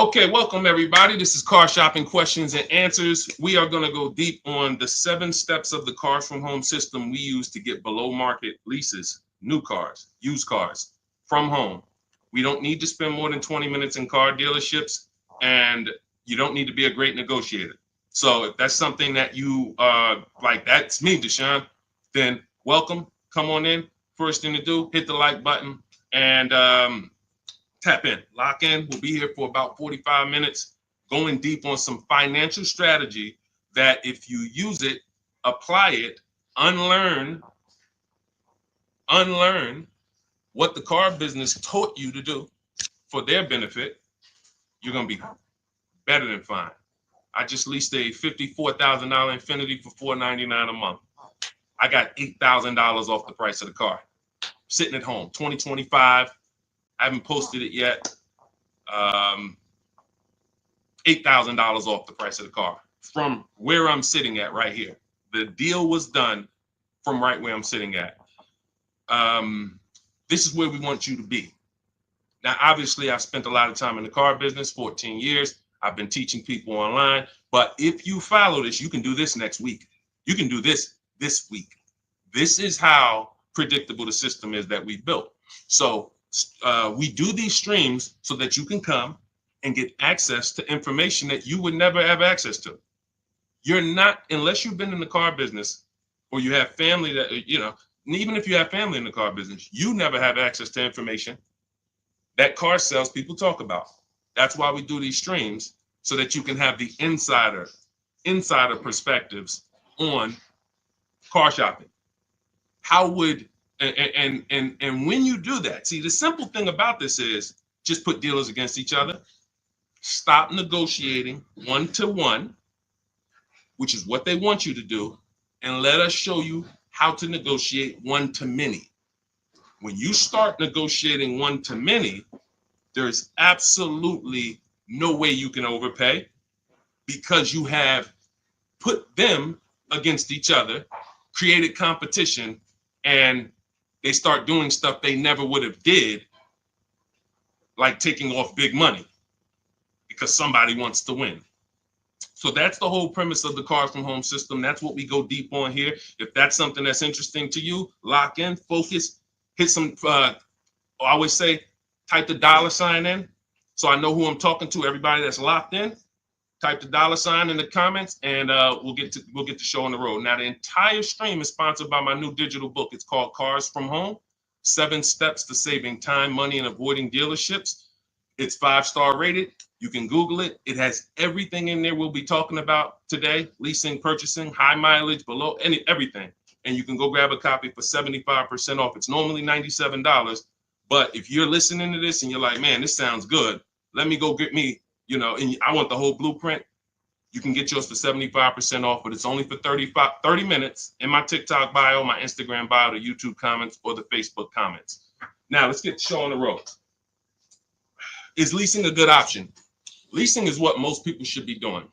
Okay, welcome everybody. This is Car Shopping Questions and Answers. We are going to go deep on the 7 steps of the Cars from Home system we use to get below market leases, new cars, used cars from home. We don't need to spend more than 20 minutes in car dealerships, and you don't need to be a great negotiator. So if that's something that you like, that's me, Deshone, then welcome. Come on in. First thing to do, hit the like button and tap in, lock in. We'll be here for about 45 minutes, going deep on some financial strategy that if you use it, apply it, unlearn what the car business taught you to do for their benefit, you're going to be better than fine. I just leased a $54,000 Infiniti for $499 a month. I got $8,000 off the price of the car. Sitting at home, 2025. I haven't posted it yet. $8,000 off the price of the car from where I'm sitting at right here. The deal was done from right where I'm sitting at. This is where we want you to be. Now, obviously, I've spent a lot of time in the car business, 14 years. I've been teaching people online. But if you follow this, you can do this next week. You can do this week. This is how predictable the system is that we built. So we do these streams so that you can come and get access to information that you would never have access to. You're not, unless you've been in the car business or you have family that, even if you have family in the car business, you never have access to information that car sales people talk about. That's why we do these streams, so that you can have the insider perspectives on car shopping. How would and when you do that, see, the simple thing about this is just put dealers against each other. Stop negotiating one-to-one, which is what they want you to do, and let us show you how to negotiate one-to-many. When you start negotiating one-to-many, there's absolutely no way you can overpay, because you have put them against each other, created competition, and they start doing stuff they never would have did, like taking off big money because somebody wants to win. So that's the whole premise of the Cars from Home system. That's what we go deep on here. If that's something that's interesting to you, lock in, focus, hit some, I always say, type the $ in so I know who I'm talking to. Everybody that's locked in, type the $ in the comments, and we'll get the show on the road. Now, the entire stream is sponsored by my new digital book. It's called Cars from Home: 7 Steps to Saving Time, Money, and Avoiding Dealerships. It's 5-star rated. You can Google it. It has everything in there we'll be talking about today: leasing, purchasing, high mileage, below, everything. And you can go grab a copy for 75% off. It's normally $97. But if you're listening to this and you're like, man, this sounds good, let me go get me, and I want the whole blueprint, you can get yours for 75% off, but it's only for 30 minutes in my TikTok bio, my Instagram bio, the YouTube comments, or the Facebook comments. Now, let's get the show on the road. Is leasing a good option? Leasing is what most people should be doing,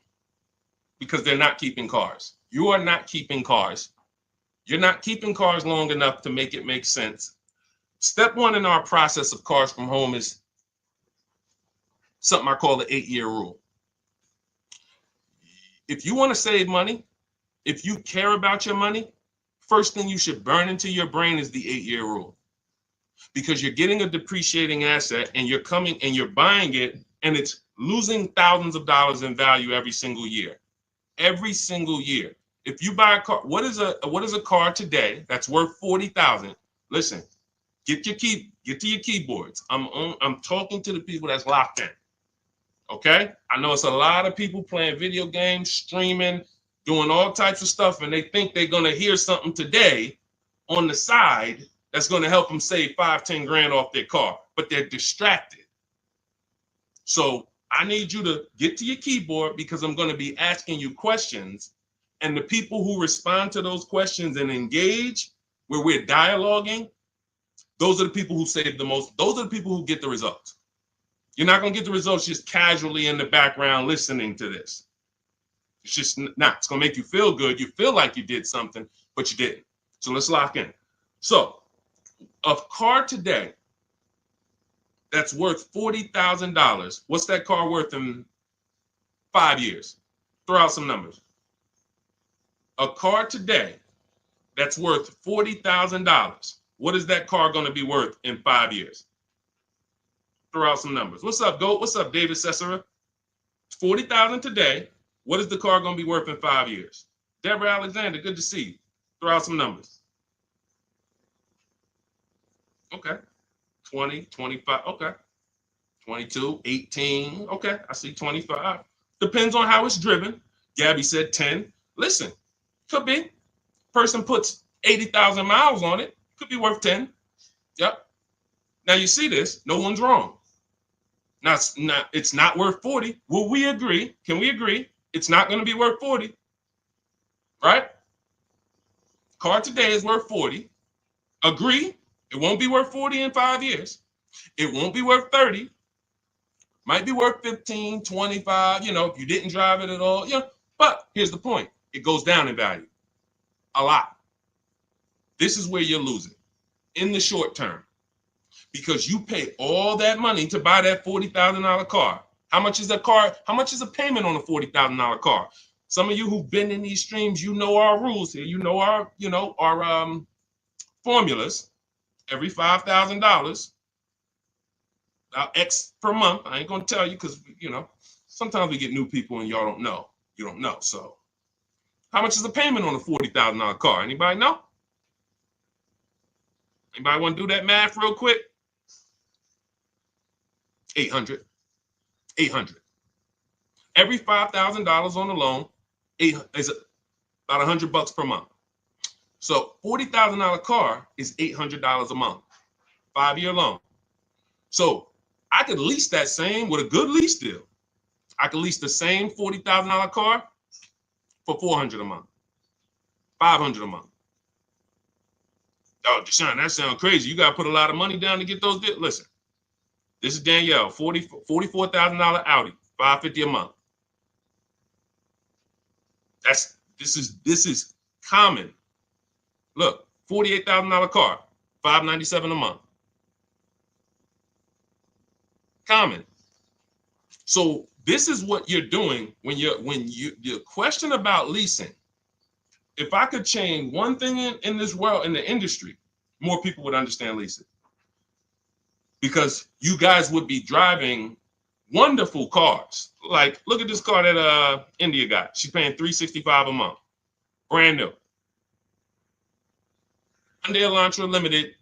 because they're not keeping cars. You are not keeping cars. You're not keeping cars long enough to make it make sense. Step 1 in our process of Cars from Home is something I call the 8-year rule. If you want to save money, if you care about your money, first thing you should burn into your brain is the 8-year rule. Because you're getting a depreciating asset and you're coming and you're buying it, and it's losing thousands of dollars in value every single year. Every single year. If you buy a car, what is a car today that's worth $40,000? Listen, get to your keyboards. I'm talking to the people that's locked in. Okay? I know it's a lot of people playing video games, streaming, doing all types of stuff, and they think they're going to hear something today on the side that's going to help them save 5-10 grand off their car, but they're distracted. So I need you to get to your keyboard, because I'm going to be asking you questions, and the people who respond to those questions and engage, where we're dialoguing, those are the people who save the most. Those are the people who get the results. You're not going to get the results just casually in the background listening to this. It's just not. It's going to make you feel good. You feel like you did something, but you didn't. So let's lock in. So a car today that's worth $40,000. What's that car worth in 5 years? Throw out some numbers. A car today that's worth $40,000. What is that car going to be worth in 5 years? Throw out some numbers. What's up, Goat? What's up, David Cesara? $40,000 today. What is the car going to be worth in 5 years? Deborah Alexander, good to see you. Throw out some numbers. Okay. 20, 25. Okay. 22, 18. Okay. I see 25. Depends on how it's driven. Gabby said 10. Listen, could be. Person puts 80,000 miles on it. Could be worth 10. Yep. Now you see this. No one's wrong. Now it's not worth 40. Will we agree? Can we agree? It's not going to be worth 40. Right? Car today is worth 40. Agree? It won't be worth 40 in 5 years. It won't be worth 30. Might be worth 15, 25, if you didn't drive it at all. But here's the point. It goes down in value. A lot. This is where you're losing in the short term. Because you pay all that money to buy that $40,000 car. How much is a car? How much is a payment on a $40,000 car? Some of you who've been in these streams, you know our rules here. You know our formulas. Every $5,000, X per month. I ain't gonna tell you because sometimes we get new people and y'all don't know. You don't know. So, how much is the payment on a $40,000 car? Anybody know? Anybody want to do that math real quick? 800. 800. Every $5,000 on the loan is about $100 per month. So $40,000 car is $800 a month, 5-year loan. So I could lease that same with a good lease deal. I could lease the same $40,000 car for $400 a month, $500 a month. Oh, Deshone, that sounds crazy. You got to put a lot of money down to get those deals. Listen, this is Danielle, $44,000 Audi, $550 a month. This is common. Look, $48,000 car, $597 a month. Common. So this is what you're doing when your question about leasing. If I could change one thing in this world, in the industry, more people would understand leasing. Because you guys would be driving wonderful cars. Like, look at this car that India got. She's paying $365 a month. Brand new. Hyundai Elantra Limited,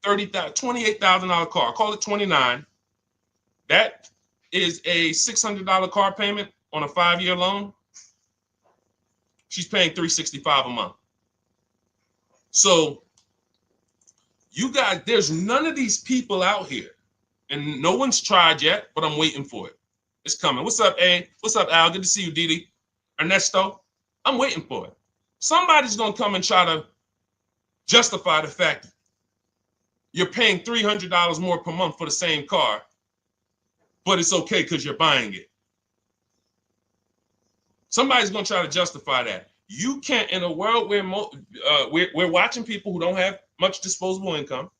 $28,000 car. Call it 29. That is a $600 car payment on a 5-year loan. She's paying $365 a month. So you guys, there's none of these people out here, and no one's tried yet, but I'm waiting for it. It's coming. What's up, A? What's up, Al? Good to see you, Didi. Ernesto, I'm waiting for it. Somebody's going to come and try to justify the fact you're paying $300 more per month for the same car, but it's okay because you're buying it. Somebody's going to try to justify that. You can't, in a world where we're watching people who don't have much disposable income.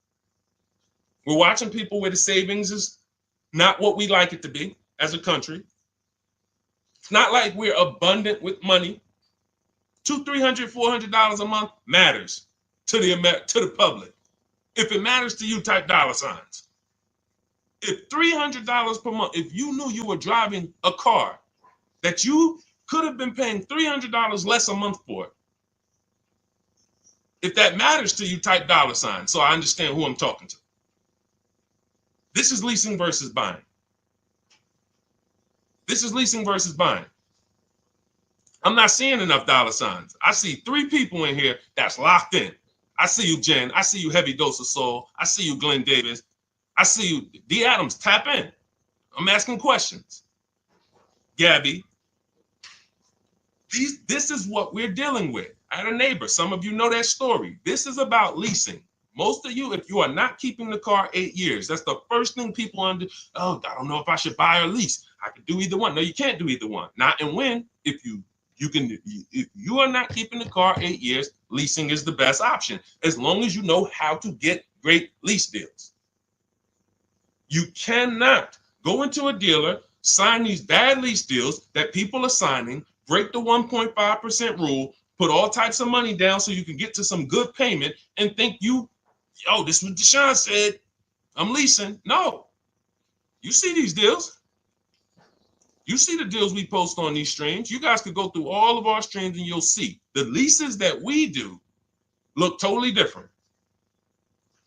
We're watching people where the savings is not what we like it to be as a country. It's not like we're abundant with money. $200, $300, $400 a month matters to the public. If it matters to you, type dollar signs. If $300 per month, if you knew you were driving a car that you could have been paying $300 less a month for it, if that matters to you, type dollar sign so I understand who I'm talking to. This is leasing versus buying. This is leasing versus buying. I'm not seeing enough dollar signs. I see 3 people in here that's locked in. I see you, Jen. I see you, Heavy Dose of Soul. I see you, Glenn Davis. I see you, D. Adams. Tap in. I'm asking questions. Gabby. This is what we're dealing with. I had a neighbor. Some of you know that story. This is about leasing. Most of you, if you are not keeping the car 8 years, that's the first thing people under. Oh, I don't know if I should buy or lease. I could do either one. No, you can't do either one. Not and when. If you are not keeping the car 8 years, leasing is the best option, as long as you know how to get great lease deals. You cannot go into a dealer, sign these bad lease deals that people are signing, break the 1.5% rule, put all types of money down so you can get to some good payment and think this is what Deshone said, I'm leasing. No, you see these deals. You see the deals we post on these streams. You guys could go through all of our streams and you'll see the leases that we do look totally different.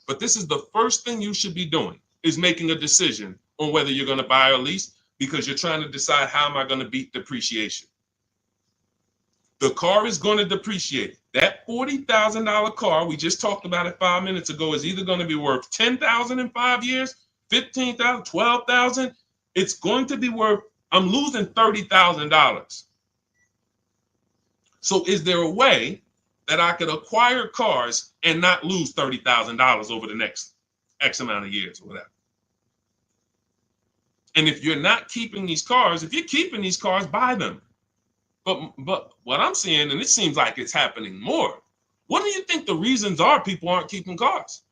But this is the first thing you should be doing, is making a decision on whether you're going to buy or lease, because you're trying to decide, how am I going to beat depreciation? The car is going to depreciate. That $40,000 car we just talked about it 5 minutes ago is either going to be worth $10,000 in 5 years, $15,000, $12,000. It's going to be worth, I'm losing $30,000. So is there a way that I could acquire cars and not lose $30,000 over the next X amount of years or whatever? And if you're not keeping these cars, if you're keeping these cars, buy them. But what I'm seeing, and it seems like it's happening more, what do you think the reasons are people aren't keeping cars?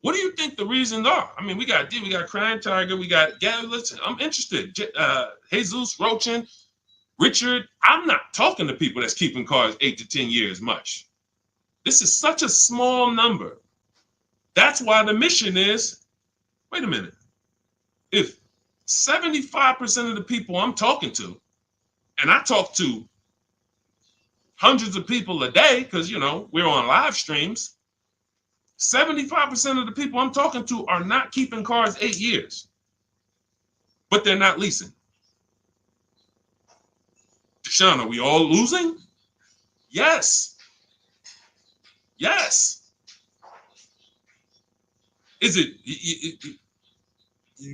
What do you think the reasons are? I mean, we got Crying Tiger, we got, listen, I'm interested. Jesus, Rochin, Richard, I'm not talking to people that's keeping cars 8 to 10 years much. This is such a small number. That's why the mission is, wait a minute, if 75% of the people I'm talking to, and I talk to hundreds of people a day because, we're on live streams, 75% of the people I'm talking to are not keeping cars 8 years, but they're not leasing. Deshone, are we all losing? Yes. Yes. Is it,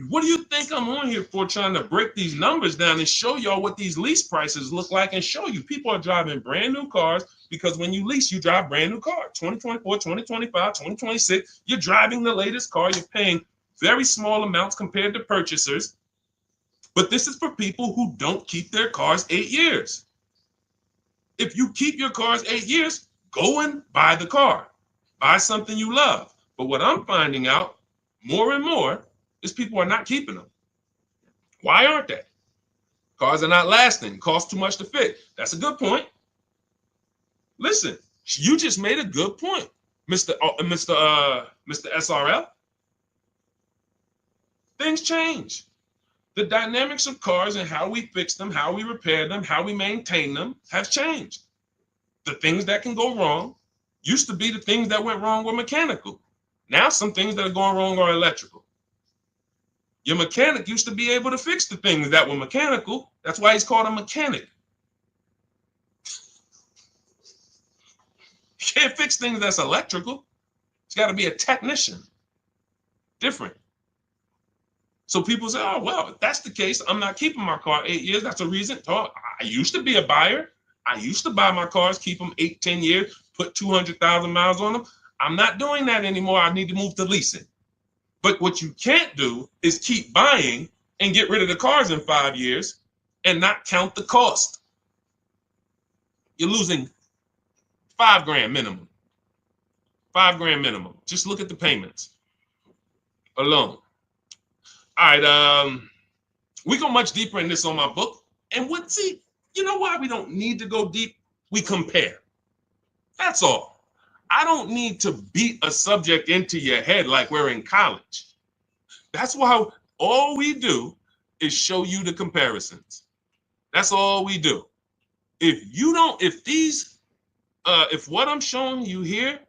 what do you think I'm on here for, trying to break these numbers down and show y'all what these lease prices look like, and show you people are driving brand new cars, because when you lease, you drive brand new cars. 2024, 2025, 2026, you're driving the latest car. You're paying very small amounts compared to purchasers. But this is for people who don't keep their cars 8 years. If you keep your cars 8 years, go and buy the car. Buy something you love. But what I'm finding out more and more is people are not keeping them. Why aren't they? Cars are not lasting. Cost too much to fix. That's a good point. Listen, you just made a good point, Mr. SRL. Things change. The dynamics of cars and how we fix them, how we repair them, how we maintain them have changed. The things that can go wrong used to be the things that went wrong were mechanical. Now some things that are going wrong are electrical. Your mechanic used to be able to fix the things that were mechanical. That's why he's called a mechanic. You can't fix things that's electrical. It's got to be a technician. Different. So people say, oh, well, if that's the case, I'm not keeping my car 8 years. That's a reason. Oh, I used to be a buyer. I used to buy my cars, keep them 8, 10 years, put 200,000 miles on them. I'm not doing that anymore. I need to move to leasing. But what you can't do is keep buying and get rid of the cars in 5 years and not count the cost. You're losing $5,000 minimum. $5,000 minimum. Just look at the payments alone. All right, we go much deeper in this on my book. And you know why we don't need to go deep? We compare. That's all. I don't need to beat a subject into your head like we're in college. That's why all we do is show you the comparisons. That's all we do. If what I'm showing you here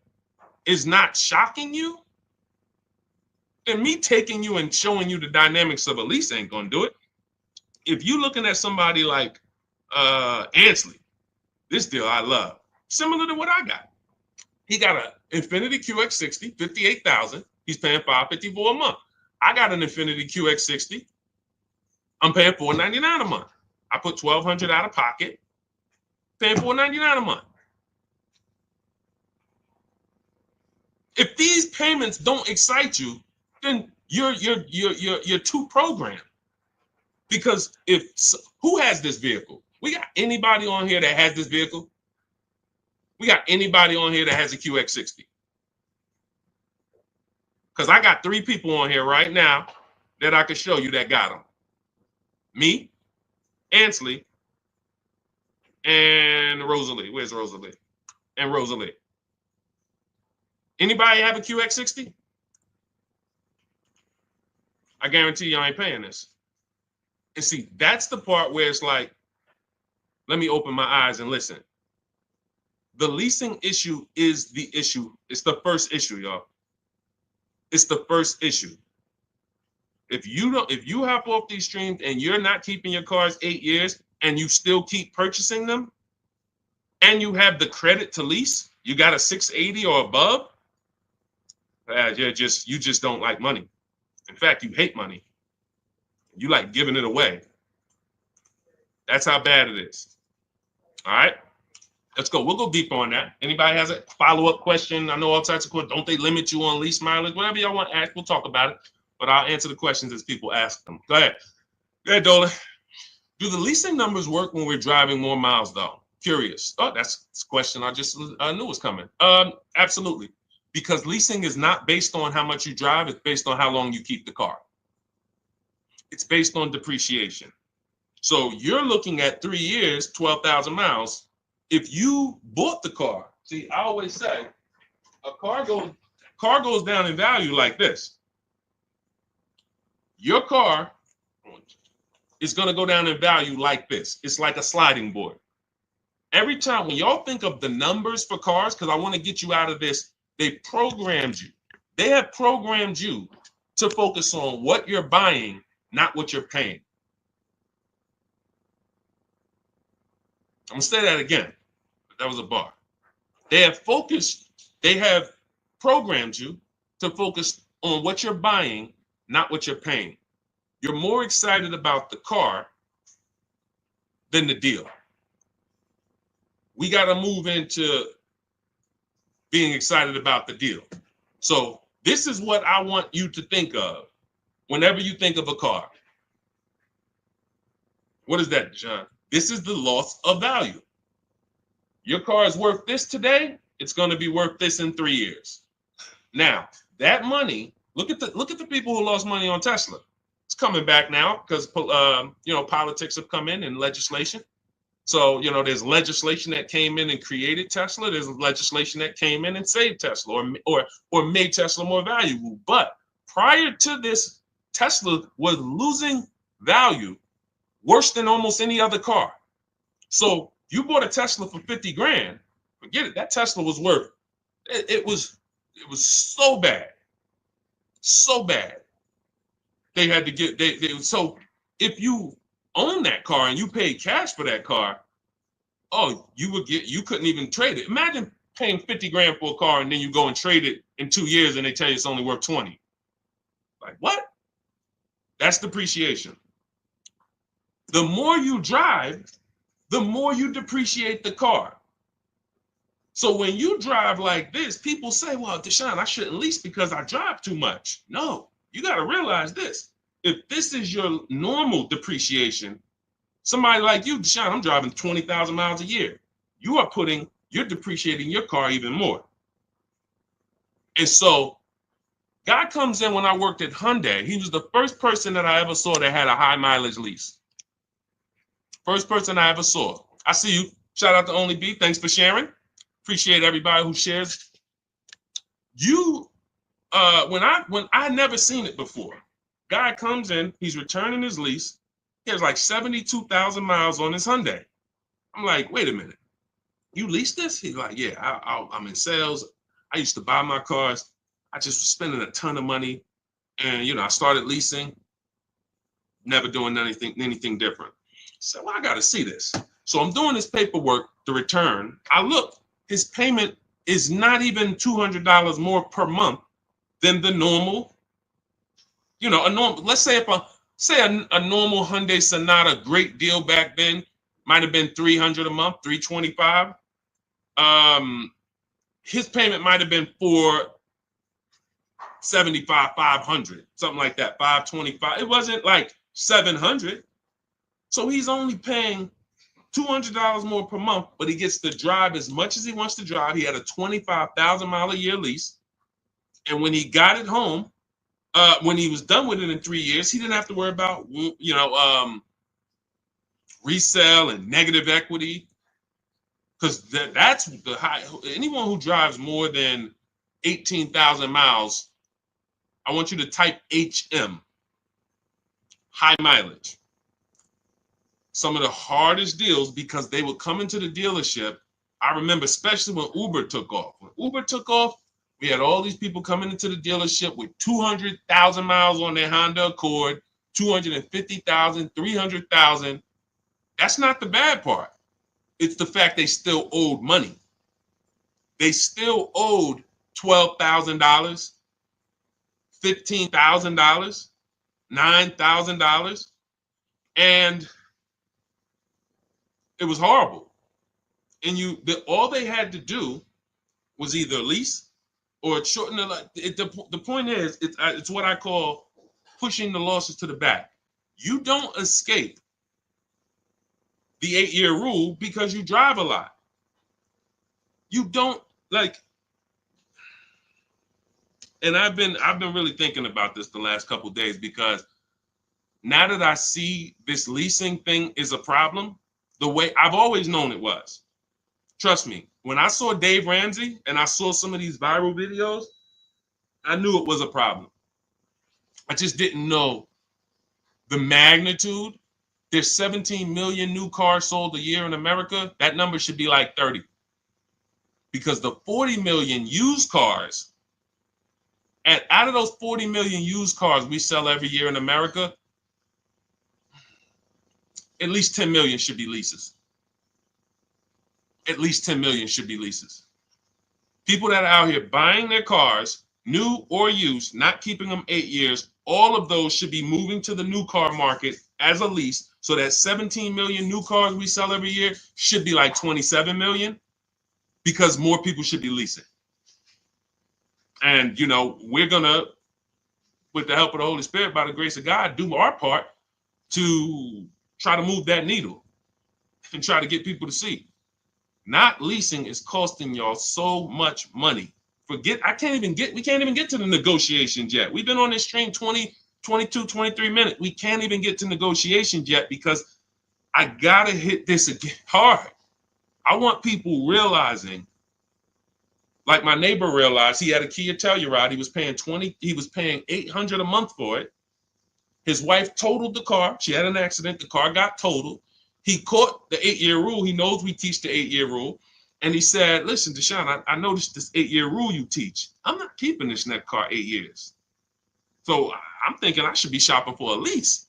is not shocking you, then me taking you and showing you the dynamics of a lease ain't gonna do it. If you're looking at somebody like Ansley, this deal I love, similar to what I got. He got an Infiniti QX60, $58,000. He's paying $554 a month. I got an Infiniti QX60. I'm paying $499 a month. I put $1,200 out of pocket, paying $499 a month. If these payments don't excite you, then you're too programmed. Because who has this vehicle? We got anybody on here that has this vehicle? We got anybody on here that has a QX60? Because I got 3 people on here right now that I can show you that got them. Me, Ansley, and Rosalie. Where's Rosalie? And Rosalie. Anybody have a QX60? I guarantee you I ain't paying this. And see, that's the part where it's like, let me open my eyes and listen. The leasing issue is the issue. It's the first issue, y'all. It's the first issue. If you hop off these streams and you're not keeping your cars 8 years and you still keep purchasing them, and you have the credit to lease, you got a 680 or above, you just don't like money. In fact, you hate money. You like giving it away. That's how bad it is. All right, let's go. We'll go deeper on that. Anybody has a follow-up question? I know all types of questions. Don't they limit you on lease mileage? Whatever y'all want to ask, we'll talk about it. But I'll answer the questions as people ask them. Go ahead. Go ahead, Dolan. Do the leasing numbers work when we're driving more miles, though? Curious. Oh, that's a question I just knew was coming. Absolutely. Because leasing is not based on how much you drive. It's based on how long you keep the car. It's based on depreciation. So you're looking at 3 years, 12,000 miles. If you bought the car, see, I always say a car goes down in value like this. Your car is going to go down in value like this. It's like a sliding board. Every time when y'all think of the numbers for cars, because I want to get you out of this, they programmed you. They have programmed you to focus on what you're buying, not what you're paying. I'm going to say that again. That was a bar. They have programmed you to focus on what you're buying, not what you're paying. You're more excited about the car than the deal. We got to move into being excited about the deal. So this is what I want you to think of whenever you think of a car. What is that, John? This is the loss of value. Your car is worth this today. It's going to be worth this in 3 years. Now, that money, look at the people who lost money on Tesla. It's coming back now because politics have come in and legislation. So, there's legislation that came in and created Tesla. There's legislation that came in and saved Tesla or made Tesla more valuable. But prior to this, Tesla was losing value worse than almost any other car. So you bought a Tesla for 50 grand, forget it. That Tesla was worth, it was so bad. So bad. They had to get, so if you own that car and you paid cash for that car, you couldn't even trade it. Imagine paying 50 grand for a car and then you go and trade it in 2 years and they tell you it's only worth 20. Like what? That's depreciation. The more you drive, the more you depreciate the car. So when you drive like this, people say, well, Deshone, I shouldn't lease because I drive too much. No, you got to realize this. If this is your normal depreciation, somebody like you, Deshone, I'm driving 20,000 miles a year. You're depreciating your car even more. And so God comes in when I worked at Hyundai. He was the first person that I ever saw that had a high mileage lease. First person I ever saw. I see you. Shout out to Only B. Thanks for sharing. Appreciate everybody who shares. When I never seen it before. Guy comes in, he's returning his lease. He has like 72,000 miles on his Hyundai. I'm like, wait a minute. You leased this? He's like, yeah, I'm in sales. I used to buy my cars. I just was spending a ton of money. And, I started leasing, never doing anything different. So I got to see this. So I'm doing this paperwork to return. I look, his payment is not even $200 more per month than the normal, let's say a normal Hyundai Sonata, great deal back then, might have been $300 a month, $325. His payment might have been $475, $500, something like that, $525. It wasn't like $700. So he's only paying $200 more per month, but he gets to drive as much as he wants to drive. He had a 25,000 mile a year lease. And when he got it home, when he was done with it in 3 years, he didn't have to worry about, resale and negative equity, because that's the high. Anyone who drives more than 18,000 miles, I want you to type HM, high mileage. Some of the hardest deals, because they would come into the dealership. I remember, especially when Uber took off. When Uber took off, we had all these people coming into the dealership with 200,000 miles on their Honda Accord, 250,000, 300,000. That's not the bad part. It's the fact they still owed money. They still owed $12,000, $15,000, $9,000, and it was horrible. And all they had to do was either lease or shorten the point is, it's what I call pushing the losses to the back. You don't escape the 8-year rule because you drive a lot. You don't and I've been really thinking about this the last couple of days, because now that I see this leasing thing is a problem, the way I've always known it was. Trust me, when I saw Dave Ramsey and I saw some of these viral videos, I knew it was a problem. I just didn't know the magnitude. There's 17 million new cars sold a year in America. That number should be like 30. Because the 40 million used cars, and out of those 40 million used cars we sell every year in America, at least 10 million should be leases. At least 10 million should be leases. People that are out here buying their cars, new or used, not keeping them 8 years, all of those should be moving to the new car market as a lease. So that 17 million new cars we sell every year should be like 27 million, because more people should be leasing. And, we're going to, with the help of the Holy Spirit, by the grace of God, do our part to try to move that needle and try to get people to see. Not leasing is costing y'all so much money. We can't even get to the negotiations yet. We've been on this train 20, 22, 23 minutes. We can't even get to negotiations yet, because I got to hit this again hard. I want people realizing, like my neighbor realized, he had a Kia Telluride. He was paying $800 a month for it. His wife totaled the car. She had an accident. The car got totaled. He caught the 8-year rule. He knows we teach the 8-year rule. And he said, listen, Deshone, I noticed this 8-year rule you teach. I'm not keeping this next car 8 years. So I'm thinking I should be shopping for a lease.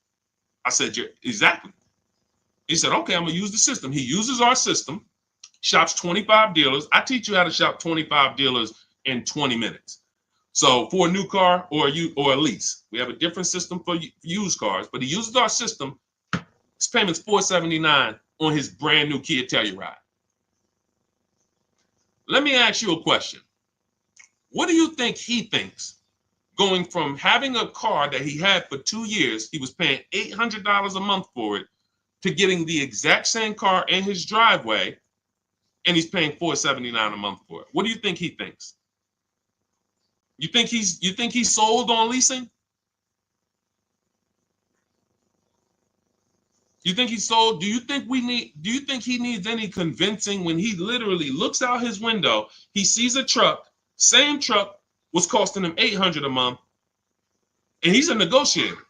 I said, exactly. He said, okay, I'm going to use the system. He uses our system, shops 25 dealers. I teach you how to shop 25 dealers in 20 minutes. So for a new car or a lease, we have a different system for used cars, but he uses our system. His payment's $479 on his brand new Kia Telluride. Let me ask you a question. What do you think he thinks, going from having a car that he had for 2 years, he was paying $800 a month for it, to getting the exact same car in his driveway, and he's paying $479 a month for it? What do you think he thinks? You think he's sold on leasing? You think he's sold? Do you think he needs any convincing when he literally looks out his window, he sees a truck, same truck was costing him $800 a month, and he's a negotiator.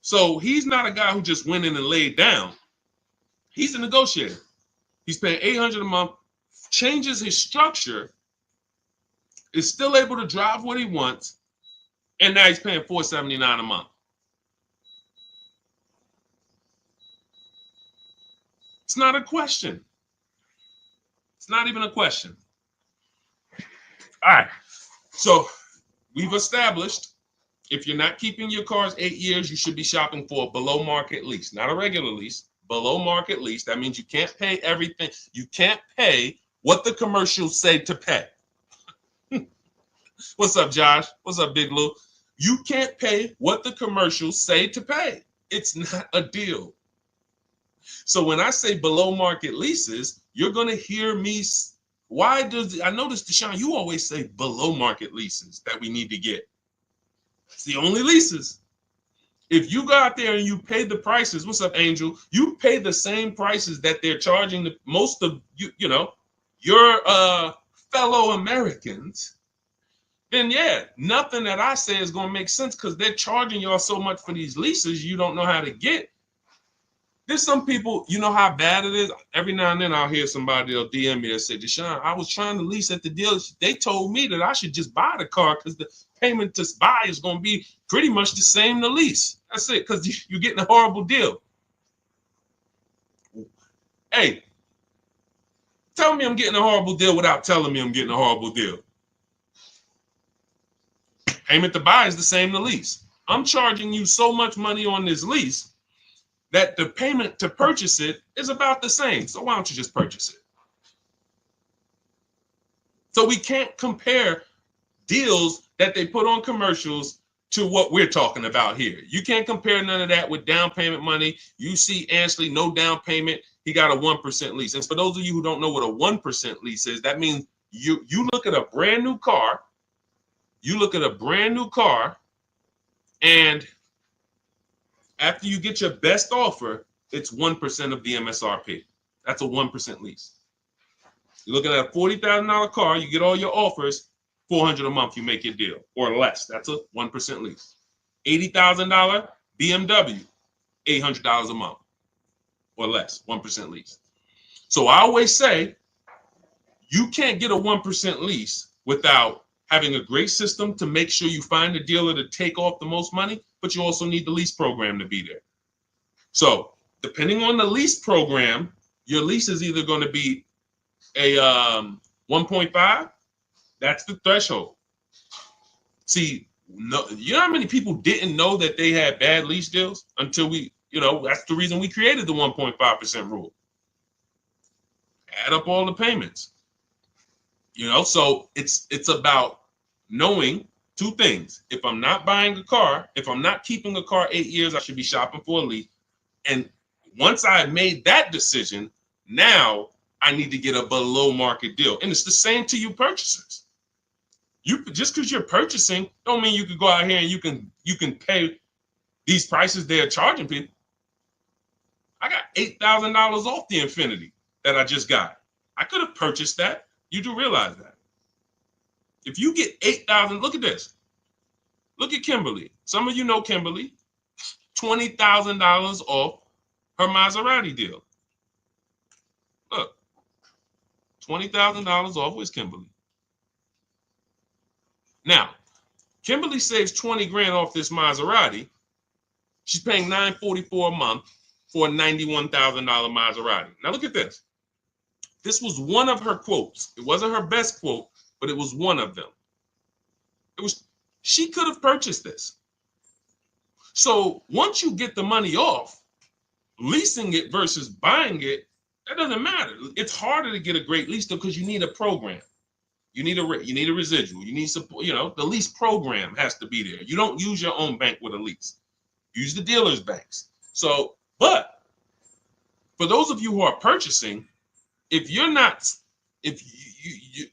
So he's not a guy who just went in and laid down. He's a negotiator. He's paying $800 a month, changes his structure, is still able to drive what he wants, and now he's paying $479 a month. It's not a question. It's not even a question. All right. So we've established, if you're not keeping your cars 8 years, you should be shopping for a below market lease, not a regular lease, below market lease. That means you can't pay everything. You can't pay what the commercials say to pay. What's up, Josh? What's up, Big Lou? You can't pay what the commercials say to pay. It's not a deal. So when I say below market leases, you're going to hear me why does, I notice, Deshone, you always say below market leases that we need to get. It's the only leases. If you go out there and you pay the prices, what's up, Angel? You pay the same prices that they're charging the most of your fellow Americans, then yeah, nothing that I say is gonna make sense because they're charging y'all so much for these leases you don't know how to get. There's some people, you know how bad it is. Every now and then I'll hear somebody, they'll DM me and say, Deshone, I was trying to lease at the dealership. They told me that I should just buy the car because the payment to buy is going to be pretty much the same to lease. That's it, because you're getting a horrible deal. Hey, tell me I'm getting a horrible deal without telling me I'm getting a horrible deal. Payment to buy is the same to lease. I'm charging you so much money on this lease that the payment to purchase it is about the same. So why don't you just purchase it? So we can't compare deals that they put on commercials to what we're talking about here. You can't compare none of that with down payment money. You see Ansley, no down payment. He got a 1% lease. And for those of you who don't know what a 1% lease is, that means you look at a brand new car, and after you get your best offer, it's 1% of the MSRP. That's a 1% lease. You're looking at a $40,000 car, you get all your offers, $400 a month, you make your deal, or less. That's a 1% lease. $80,000 BMW, $800 a month, or less, 1% lease. So I always say, you can't get a 1% lease without having a great system to make sure you find a dealer to take off the most money, but you also need the lease program to be there. So depending on the lease program, your lease is either going to be a 1.5, that's the threshold. See, no, you know how many people didn't know that they had bad lease deals until that's the reason we created the 1.5% rule. Add up all the payments. So it's about knowing two things. If I'm not buying a car, if I'm not keeping a car 8 years, I should be shopping for a lease. And once I made that decision, now I need to get a below market deal. And it's the same to you purchasers. You just because you're purchasing don't mean you can go out here and you can pay these prices they're charging people. I got $8,000 off the Infinity that I just got. I could have purchased that. You do realize that. If you get $8,000, look at this. Look at Kimberly. Some of you know Kimberly. $20,000 off her Maserati deal. Look, $20,000 off with Kimberly. Now, Kimberly saves 20 grand off this Maserati. She's paying $944 a month for a $91,000 Maserati. Now look at this. This was one of her quotes. It wasn't her best quote, but it was one of them. She could have purchased this. So once you get the money off, leasing it versus buying it, that doesn't matter. It's harder to get a great lease though because you need a program. You need a residual. You need support. The lease program has to be there. You don't use your own bank with a lease. Use the dealer's banks. So, but for those of you who are purchasing, if you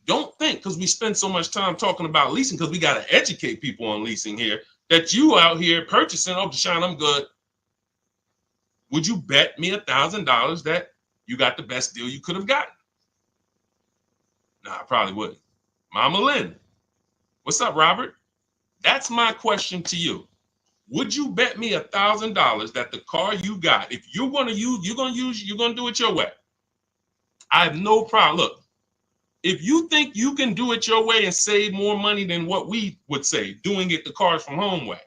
don't think, because we spend so much time talking about leasing, because we got to educate people on leasing here, that you out here purchasing, oh, Deshone, I'm good. Would you bet me $1,000 that you got the best deal you could have gotten? No, I probably wouldn't. Mama Lynn, what's up, Robert? That's my question to you. Would you bet me $1,000 that the car you got, if you're going to do it your way? I have no problem. Look, if you think you can do it your way and save more money than what we would say, doing it the Cars from Home way.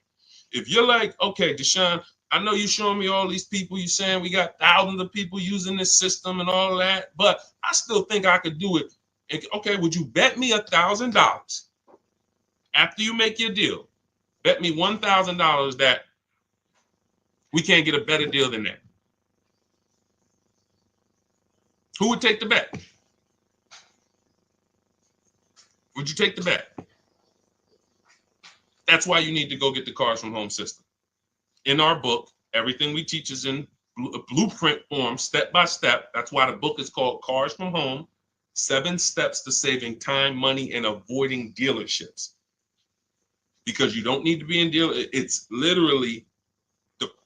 If you're like, okay, Deshone, I know you're showing me all these people, you're saying we got thousands of people using this system and all that, but I still think I could do it. Okay, would you bet me $1,000 after you make your deal? Bet me $1,000 that we can't get a better deal than that. Who would take the bet? Would you take the bet? That's why you need to go get the Cars from Home system. In our book, everything we teach is in blueprint form, step by step. That's why the book is called Cars from Home. 7 steps to saving time, money, and avoiding dealerships. Because you don't need to be in deal. It's literally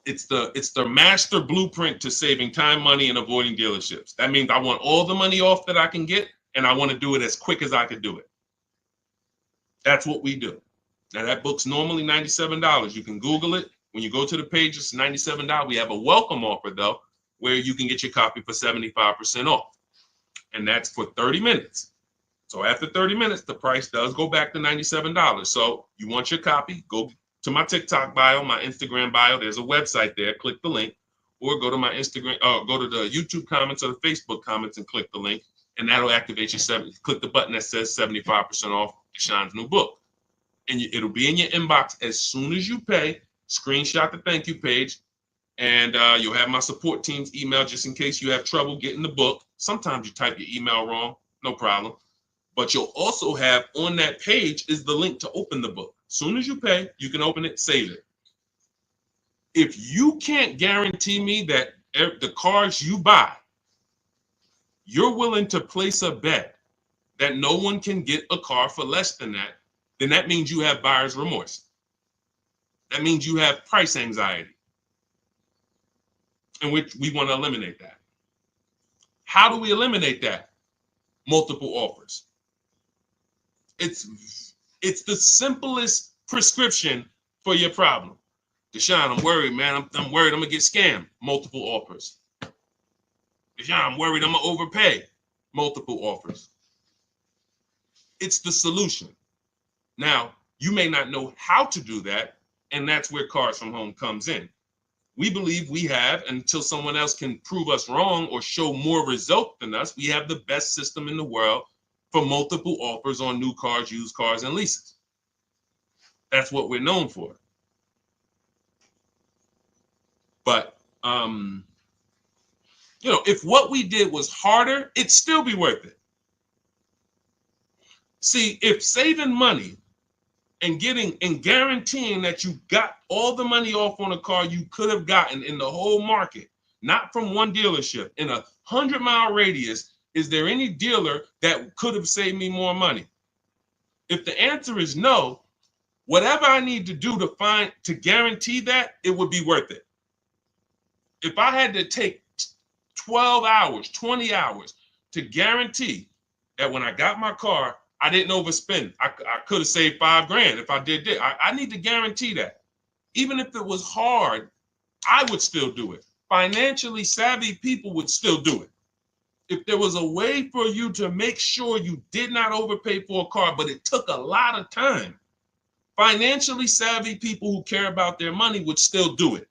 it's the master blueprint to saving time, money, and avoiding dealerships. That means I want all the money off that I can get, and I want to do it as quick as I can do it. That's what we do. Now that book's normally $97. You can Google it. When you go to the page, it's $97. We have a welcome offer though, where you can get your copy for 75% off. And that's for 30 minutes. So after 30 minutes, the price does go back to $97. So you want your copy, go to my TikTok bio, my Instagram bio. There's a website there. Click the link, or go to my Instagram, go to the YouTube comments or the Facebook comments and click the link, and that'll activate your click the button that says 75% off Deshone's new book. And it'll be in your inbox as soon as you pay. Screenshot the thank you page, and you'll have my support team's email just in case you have trouble getting the book. Sometimes you type your email wrong, no problem. But you'll also have on that page is the link to open the book. As soon as you pay, you can open it, save it. If you can't guarantee me that the cars you buy, you're willing to place a bet that no one can get a car for less than that, then that means you have buyer's remorse. That means you have price anxiety. And we want to eliminate that. How do we eliminate that? Multiple offers. It's the simplest prescription for your problem. Deshone, I'm worried, man. I'm worried I'm gonna get scammed. Multiple offers. Deshone, I'm worried I'm gonna overpay. Multiple offers. It's the solution. Now, you may not know how to do that, and that's where Cars from Home comes in. We believe we have, until someone else can prove us wrong or show more result than us, we have the best system in the world for multiple offers on new cars, used cars, and leases. That's what we're known for. But, if what we did was harder, it'd still be worth it. See, if saving money and guaranteeing that you got all the money off on a car you could have gotten in the whole market, not from one dealership, in a 100-mile radius, is there any dealer that could have saved me more money? If the answer is no, whatever I need to do to guarantee that, it would be worth it. If I had to take 12 hours, 20 hours to guarantee that when I got my car, I didn't overspend. I could have saved $5,000 if I did that. I need to guarantee that. Even if it was hard, I would still do it. Financially savvy people would still do it. If there was a way for you to make sure you did not overpay for a car, but it took a lot of time, financially savvy people who care about their money would still do it.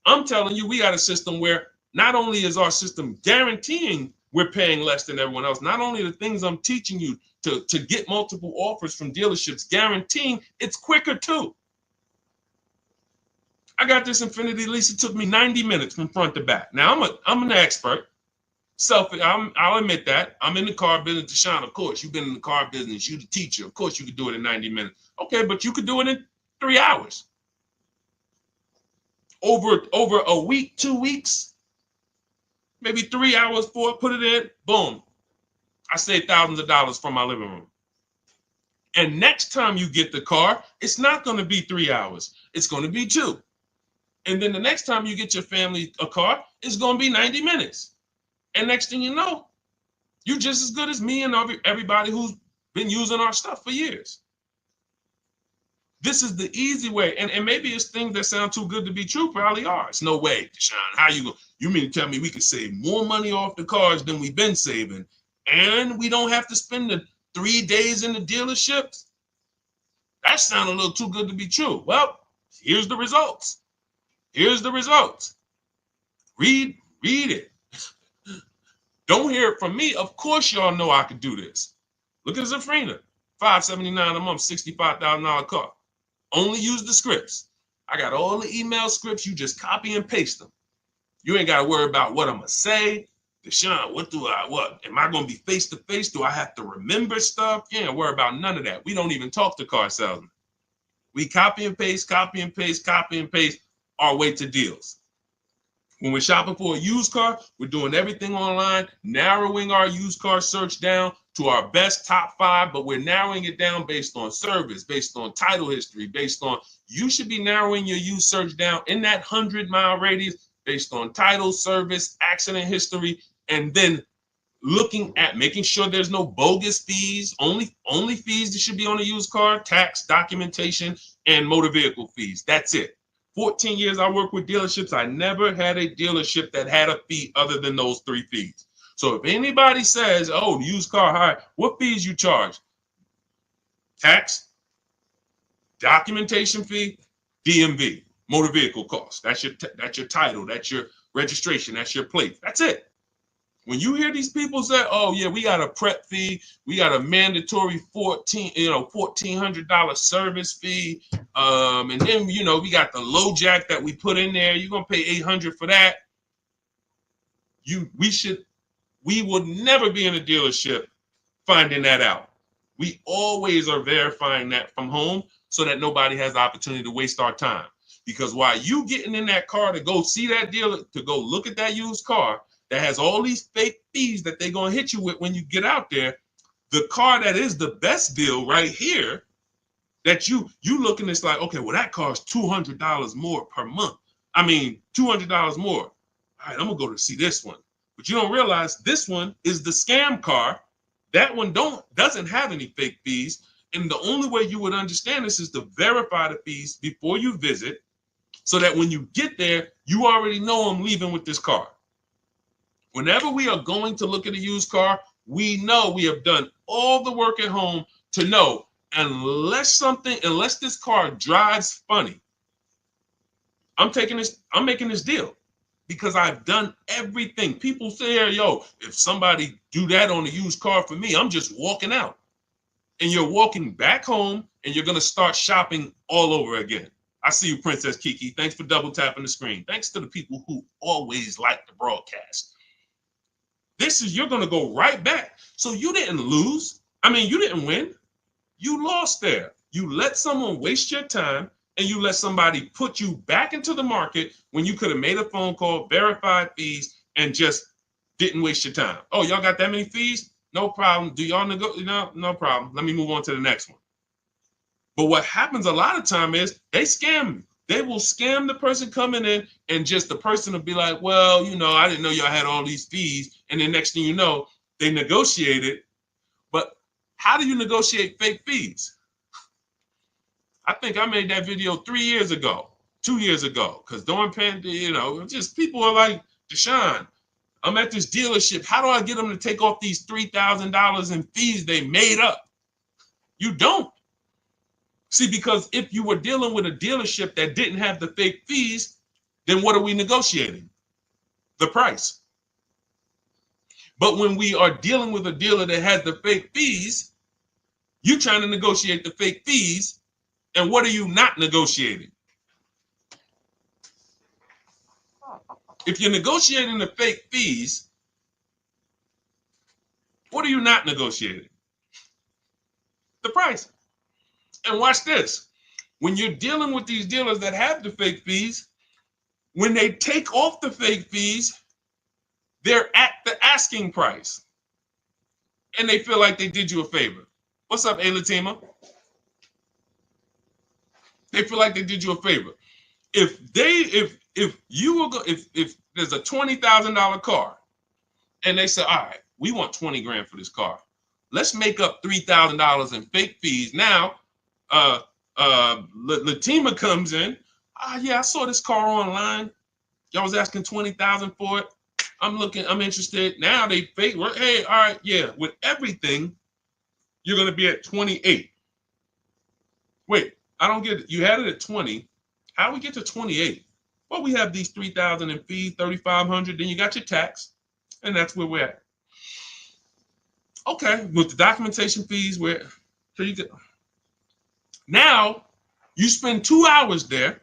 I'm telling you, we got a system where not only is our system guaranteeing we're paying less than everyone else, not only the things I'm teaching you to get multiple offers from dealerships, guaranteeing it's quicker too. I got this Infiniti lease. It took me 90 minutes from front to back. Now I'm an expert. I'll admit that. I'm in the car business. Deshone, of course, you've been in the car business. You're the teacher. Of course, you could do it in 90 minutes. Okay, but you could do it in 3 hours. Over a week, 2 weeks, maybe 3 hours, 4, put it in, boom. I saved thousands of dollars from my living room. And next time you get the car, it's not going to be 3 hours. It's going to be 2. And then the next time you get your family a car, it's going to be 90 minutes. And next thing you know, you're just as good as me and everybody who's been using our stuff for years. This is the easy way. And maybe it's things that sound too good to be true, probably are. It's no way, Deshone. How you mean to tell me we could save more money off the cars than we've been saving, and we don't have to spend the 3 days in the dealerships? That sounds a little too good to be true. Well, here's the results. Here's the results. Read it. Don't hear it from me. Of course, y'all know I could do this. Look at Zafrina, $579 a month, $65,000 car. Only use the scripts. I got all the email scripts. You just copy and paste them. You ain't got to worry about what I'm going to say. Deshone, what? Am I going to be face to face? Do I have to remember stuff? You ain't worry about none of that. We don't even talk to car salesmen. We copy and paste our way to deals. When we're shopping for a used car, we're doing everything online, narrowing our used car search down to our best top 5, but we're narrowing it down based on service, based on title history, based on, you should be narrowing your used search down in that 100-mile radius based on title, service, accident history, and then looking at making sure there's no bogus fees. Only fees that should be on a used car: tax, documentation, and motor vehicle fees. That's it. 14 years I worked with dealerships. I never had a dealership that had a fee other than those 3 fees. So if anybody says, oh, used car hire, what fees you charge? Tax, documentation fee, DMV, motor vehicle cost. That's your title, that's your registration, that's your plate. That's it. When you hear these people say, oh yeah, we got a prep fee, we got a mandatory $1,400 service fee, and then we got the low jack that we put in there, you're gonna pay $800 for that. We would never be in a dealership finding that out. We always are verifying that from home so that nobody has the opportunity to waste our time. Because while you getting in that car to go see that dealer, to go look at that used car that has all these fake fees that they're going to hit you with when you get out there, the car that is the best deal right here, that you looking, it's like, okay, well, that car is $200 more per month. I mean, $200 more. All right, I'm going to go to see this one. But you don't realize this one is the scam car. That one doesn't have any fake fees. And the only way you would understand this is to verify the fees before you visit, so that when you get there, you already know I'm leaving with this car. Whenever we are going to look at a used car, we know we have done all the work at home to know, unless this car drives funny, I'm making this deal. Because I've done everything. People say, yo, if somebody do that on a used car for me, I'm just walking out. And you're walking back home, and you're going to start shopping all over again. I see you, Princess Kiki. Thanks for double tapping the screen. Thanks to the people who always like the broadcast. You're going to go right back. So you didn't lose. I mean, you didn't win. You lost there. You let someone waste your time, and you let somebody put you back into the market when you could have made a phone call, verified fees, and just didn't waste your time. Oh, y'all got that many fees? No problem. Do y'all negotiate? No problem. Let me move on to the next one. But what happens a lot of time is they scam you. They will scam the person coming in, and just the person will be like, well, I didn't know y'all had all these fees. And then next thing you know, they negotiated. But how do you negotiate fake fees? I think I made that video 3 years ago, 2 years ago, because during pandemic, just people are like, Deshone, I'm at this dealership. How do I get them to take off these $3,000 in fees they made up? You don't. See, because if you were dealing with a dealership that didn't have the fake fees, then what are we negotiating? The price. But when we are dealing with a dealer that has the fake fees, you're trying to negotiate the fake fees. And what are you not negotiating? If you're negotiating the fake fees, what are you not negotiating? The price. And watch this. When you're dealing with these dealers that have the fake fees, when they take off the fake fees, they're at the asking price. And they feel like they did you a favor. What's up, Latima? They feel like they did you a favor. If you will go, if there's a $20,000 car, and they say, all right, we want 20 grand for this car. Let's make up $3,000 in fake fees. Now, Latima comes in. Yeah, I saw this car online. Y'all was asking 20,000 for it. I'm interested. Now they fake. Hey, all right, yeah. With everything, you're gonna be at 28. Wait, I don't get it. You had it at 20. How do we get to 28? Well, we have these 3,000 in fees, 3,500. Then you got your tax, and that's where we're at. Okay, with the documentation fees, so you get. Now, you spend 2 hours there.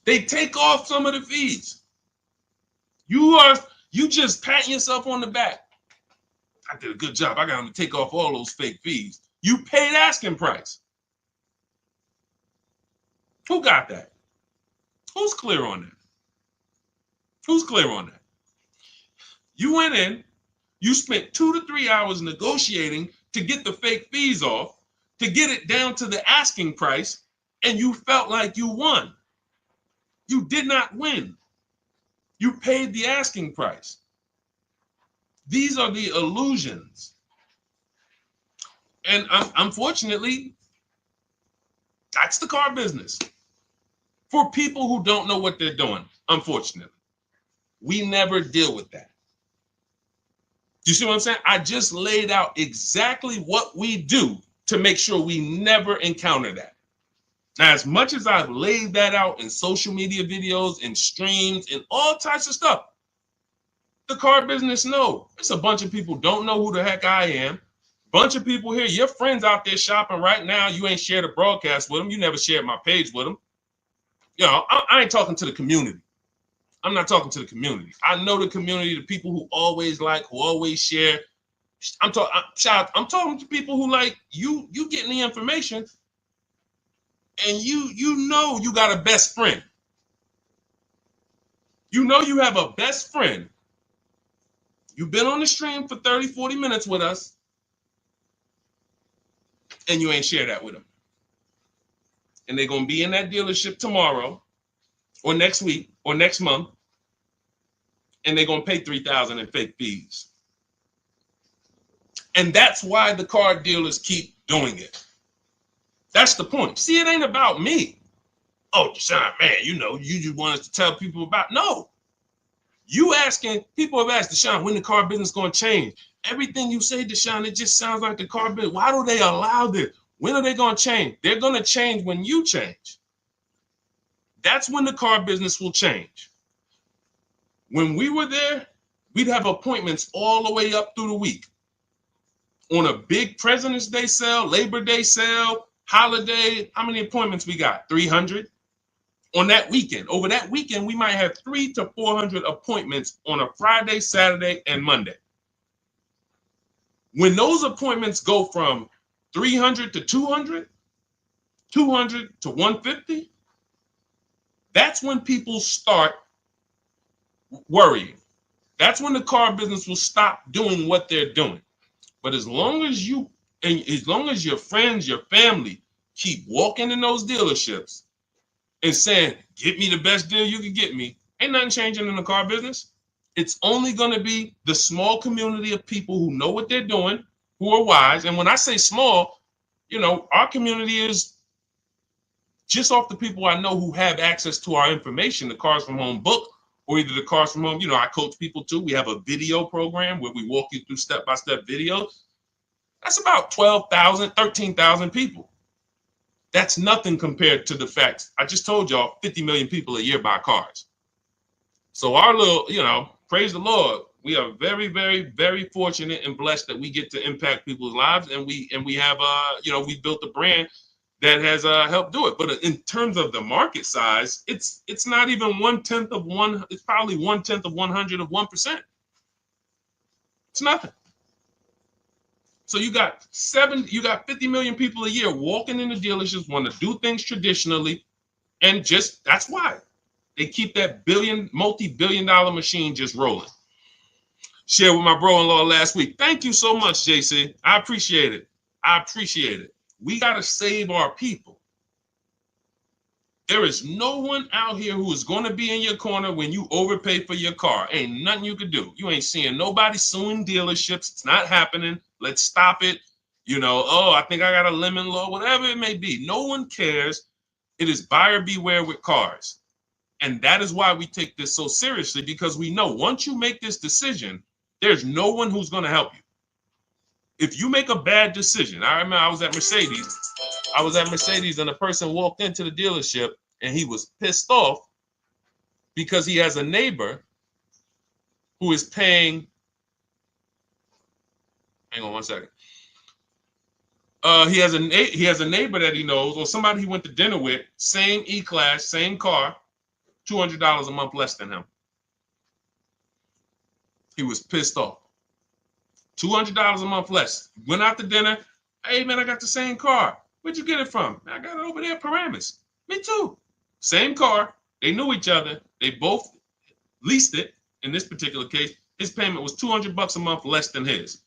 They take off some of the fees. You just patting yourself on the back. I did a good job. I got them to take off all those fake fees. You paid asking price. Who got that? Who's clear on that? Who's clear on that? You went in, you spent 2 to 3 hours negotiating to get the fake fees off, to get it down to the asking price, and you felt like you won. You did not win. You paid the asking price. These are the illusions. And unfortunately, that's the car business. For people who don't know what they're doing, unfortunately, we never deal with that. You see what I'm saying? I just laid out exactly what we do to make sure we never encounter that. Now, as much as I've laid that out in social media videos and streams and all types of stuff, the car business, no. It's a bunch of people don't know who the heck I am. Bunch of people here, your friends out there shopping right now, you ain't shared a broadcast with them. You never shared my page with them. You know, I ain't talking to the community. I'm not talking to the community. I know the community, the people who always like, who always share. I'm talking to people who like you getting the information, and you know you got a best friend. You know you have a best friend. You've been on the stream for 30, 40 minutes with us, and you ain't share that with them. And they're going to be in that dealership tomorrow or next week or next month, and they're going to pay $3,000 in fake fees. And that's why the car dealers keep doing it. That's the point. See, it ain't about me. Oh, Deshone, man, you know, you just want us to tell people about. No. You asking, people have asked, Deshone, when the car business going to change? Everything you say, Deshone, it just sounds like the car business. Why do they allow this? When are they going to change? They're going to change when you change. That's when the car business will change. When we were there, we'd have appointments all the way up through the week. On a big President's Day sale, Labor Day sale, holiday, how many appointments we got? 300? On that weekend. Over that weekend, we might have 300 to 400 appointments on a Friday, Saturday, and Monday. When those appointments go from 300 to 200, 200 to 150, that's when people start worrying. That's when the car business will stop doing what they're doing. But as long as you, and as long as your friends, your family keep walking in those dealerships and saying, get me the best deal you can get me, ain't nothing changing in the car business. It's only going to be the small community of people who know what they're doing, who are wise. And when I say small, you know, our community is just off the people I know who have access to our information, the Cars from Home book, or either the Cars from Home. You know, I coach people too. We have a video program where we walk you through step-by-step videos. That's about 12,000, 13,000 people. That's nothing compared to the fact, I just told y'all, 50 million people a year buy cars. So our little, you know, praise the Lord, we are very, very, very fortunate and blessed that we get to impact people's lives, and we have, you know, we built a brand that has helped do it. But in terms of the market size, it's not even 1/10 of one. It's probably 1/10 of 100 of 1%. It's nothing. So you got 50 million people a year walking in the dealerships, want to do things traditionally, and just that's why they keep that multi-billion-dollar machine just rolling. Shared with my bro-in-law last week. Thank you so much, JC. I appreciate it. I appreciate it. We got to save our people. There is no one out here who is going to be in your corner when you overpay for your car. Ain't nothing you could do. You ain't seeing nobody suing dealerships. It's not happening. Let's stop it. You know, oh, I think I got a lemon law, whatever it may be. No one cares. It is buyer beware with cars. And that is why we take this so seriously, because we know once you make this decision, there's no one who's going to help you. If you make a bad decision, I remember I was at Mercedes and a person walked into the dealership and he was pissed off because he has a neighbor who is paying, hang on one second. He has a neighbor that he knows, or somebody he went to dinner with, same E-Class, same car, $200 a month less than him. He was pissed off. $200 a month less. Went out to dinner. Hey, man, I got the same car. Where'd you get it from? I got it over there at Paramus. Me too. Same car. They knew each other. They both leased it, in this particular case, his payment was $200 a month less than his.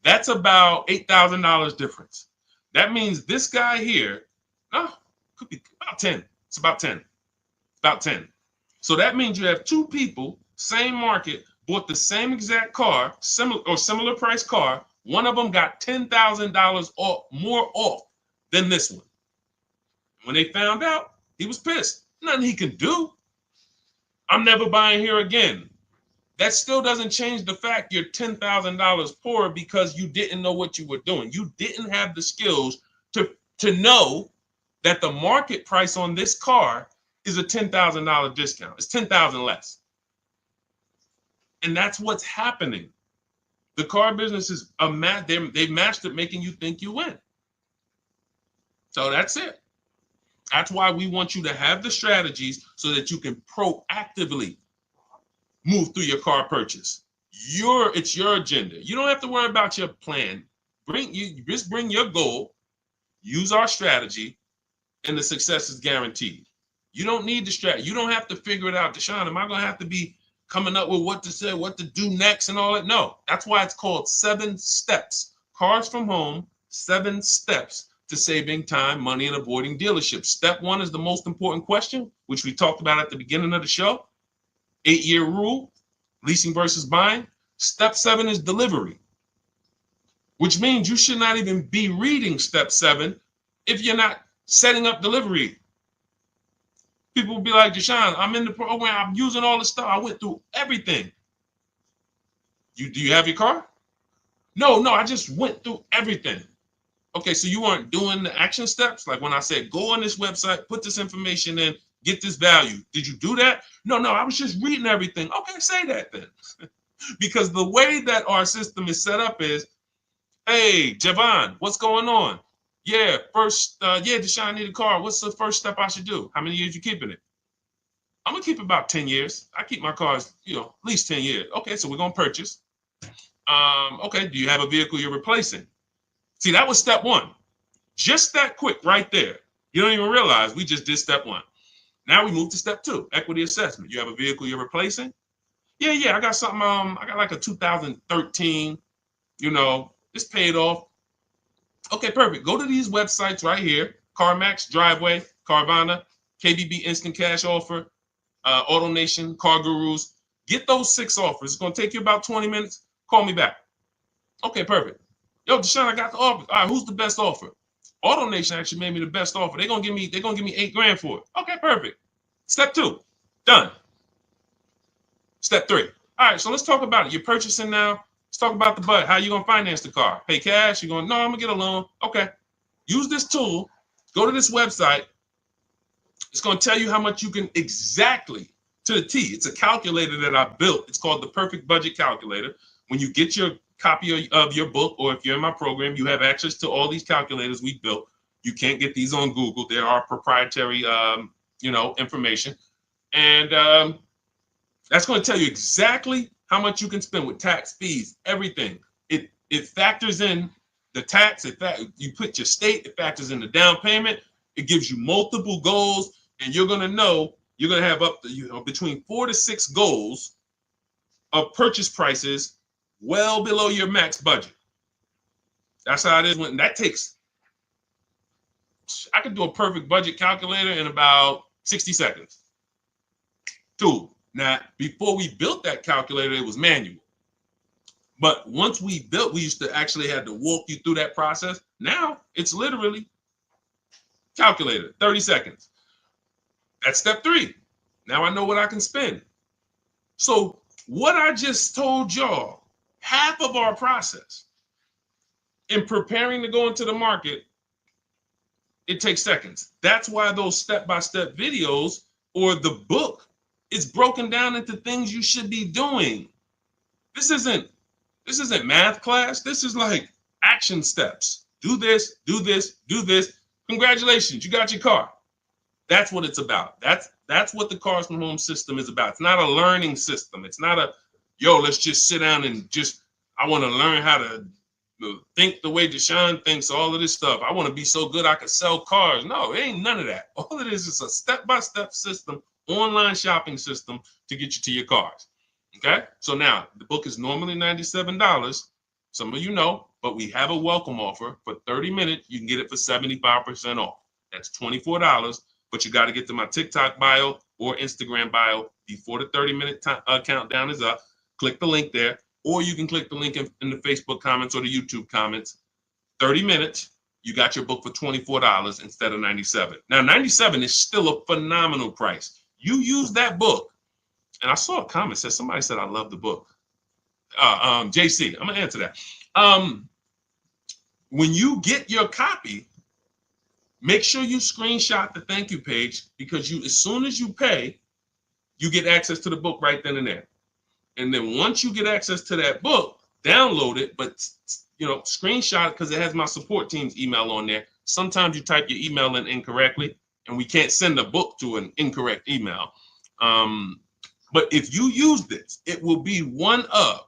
That's about $8,000 difference. That means this guy here, no, could be about 10. It's about 10. About 10. So that means you have two people, same market, bought the same exact car, similar price car. One of them got $10,000 more off than this one. When they found out, he was pissed. Nothing he can do. I'm never buying here again. That still doesn't change the fact you're $10,000 poorer because you didn't know what you were doing. You didn't have the skills to know that the market price on this car is a $10,000 discount. It's $10,000 less. And that's what's happening. The car business is they've mastered making you think you win. So that's it. That's why we want you to have the strategies so that you can proactively move through your car purchase. It's your agenda. You don't have to worry about your plan. Just bring your goal, use our strategy, and the success is guaranteed. You don't need the strategy. You don't have to figure it out. Deshone, am I going to have to be coming up with what to say, what to do next and all that? No, that's why it's called 7 steps. Cars from Home, 7 steps to saving time, money, and avoiding dealerships. Step 1 is the most important question, which we talked about at the beginning of the show. 8-year rule, leasing versus buying. Step 7 is delivery, which means you should not even be reading step 7 if you're not setting up delivery. People will be like, Deshone, I'm in the program, I'm using all the stuff, I went through everything. Do you have your car? No, I just went through everything. Okay, so you weren't doing the action steps? Like when I said, go on this website, put this information in, get this value. Did you do that? No, I was just reading everything. Okay, say that then. Because the way that our system is set up is, hey, Javon, what's going on? Yeah, Deshone, I need a car. What's the first step I should do? How many years you keeping it? I'm gonna keep about 10 years. I keep my cars, at least 10 years. Okay, so we're gonna purchase. Okay, do you have a vehicle you're replacing? See, that was step 1. Just that quick right there. You don't even realize we just did step 1. Now we move to step 2, equity assessment. You have a vehicle you're replacing? Yeah, I got something, I got like a 2013, it's paid off. Okay, perfect. Go to these websites right here, CarMax, Driveway, Carvana, KBB Instant Cash Offer, AutoNation, Car Gurus. Get those 6 offers. It's going to take you about 20 minutes. Call me back. Okay, perfect. Yo, Deshone, I got the offer. All right, who's the best offer? AutoNation actually made me the best offer. They're gonna give me $8,000 for it. Okay, perfect. Step 2, done. Step 3. All right, so let's talk about it. You're purchasing now. Let's talk about the budget. How you gonna finance the car? Pay cash? You're going, no, I'm gonna get a loan. Okay. Use this tool. Go to this website. It's gonna tell you how much you can exactly to the T. It's a calculator that I built. It's called the Perfect Budget Calculator. When you get your copy of your book, or if you're in my program, you have access to all these calculators we built. You can't get these on Google. There are proprietary, information. And that's going to tell you exactly how much you can spend with tax, fees, everything. It factors in the tax. You put your state. It factors in the down payment. It gives you multiple goals, and you're going to know you're going to have up to between 4 to 6 goals of purchase prices well below your max budget. That's how it is. I could do a perfect budget calculator in about 60 seconds. Tool. Now, before we built that calculator, it was manual. But once we built, we used to actually have to walk you through that process. Now, it's literally calculator, 30 seconds. That's step 3. Now I know what I can spend. So what I just told y'all, half of our process in preparing to go into the market, it takes seconds. That's why those step-by-step videos or the book is broken down into things you should be doing. This isn't math class. This is like action steps. Do this, do this, do this. Congratulations, you got your car. That's what it's about. That's what the Cars from Home system is about. It's not a learning system. It's not let's just sit down and I want to learn how to think the way Deshone thinks, all of this stuff. I want to be so good I could sell cars. No, it ain't none of that. All it is a step-by-step system online shopping system to get you to your cars. Okay, so now the book is normally $97. Some of you know, but we have a welcome offer for 30 minutes. You can get it for 75% off. That's $24, but you got to get to my TikTok bio or Instagram bio before the 30-minute countdown is up. Click the link there, or you can click the link in the Facebook comments or the YouTube comments. 30 minutes, you got your book for $24 instead of $97. Now, $97 is still a phenomenal price. You use that book. And I saw a comment said somebody said I love the book. JC, I'm gonna answer that. When you get your copy, make sure you screenshot the thank you page, because as soon as you pay, you get access to the book right then and there. And then once you get access to that book, download it, but screenshot it, because it has my support team's email on there. Sometimes you type your email in incorrectly, and we can't send a book to an incorrect email. But if you use this, it will be one of,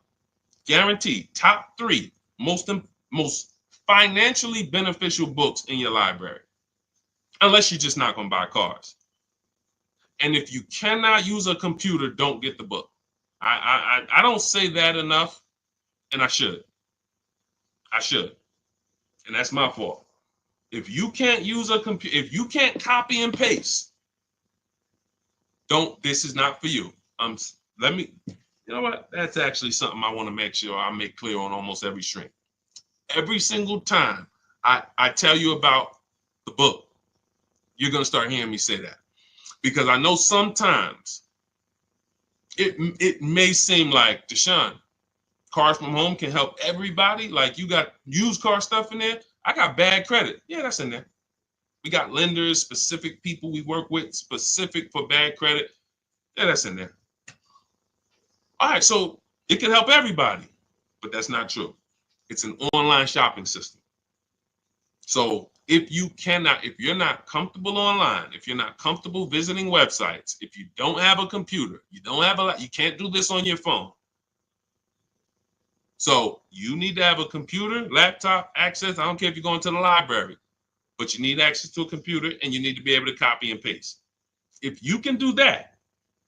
guaranteed, top 3 most financially beneficial books in your library, unless you're just not going to buy cars. And if you cannot use a computer, don't get the book. I don't say that enough, and I should. And that's my fault. If you can't use a computer, if you can't copy and paste, this is not for you. You know what? That's actually something I want to make sure I make clear on almost every stream. Every single time I tell you about the book, you're going to start hearing me say that. Because I know sometimes it may seem like, Deshone, Cars from Home can help everybody. Like, you got used car stuff in there. I got bad credit. Yeah, that's in there. We got lenders, specific people we work with, specific for bad credit. Yeah, that's in there. All right, so it can help everybody, but that's not true. It's an online shopping system. So if you're not comfortable online, if you're not comfortable visiting websites, if you don't have a computer, you can't do this on your phone. So you need to have a computer, laptop, access. I don't care if you're going to the library, but you need access to a computer, and you need to be able to copy and paste. If you can do that,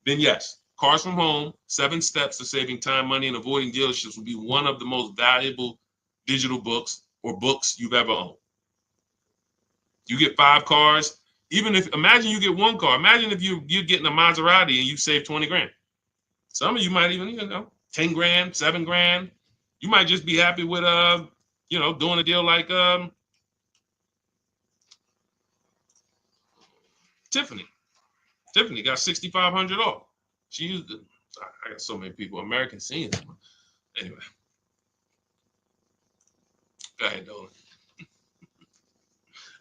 then yes, Cars from Home, 7 Steps to Saving Time, Money, and Avoiding Dealerships will be one of the most valuable digital books or books you've ever owned. You get 5 cars. Imagine you get 1 car. Imagine if you're getting a Maserati and you save 20 grand. Some of you might even, 10 grand, 7 grand. You might just be happy with, doing a deal like Tiffany. Tiffany got 6,500 off. She used it. I got so many people, American seniors. Anyway. Go ahead, Dolan.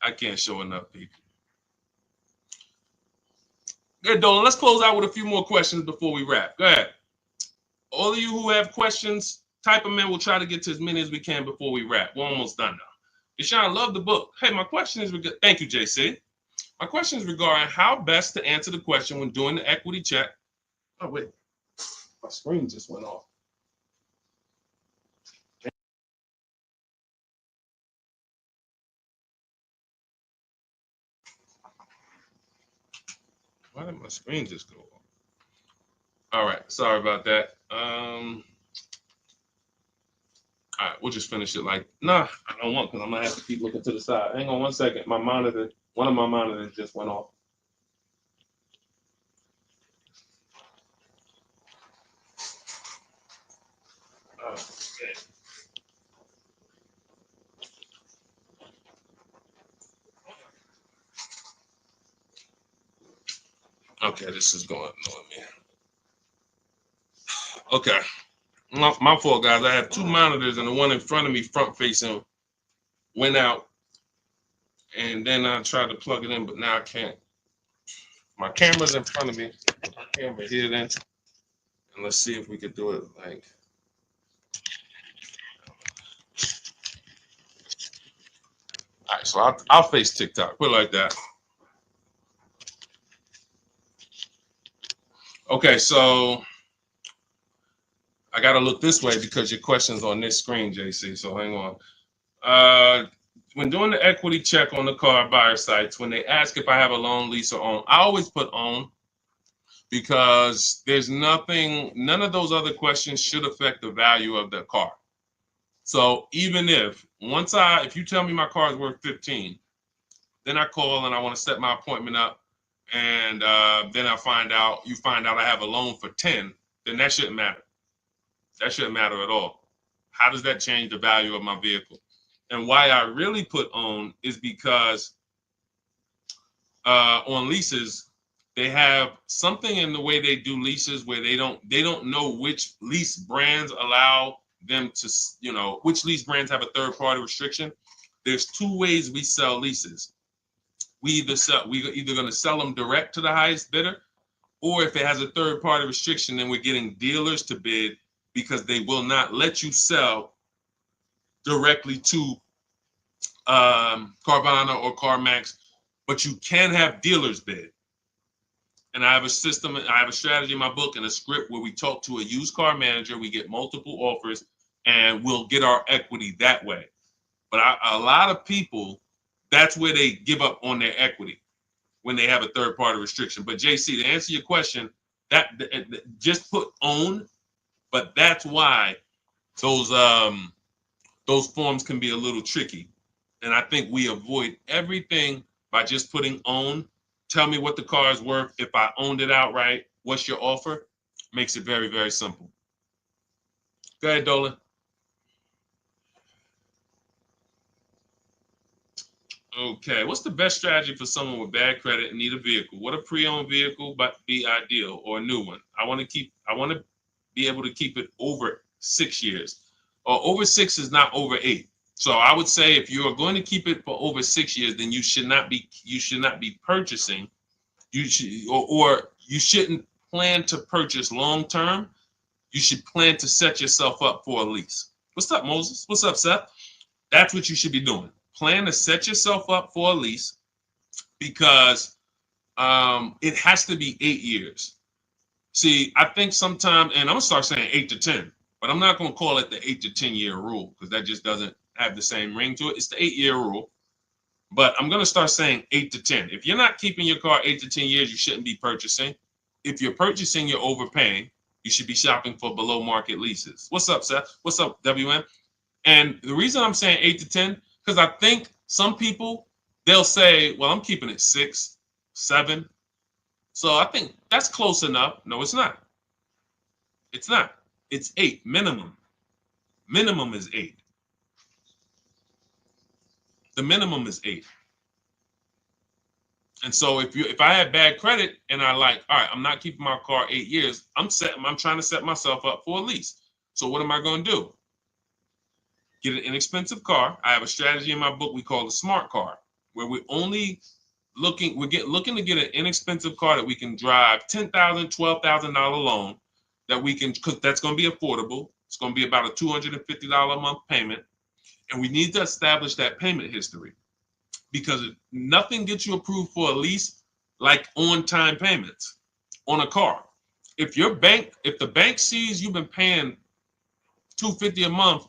I can't show enough people. Go ahead, Dolan. Let's close out with a few more questions before we wrap. Go ahead. All of you who have questions, type them in. We'll try to get to as many as we can before we wrap. We're almost done now. Deshone, love the book. Hey, my question is, thank you, JC. My question is regarding how best to answer the question when doing the equity check. Oh, wait. My screen just went off. Why did my screen just go off? All right. Sorry about that. All right. We'll just finish it I don't want, because I'm going to have to keep looking to the side. Hang on one second. One of my monitors just went off. Okay, this is going on me. Okay. My fault, guys. I have 2 monitors, and the one in front of me, front facing, went out. And then I tried to plug it in, but now I can't. My camera's in front of me. My camera here then. And let's see if we could do it like. All right, so I'll face TikTok. Put it like that. Okay, so I got to look this way because your question's on this screen, JC. So hang on. When doing the equity check on the car buyer sites, when they ask if I have a loan, lease, or own, I always put own. because there's nothing, none of those other questions should affect the value of the car. So even if if you tell me my car is worth 15, then I call and I want to set my appointment up, and then you find out I have a loan for 10, then that shouldn't matter. That shouldn't matter at all. How does that change the value of my vehicle? And why I really put own is because on leases, they have something in the way they do leases where they don't know which lease brands allow them to, which lease brands have a third party restriction. There's two ways we sell leases. We're either going to sell them direct to the highest bidder, or if it has a third party restriction, then we're getting dealers to bid, because they will not let you sell directly to Carvana or CarMax, but you can have dealers bid. And I have a system, I have a strategy in my book and a script where we talk to a used car manager, we get multiple offers, and we'll get our equity that way. But a lot of people, that's where they give up on their equity, when they have a third party restriction. But JC, to answer your question, that just put own, but that's why those forms can be a little tricky. And I think we avoid everything by just putting own. Tell me what the car is worth. If I owned it outright, what's your offer? Makes it very, very simple. Go ahead, Dolan. Okay, what's the best strategy for someone with bad credit and need a vehicle? What a pre-owned vehicle but be ideal, or a new one? I want to be able to keep it over 6 years. Or over 6 is not over 8. So I would say if you are going to keep it for over 6 years, then you should not be purchasing. You shouldn't plan to purchase long term. You should plan to set yourself up for a lease. What's up, Moses? What's up, Seth? That's what you should be doing. Plan to set yourself up for a lease, because it has to be 8 years. See, I think sometimes, and I'm gonna start saying 8 to 10, but I'm not gonna call it the 8 to 10 year rule, because that just doesn't have the same ring to it. It's the 8-year rule, but I'm gonna start saying 8 to 10. If you're not keeping your car 8 to 10 years, you shouldn't be purchasing. If you're purchasing, you're overpaying. You should be shopping for below market leases. What's up, Seth? What's up, WM? And the reason I'm saying 8 to 10, because I think some people, they'll say, well, I'm keeping it 6, 7. So I think that's close enough. No, it's not. It's not. It's 8 minimum. Minimum is 8. The minimum is 8. And so if I had bad credit and all right, I'm not keeping my car 8 years, I'm trying to set myself up for a lease. So what am I going to do? Get an inexpensive car. I have a strategy in my book we call the smart car, where we're only looking to get an inexpensive car that we can drive, $10,000, $12,000 loan that we can, because that's going to be affordable. It's going to be about a $250 a month payment. And we need to establish that payment history, because nothing gets you approved for a lease like on-time payments on a car. If the bank sees you've been paying $250 a month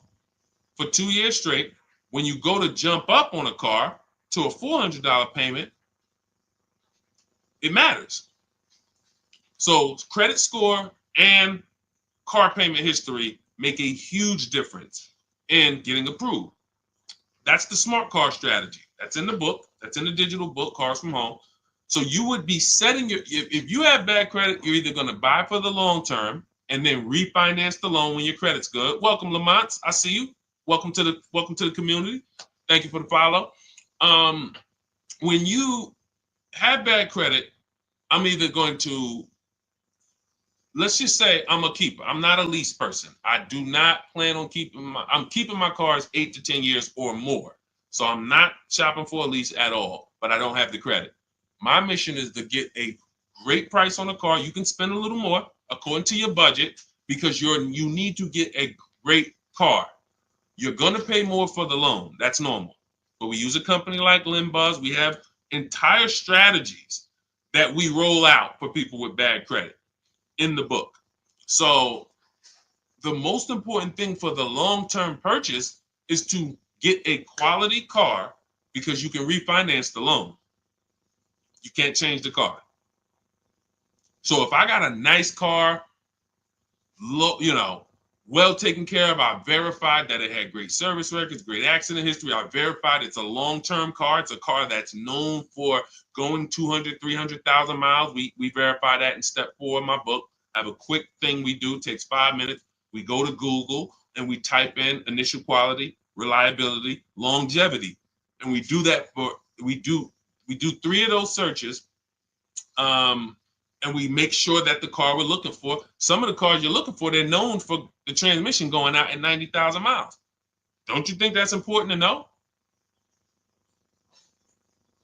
for 2 years straight, when you go to jump up on a car to a $400 payment, it matters. So credit score and car payment history make a huge difference in getting approved. That's the smart car strategy. That's in the book. That's in the digital book, Cars from Home. So you would be setting if you have bad credit, you're either going to buy for the long term and then refinance the loan when your credit's good. Welcome, Lamont. I see you. Welcome to the community. Thank you for the follow. When you have bad credit, I'm either going to, let's just say I'm a keeper. I'm not a lease person. I do not plan on I'm keeping my cars 8 to 10 years or more. So I'm not shopping for a lease at all, but I don't have the credit. My mission is to get a great price on a car. You can spend a little more according to your budget, because you need to get a great car. You're going to pay more for the loan. That's normal. But we use a company like Limbuzz. We have entire strategies that we roll out for people with bad credit in the book. So the most important thing for the long-term purchase is to get a quality car, because you can refinance the loan. You can't change the car. So if I got a nice car, well taken care of, I verified that it had great service records, great accident history. I verified it's a long-term car. It's a car that's known for going 200, 300,000 miles. We verify that in step 4 of my book. I have a quick thing we do, takes 5 minutes. We go to Google and we type in initial quality, reliability, longevity. And we do that we do 3 of those searches. And we make sure that the car we're looking for, some of the cars you're looking for, they're known for the transmission going out at 90,000 miles. Don't you think that's important to know?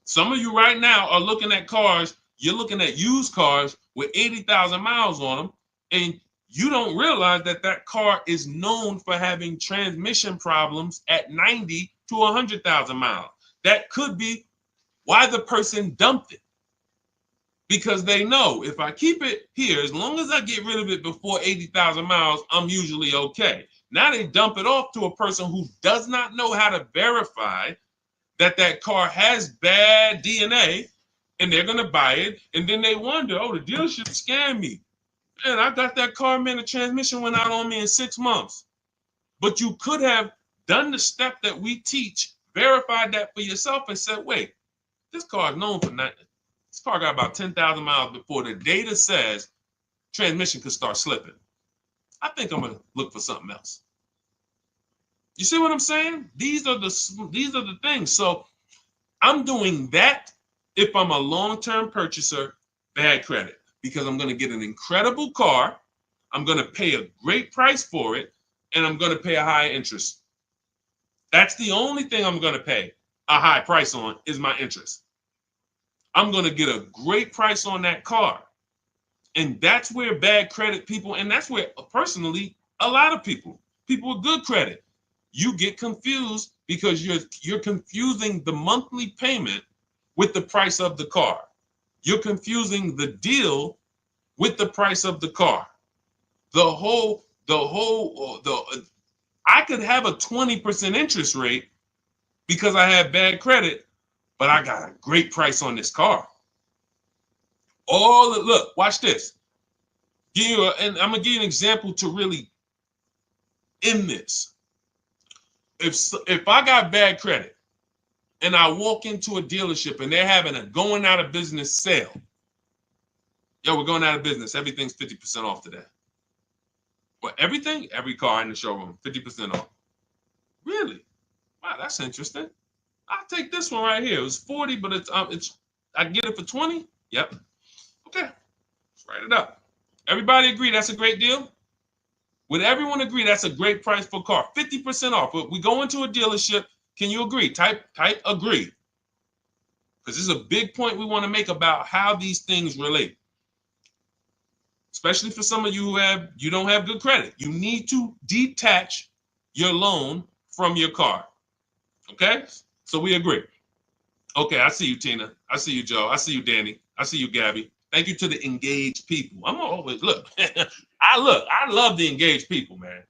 Some of you right now are looking at cars, you're looking at used cars with 80,000 miles on them, and you don't realize that that car is known for having transmission problems at 90 to 100,000 miles. That could be why the person dumped it. Because they know if I keep it here, as long as I get rid of it before 80,000 miles, I'm usually okay. Now they dump it off to a person who does not know how to verify that that car has bad DNA, and they're going to buy it. And then they wonder, oh, the dealership scammed me. Man, I got that car, man, the transmission went out on me in 6 months. But you could have done the step that we teach, verified that for yourself, and said, wait, this car is known for nothing. This car got about 10,000 miles before the data says transmission could start slipping. I think I'm gonna look for something else. You see what I'm saying? These are the things. So I'm doing that if I'm a long-term purchaser, bad credit, because I'm gonna get an incredible car, I'm gonna pay a great price for it, and I'm gonna pay a high interest. That's the only thing I'm gonna pay a high price on is my interest. I'm going to get a great price on that car. And that's where bad credit people, and that's where personally, a lot of people with good credit, you get confused because you're confusing the monthly payment with the price of the car. You're confusing the deal with the price of the car. I could have a 20% interest rate because I have bad credit, but I got a great price on this car. Look, watch this. And I'm gonna give you an example to really end this. If I got bad credit and I walk into a dealership and they're having a going out of business sale, we're going out of business. Everything's 50% off today. What, everything? Every car in the showroom, 50% off. Really? Wow, that's interesting. I'll take this one right here. It was 40, but it's I can get it for 20. Yep. Okay. Let's write it up. Everybody agree that's a great deal? Would everyone agree that's a great price for a car? 50% off. But we go into a dealership. Can you agree? Type agree. Because this is a big point we want to make about how these things relate. Especially for some of you you don't have good credit. You need to detach your loan from your car. Okay? So we agree. Okay, I see you, Tina. I see you, Joe. I see you, Danny. I see you, Gabby. Thank you to the engaged people. I'm always look. I love the engaged people, man.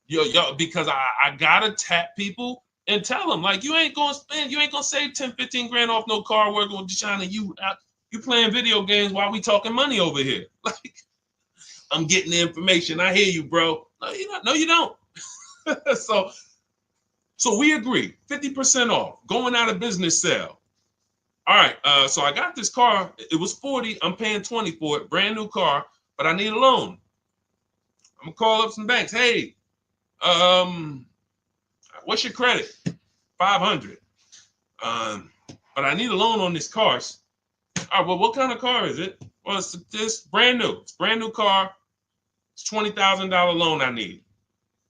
Yo, because I gotta tap people and tell them like you ain't gonna save 10, 15 grand off no car working with Deshone, and you playing video games while we talking money over here. Like I'm getting the information. I hear you, bro. No, you don't. No, you don't. So we agree, 50% off, going out of business sale. All right, so I got this car. It was 40. I'm paying 20 for it, brand new car, but I need a loan. I'm gonna call up some banks. Hey, what's your credit? 500. But I need a loan on this car. All right, well, what kind of car is it? Well, it's brand new. It's brand new car. It's $20,000 loan I need.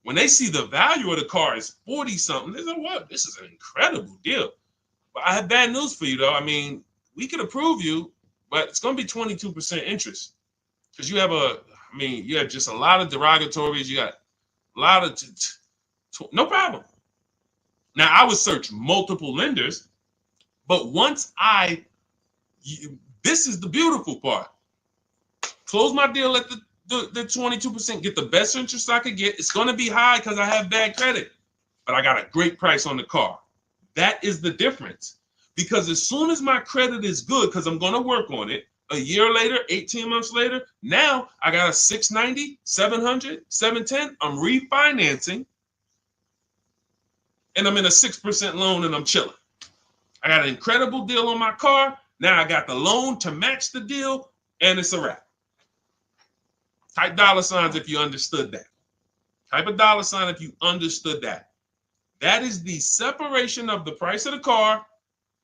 When they see the value of the car is 40 something, they say, what? This is an incredible deal. But I have bad news for you, though. I mean, we could approve you, but it's going to be 22% interest because you have just a lot of derogatories. You got a lot of, no problem. Now, I would search multiple lenders, but once this is the beautiful part. Close my deal at the 22%, get the best interest I could get. It's going to be high because I have bad credit, but I got a great price on the car. That is the difference. Because as soon as my credit is good, because I'm going to work on it, A year later, 18 months later, now I got a 690, 700, 710. I'm refinancing and I'm in a 6% loan and I'm chilling. I got an incredible deal on my car. Now I got the loan to match the deal and it's a wrap. Type dollar signs if you understood that. Type a dollar sign if you understood that. That is the separation of the price of the car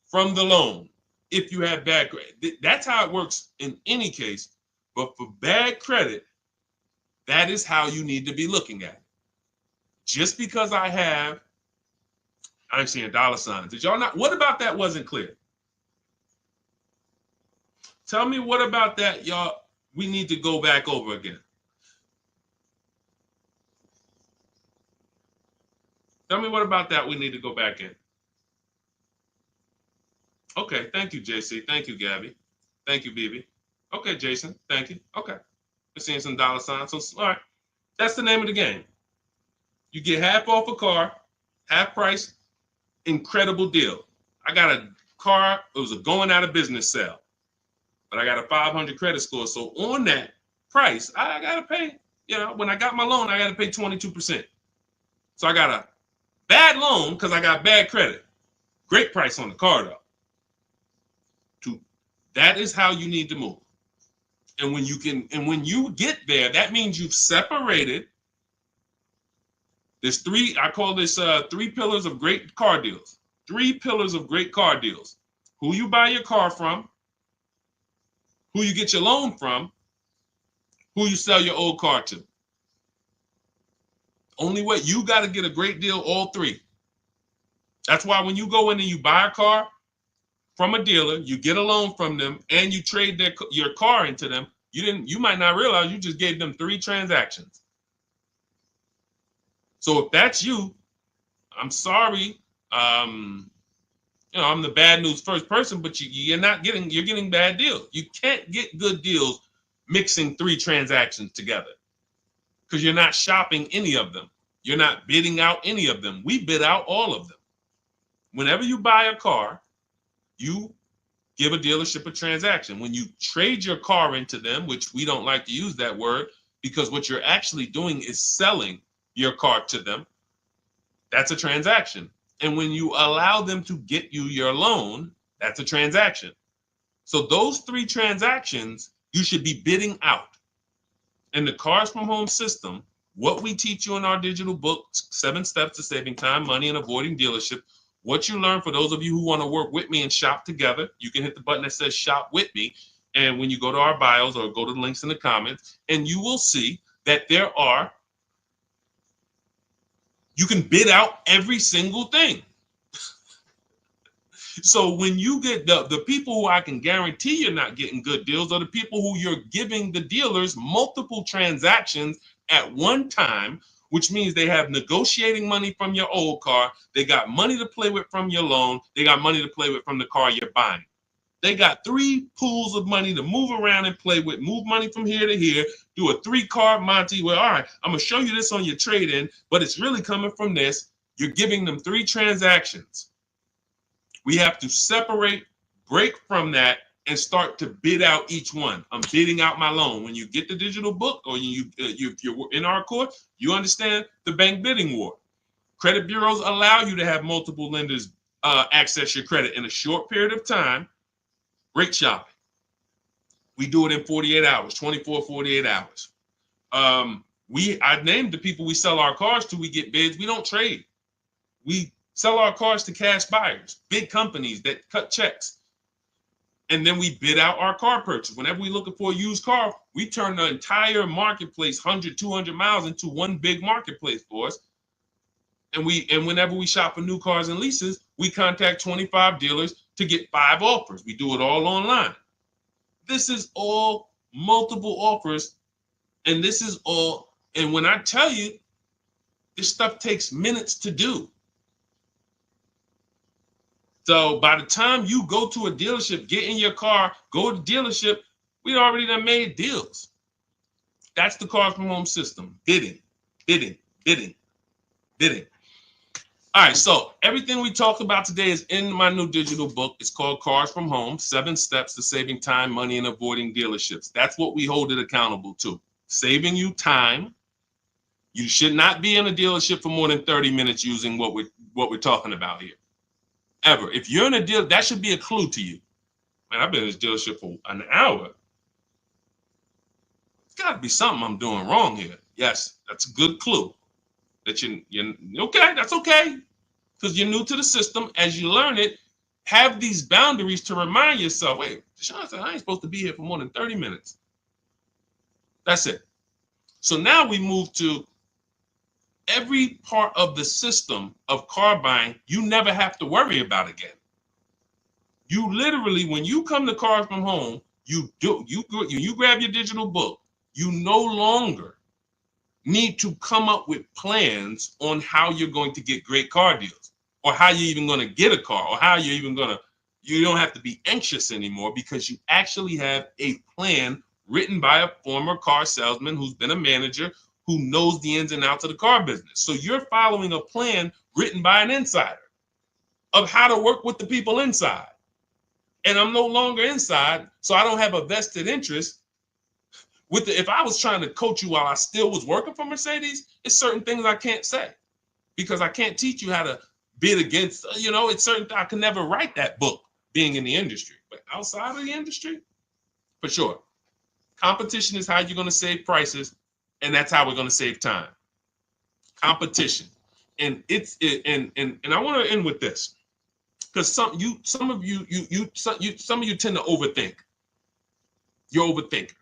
from the loan. If you have bad credit, that's how it works in any case. But for bad credit, that is how you need to be looking at it. Just because I'm seeing dollar signs. Did y'all not? What about that wasn't clear? Tell me what about that, y'all. We need to go back over again. Tell me what about that we need to go back in. Okay, thank you, JC. Thank you, Gabby. Thank you, BB. Okay, Jason. Thank you. Okay. We're seeing some dollar signs. So, all right. That's the name of the game. You get half off a car, half price, incredible deal. I got a car, it was a going out of business sale, but I got a 500 credit score. So on that price, I got to pay, when I got my loan, I got to pay 22%. So I got a bad loan because I got bad credit. Great price on the car, though. That is how you need to move. And when you get there, that means you've separated. There's I call this 3 pillars of great car deals. 3 pillars of great car deals. Who you buy your car from, who you get your loan from, who you sell your old car to. Only way, you got to get a great deal, all 3. That's why when you go in and you buy a car from a dealer, you get a loan from them, and you trade your car into them, you might not realize you just gave them 3 transactions. So if that's you, I'm sorry. I'm the bad news first person, but you're getting bad deals. You can't get good deals mixing 3 transactions together because you're not shopping any of them. You're not bidding out any of them. We bid out all of them. Whenever you buy a car, you give a dealership a transaction. When you trade your car into them, which we don't like to use that word because what you're actually doing is selling your car to them, that's a transaction. And when you allow them to get you your loan, that's a transaction. So those 3 transactions, you should be bidding out. In the Cars from Home system, what we teach you in our digital book, 7 Steps to Saving Time, Money, and Avoiding Dealership, what you learn, for those of you who want to work with me and shop together, you can hit the button that says Shop With Me. And when you go to our bios or go to the links in the comments, and you will see that you can bid out every single thing. So when you get the people who I can guarantee you're not getting good deals are the people who you're giving the dealers multiple transactions at one time, which means they have negotiating money from your old car. They got money to play with from your loan. They got money to play with from the car you're buying. They got 3 pools of money to move around and play with, move money from here to here, do a 3-card Monty where, all right, I'm going to show you this on your trade-in, but it's really coming from this. You're giving them 3 transactions. We have to separate, break from that, and start to bid out each one. I'm bidding out my loan. When you get the digital book or if you're in our course, you understand the bank bidding war. Credit bureaus allow you to have multiple lenders access your credit in a short period of time. Great shopping. We do it in 48 hours, 24, 48 hours. I named the people we sell our cars to. We get bids. We don't trade. We sell our cars to cash buyers, big companies that cut checks. And then we bid out our car purchase. Whenever we're looking for a used car, we turn the entire marketplace, 100, 200 miles, into one big marketplace for us. And whenever we shop for new cars and leases, we contact 25 dealers to get 5 offers. We do it all online. This is all multiple offers. And when I tell you, this stuff takes minutes to do. So by the time you go to a dealership, get in your car, go to the dealership, we already done made deals. That's the Cars from Home system. Bidding, bidding, bidding, bidding. All right, so everything we talked about today is in my new digital book. It's called Cars from Home, 7 Steps to Saving Time, Money, and Avoiding Dealerships. That's what we hold it accountable to. Saving you time. You should not be in a dealership for more than 30 minutes using what we're talking about here. Ever. If you're in a deal, that should be a clue to you. Man, I've been in this dealership for an hour. It's got to be something I'm doing wrong here. Yes, that's a good clue. That you're okay, that's okay. Because you're new to the system. As you learn it, have these boundaries to remind yourself, wait, Deshone said I ain't supposed to be here for more than 30 minutes. That's it. So now we move to every part of the system of car buying you never have to worry about again. You literally, when you come to Cars from Home, you grab your digital book, you no longer need to come up with plans on how you're going to get great car deals or how you're even going to get a car or how you're even going to, you don't have to be anxious anymore because you actually have a plan written by a former car salesman who's been a manager who knows the ins and outs of the car business. So you're following a plan written by an insider of how to work with the people inside. And I'm no longer inside, so I don't have a vested interest with if I was trying to coach you while I still was working for Mercedes, it's certain things I can't say because I can't teach you how to bid against, it's certain, I can never write that book being in the industry, but outside of the industry, for sure. Competition is how you're going to save prices, and that's how we're going to save time. Competition. And I want to end with this because some of you tend to overthink. You're overthinking.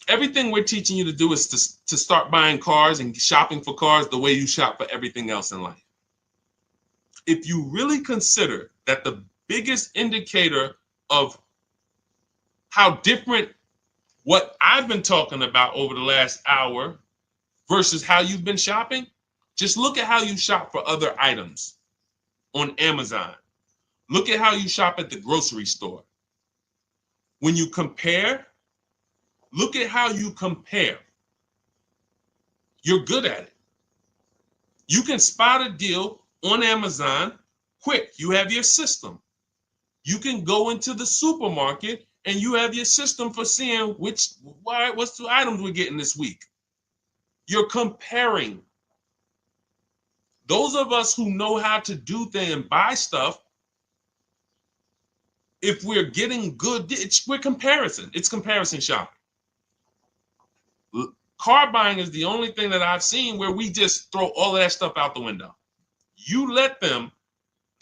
Everything we're teaching you to do is to start buying cars and shopping for cars the way you shop for everything else in life. If you really consider that the biggest indicator of how different what I've been talking about over the last hour versus how you've been shopping, just look at how you shop for other items on Amazon. Look at how you shop at the grocery store. When you compare, look at how you compare. You're good at it. You can spot a deal on Amazon quick. You have your system. You can go into the supermarket and you have your system for seeing what's the items we're getting this week. You're comparing. Those of us who know how to do things and buy stuff, if we're getting good, we're comparison. It's comparison shopping. Car buying is the only thing that I've seen where we just throw all of that stuff out the window. You let them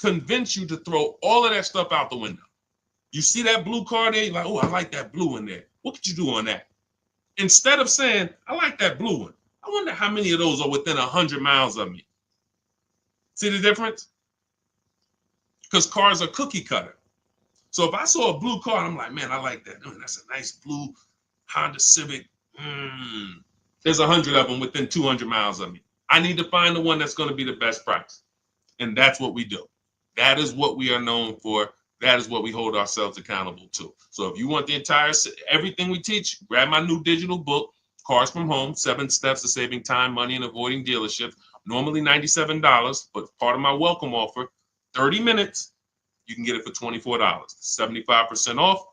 convince you to throw all of that stuff out the window. You see that blue car there, you're like, oh, I like that blue in there. What could you do on that? Instead of saying, I like that blue one, I wonder how many of those are within 100 miles of me. See the difference? Because cars are cookie cutter. So if I saw a blue car, I'm like, man, I like that. Oh, that's a nice blue Honda Civic. There's 100 of them within 200 miles of me. I need to find the one that's going to be the best price. And that's what we do. That is what we are known for. That is what we hold ourselves accountable to. So if you want everything we teach, grab my new digital book, Cars from Home, 7 Steps to Saving Time, Money, and Avoiding Dealerships. Normally $97, but part of my welcome offer, 30 minutes, you can get it for $24, 75% off.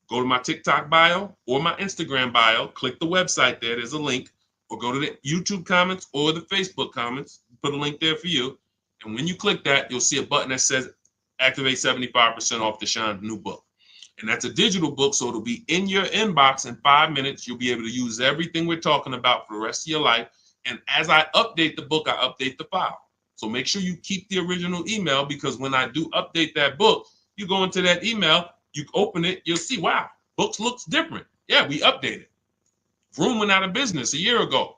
Go to my TikTok bio or my Instagram bio, click the website there, there's a link, or go to the YouTube comments or the Facebook comments, put a link there for you. And when you click that, you'll see a button that says activate 75% off Deshone's new book. And that's a digital book, so it'll be in your inbox in 5 minutes. You'll be able to use everything we're talking about for the rest of your life. And as I update the book, I update the file. So make sure you keep the original email because when I do update that book, you go into that email, you open it, you'll see, wow, books looks different. Yeah, we updated. Vroom went out of business a year ago.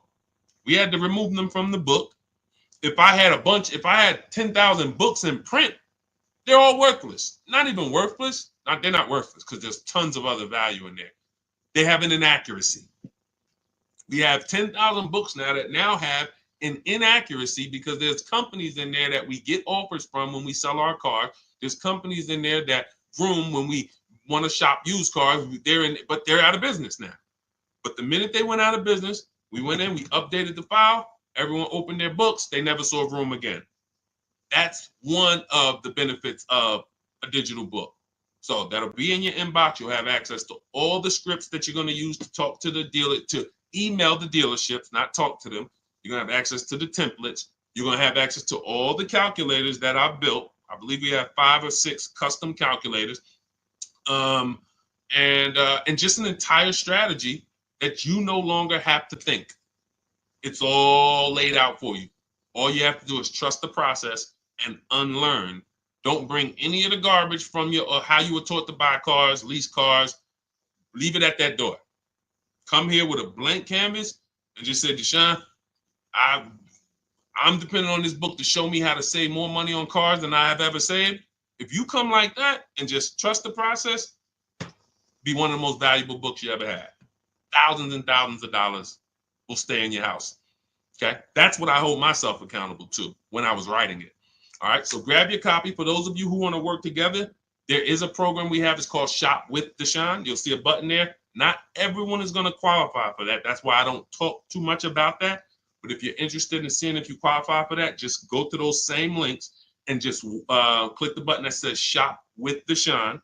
We had to remove them from the book. If I had 10,000 books in print, they're all worthless. Not even worthless. They're not worthless because there's tons of other value in there. They have an inaccuracy. We have 10,000 books now that now have an inaccuracy because there's companies in there that we get offers from when we sell our car. There's companies in there that vroom when we want to shop used cars. But they're out of business now. But the minute they went out of business, we went in, we updated the file. Everyone opened their books. They never saw a room again. That's one of the benefits of a digital book. So that'll be in your inbox. You'll have access to all the scripts that you're going to use to talk to the dealer, to email the dealerships, not talk to them. You're going to have access to the templates. You're going to have access to all the calculators that I've built. I believe we have 5 or 6 custom calculators. And just an entire strategy that you no longer have to think. It's all laid out for you. All you have to do is trust the process and unlearn. Don't bring any of the garbage from your or how you were taught to buy cars, lease cars. Leave it at that door. Come here with a blank canvas and just say, Deshone, I'm depending on this book to show me how to save more money on cars than I have ever saved. If you come like that and just trust the process, be one of the most valuable books you ever had. Thousands and thousands of dollars will stay in your house. Okay, that's what I hold myself accountable to when I was writing it. All right, so grab your copy. For those of you who want to work together, there is a program we have. It's called Shop with Deshone. You'll see a button there. Not everyone is going to qualify for that. That's why I don't talk too much about that. But if you're interested in seeing if you qualify for that, just go to those same links and just click the button that says Shop with Deshone.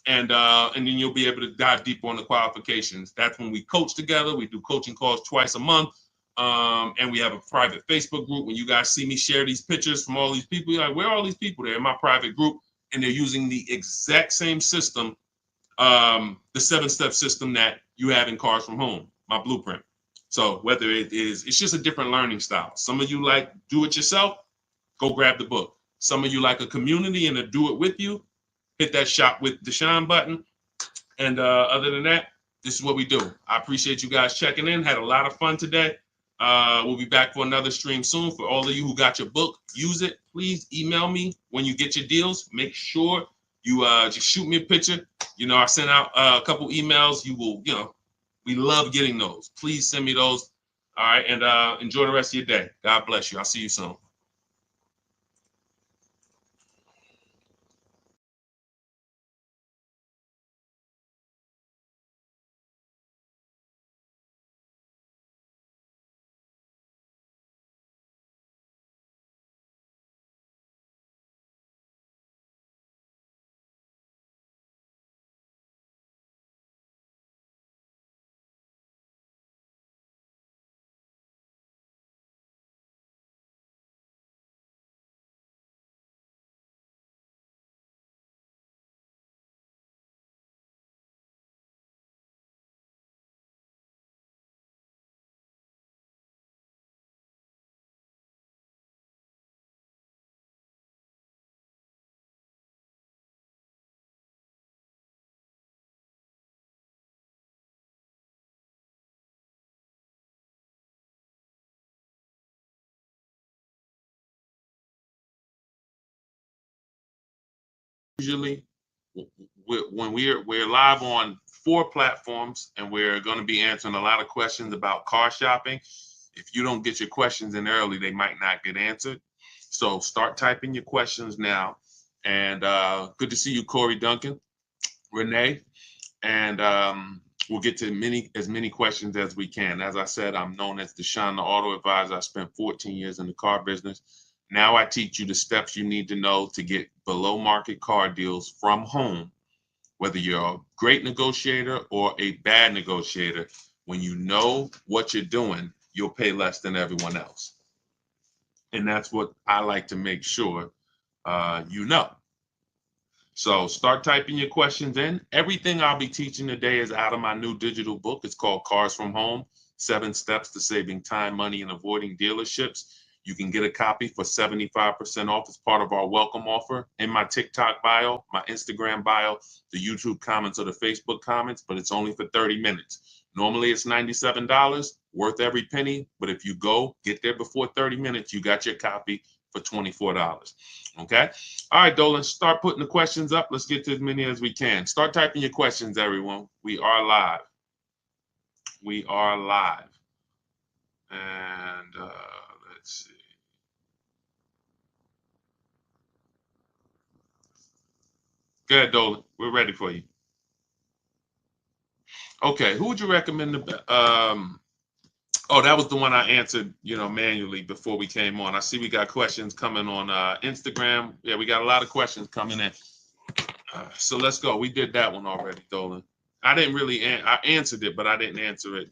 And then you'll be able to dive deeper on the qualifications. That's when we coach together. We do coaching calls twice a month. And we have a private Facebook group. When you guys see me share these pictures from all these people, you're like, where are all these people? They're in my private group, and they're using the exact same system, the 7-step system that you have in Cars from Home, my blueprint. So whether it's just a different learning style. Some of you like do it yourself, go grab the book. Some of you like a community and to do it with you, hit that Shop with Deshone button. And other than that, this is what we do. I appreciate you guys checking in. Had a lot of fun today. We'll be back for another stream soon. For all of you who got your book, use it. Please email me when you get your deals. Make sure you just shoot me a picture. I sent out a couple emails. You will, we love getting those. Please send me those. All right, and enjoy the rest of your day. God bless you. I'll see you soon. Usually, when we're live on 4 platforms, and we're going to be answering a lot of questions about car shopping. If you don't get your questions in early, they might not get answered. So start typing your questions now. And good to see you, Corey Duncan, Renee, and we'll get to as many questions as we can. As I said, I'm known as Deshone, the Auto Advisor. I spent 14 years in the car business. Now I teach you the steps you need to know to get below market car deals from home. Whether you're a great negotiator or a bad negotiator, when you know what you're doing, you'll pay less than everyone else. And that's what I like to make sure you know. So start typing your questions in. Everything I'll be teaching today is out of my new digital book. It's called Cars from Home, 7 Steps to Saving Time, Money, and Avoiding Dealerships. You can get a copy for 75% off as part of our welcome offer in my TikTok bio, my Instagram bio, the YouTube comments, or the Facebook comments, but it's only for 30 minutes. Normally it's $97, worth every penny, but if you get there before 30 minutes, you got your copy for $24. Okay? All right, Dolan, start putting the questions up. Let's get to as many as we can. Start typing your questions, everyone. We are live. We are live. And let's see. Go ahead, Dolan. We're ready for you. Okay, who would you recommend? Oh, that was the one I answered, manually before we came on. I see we got questions coming on Instagram. Yeah, we got a lot of questions coming in. So let's go. We did that one already, Dolan. I didn't really, I answered it, but I didn't answer it,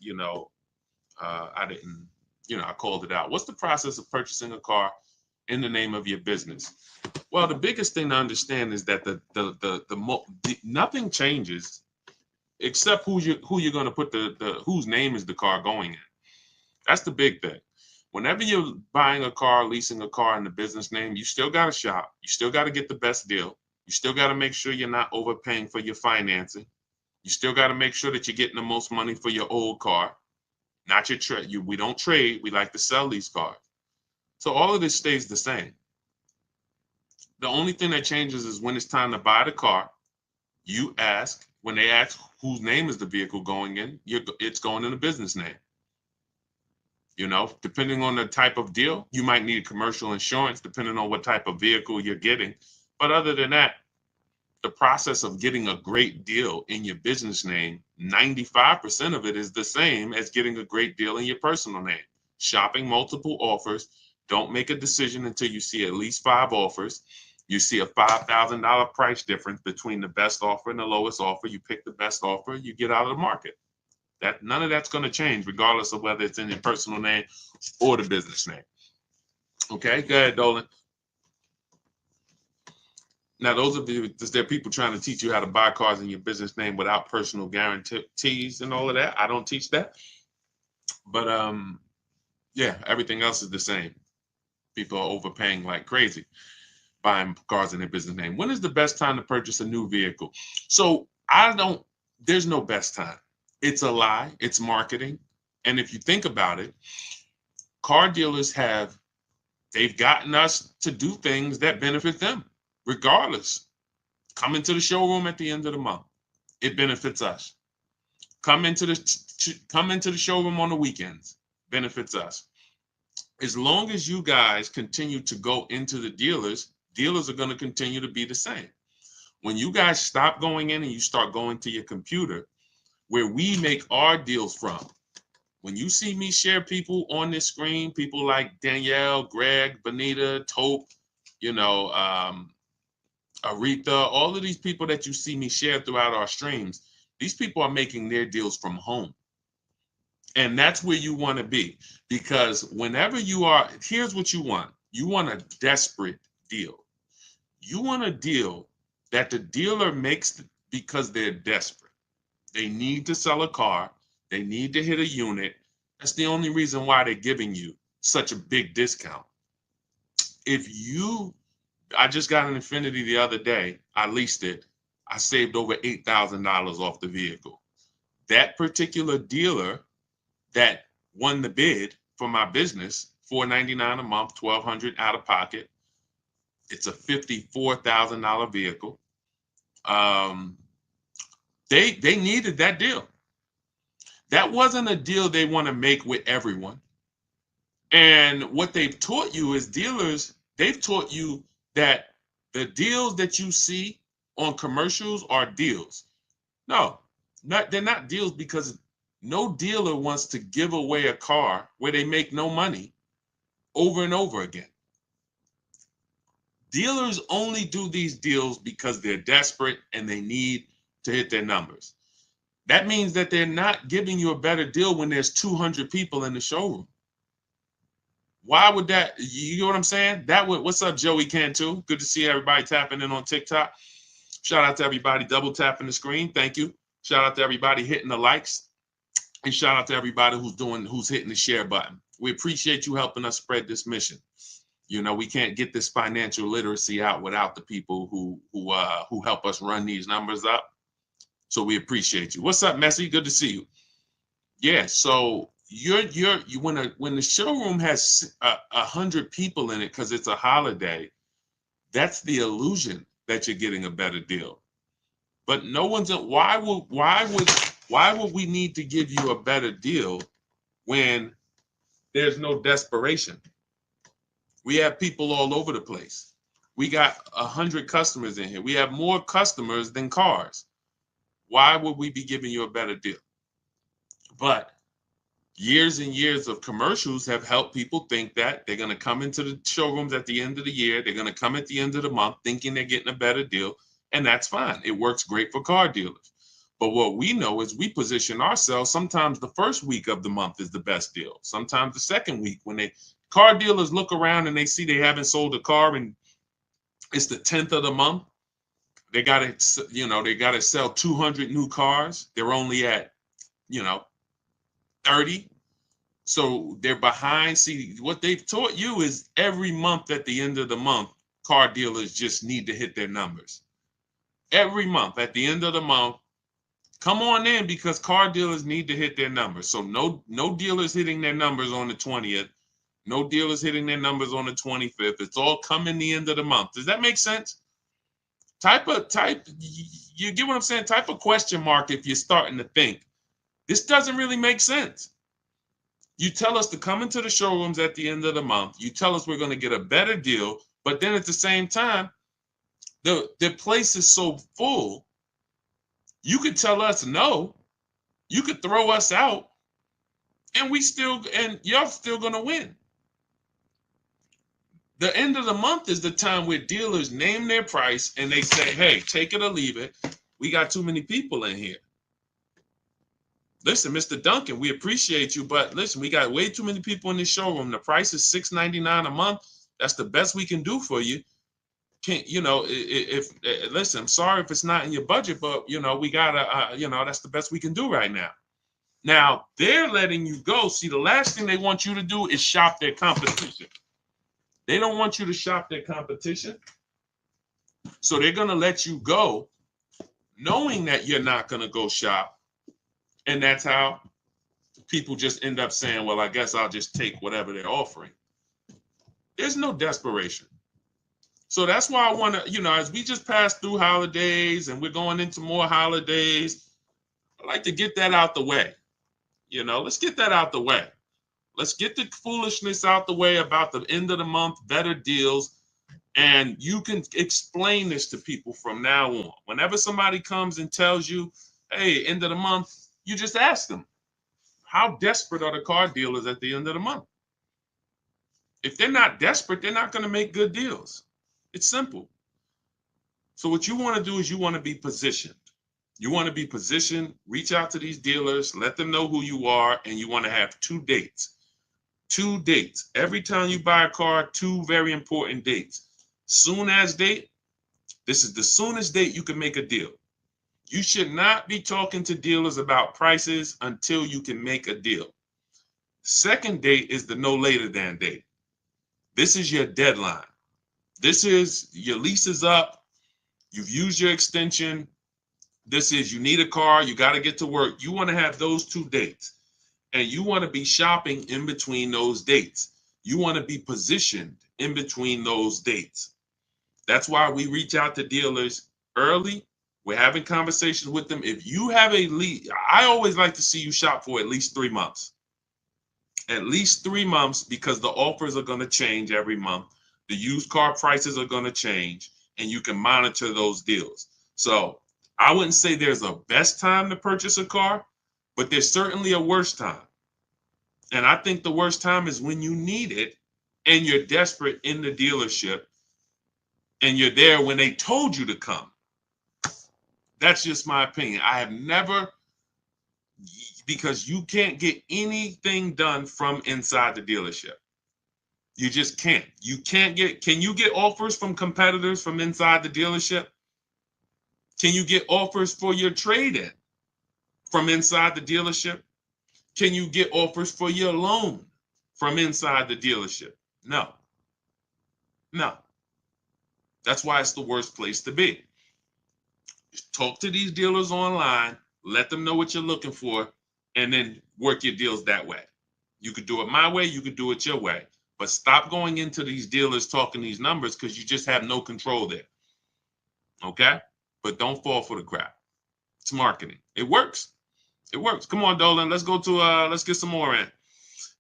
I didn't, I called it out. What's the process of purchasing a car in the name of your business? Well, the biggest thing to understand is that nothing changes except who you're going to put the whose name is the car going in. That's the big thing. Whenever you're buying a car, leasing a car in the business name, you still got to shop. You still got to get the best deal. You still got to make sure you're not overpaying for your financing. You still got to make sure that you're getting the most money for your old car, not your trade. We don't trade. We like to sell these cars. So all of this stays the same. The only thing that changes is when it's time to buy the car, you ask, when they ask whose name is the vehicle going in, it's going in a business name. Depending on the type of deal, you might need commercial insurance, depending on what type of vehicle you're getting. But other than that, the process of getting a great deal in your business name, 95% of it is the same as getting a great deal in your personal name. Shopping multiple offers. Don't make a decision until you see at least 5 offers. You see a $5,000 price difference between the best offer and the lowest offer. You pick the best offer, you get out of the market. None of that's going to change, regardless of whether it's in your personal name or the business name. Okay, go ahead, Dolan. Now, there are people trying to teach you how to buy cars in your business name without personal guarantees and all of that. I don't teach that. But yeah, everything else is the same. People are overpaying like crazy buying cars in their business name. When is the best time to purchase a new vehicle? So there's no best time. It's a lie. It's marketing. And if you think about it, car dealers they've gotten us to do things that benefit them, regardless. Come into the showroom at the end of the month. It benefits us. Come into the showroom on the weekends. Benefits us. As long as you guys continue to go into the dealers are going to continue to be the same. When you guys stop going in and you start going to your computer, where we make our deals from. When you see me share people on this screen, people like Danielle, Greg, Bonita, Tope, Aretha, all of these people that you see me share throughout our streams, these people are making their deals from home. And that's where you want to be, because whenever here's what you want. You want a desperate deal. You want a deal that the dealer makes because they're desperate. They need to sell a car. They need to hit a unit. That's the only reason why they're giving you such a big discount. I just got an Infiniti the other day. I leased it. I saved over $8,000 off the vehicle. That particular dealer that won the bid for my business, $499 a month, $1,200 out of pocket. It's a $54,000 vehicle. They needed that deal. That wasn't a deal they want to make with everyone. And what they've taught you as dealers, they've taught you that the deals that you see on commercials are deals. No, they're not deals, because no dealer wants to give away a car where they make no money over and over again. Dealers only do these deals because they're desperate and they need to hit their numbers. That means that they're not giving you a better deal when there's 200 people in the showroom. Why would that? You know what I'm saying? What's up, Joey Cantu? Good to see everybody tapping in on TikTok. Shout out to everybody double tapping the screen. Thank you. Shout out to everybody hitting the likes. And shout out to everybody who's hitting the share button. We appreciate you helping us spread this mission. We can't get this financial literacy out without the people who help us run these numbers up. So we appreciate you. What's up, Messi? Good to see you. Yeah. So when the showroom has 100 people in it because it's a holiday, that's the illusion that you're getting a better deal. But no one's. Why would we need to give you a better deal when there's no desperation? We have people all over the place. We got 100 customers in here. We have more customers than cars. Why would we be giving you a better deal? But years and years of commercials have helped people think that they're going to come into the showrooms at the end of the year. They're going to come at the end of the month thinking they're getting a better deal. And that's fine. It works great for car dealers. But what we know is we position ourselves. Sometimes the first week of the month is the best deal. Sometimes the second week, when car dealers look around and they see they haven't sold a car and it's the 10th of the month. They got to, they got to sell 200 new cars. They're only at, 30. So they're behind. See, what they've taught you is every month at the end of the month, car dealers just need to hit their numbers. Every month at the end of the month, come on in because car dealers need to hit their numbers. So no dealers hitting their numbers on the 20th. No dealers hitting their numbers on the 25th. It's all coming the end of the month. Does that make sense? You get what I'm saying? Type a question mark if you're starting to think. This doesn't really make sense. You tell us to come into the showrooms at the end of the month. You tell us we're going to get a better deal. But then at the same time, the place is so full. You could tell us no. You could throw us out. And you're still going to win. The end of the month is the time where dealers name their price and they say, hey, take it or leave it. We got too many people in here. Listen, Mr. Duncan, we appreciate you, but listen, we got way too many people in this showroom. The price is $6.99 a month. That's the best we can do for you. Listen, I'm sorry if it's not in your budget, but we gotta, that's the best we can do right now. Now they're letting you go. See, the last thing they want you to do is shop their competition. They don't want you to shop their competition. So they're going to let you go knowing that you're not going to go shop. And that's how people just end up saying, well, I guess I'll just take whatever they're offering. There's no desperation. So that's why I want to, as we just pass through holidays and we're going into more holidays, I like to get that out the way. Let's get that out the way. Let's get the foolishness out the way about the end of the month, better deals. And you can explain this to people from now on. Whenever somebody comes and tells you, hey, end of the month, you just ask them, how desperate are the car dealers at the end of the month? If they're not desperate, they're not going to make good deals. It's simple. So what you want to do is you want to be positioned. You want to be positioned, reach out to these dealers, let them know who you are, and you want to have 2 dates. 2 dates. Every time you buy a car, 2 very important dates. Soon as date, this is the soonest date you can make a deal. You should not be talking to dealers about prices until you can make a deal. Second date is the no later than date. This is your deadline. This is your lease is up. You've used your extension. This is you need a car. You got to get to work. You want to have those 2 dates. And you want to be shopping in between those dates. You want to be positioned in between those dates. That's why we reach out to dealers early. We're having conversations with them. If you have a lead, I always like to see you shop for at least 3 months. At least 3 months, because the offers are going to change every month. The used car prices are going to change, and you can monitor those deals. So I wouldn't say there's a best time to purchase a car, but there's certainly a worst time. And I think the worst time is when you need it and you're desperate in the dealership and you're there when they told you to come. That's just my opinion. I have never, because you can't get anything done from inside the dealership. You just can't. Can you get offers from competitors from inside the dealership? Can you get offers for your trade-in from inside the dealership? Can you get offers for your loan from inside the dealership? No. That's why it's the worst place to be. Just talk to these dealers online, let them know what you're looking for, and then work your deals that way. You could do it my way, you could do it your way. But stop going into these dealers talking these numbers because you just have no control there. Okay? But don't fall for the crap. It's marketing. It works. It works. Come on, Dolan. Let's go to let's get some more in.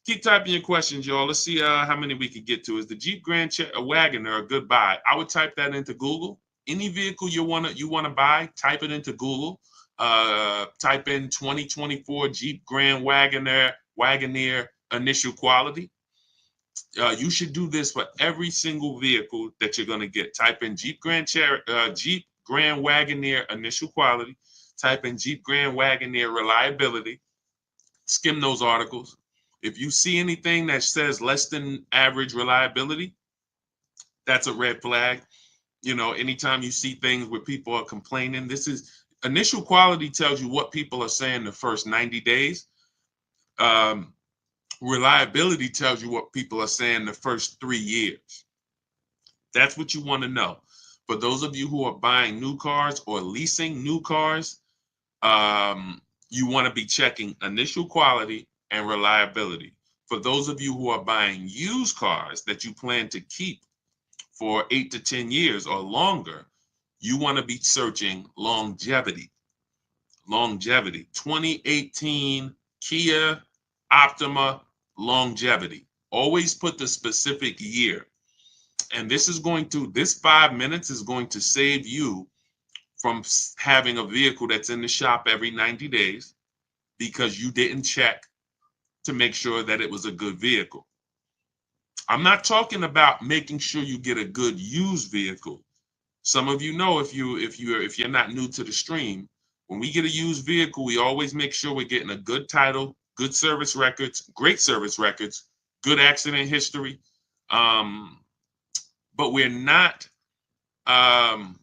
Keep typing your questions, y'all. Let's see how many we can get to. Is the Jeep Grand Wagoner a good buy? I would type that into Google. Any vehicle you wanna buy, type it into Google. Type in 2024 Jeep Grand Wagoner Wagoneer initial quality. You should do this for every single vehicle that you're going to get. Type in Jeep Grand Wagoneer initial quality. Type in Jeep Grand Wagoneer reliability. Skim those articles. If you see anything that says less than average reliability, that's a red flag. You know, anytime you see things where people are complaining, this is initial quality tells you what people are saying the first 90 days. Reliability tells you what people are saying the first 3 years. That's what you want to know. For those of you who are buying new cars or leasing new cars, you want to be checking initial quality and reliability. For those of you who are buying used cars that you plan to keep for 8 to 10 years or longer, you want to be searching longevity. Longevity. 2018 Kia Optima longevity. Always put the specific year. And this 5 minutes is going to save you from having a vehicle that's in the shop every 90 days because you didn't check to make sure that it was a good vehicle. I'm not talking about making sure you get a good used vehicle. Some of you know, if you're not new to the stream, when we get a used vehicle, we always make sure we're getting a good title, good service records, great service records, good accident history. But we're not, but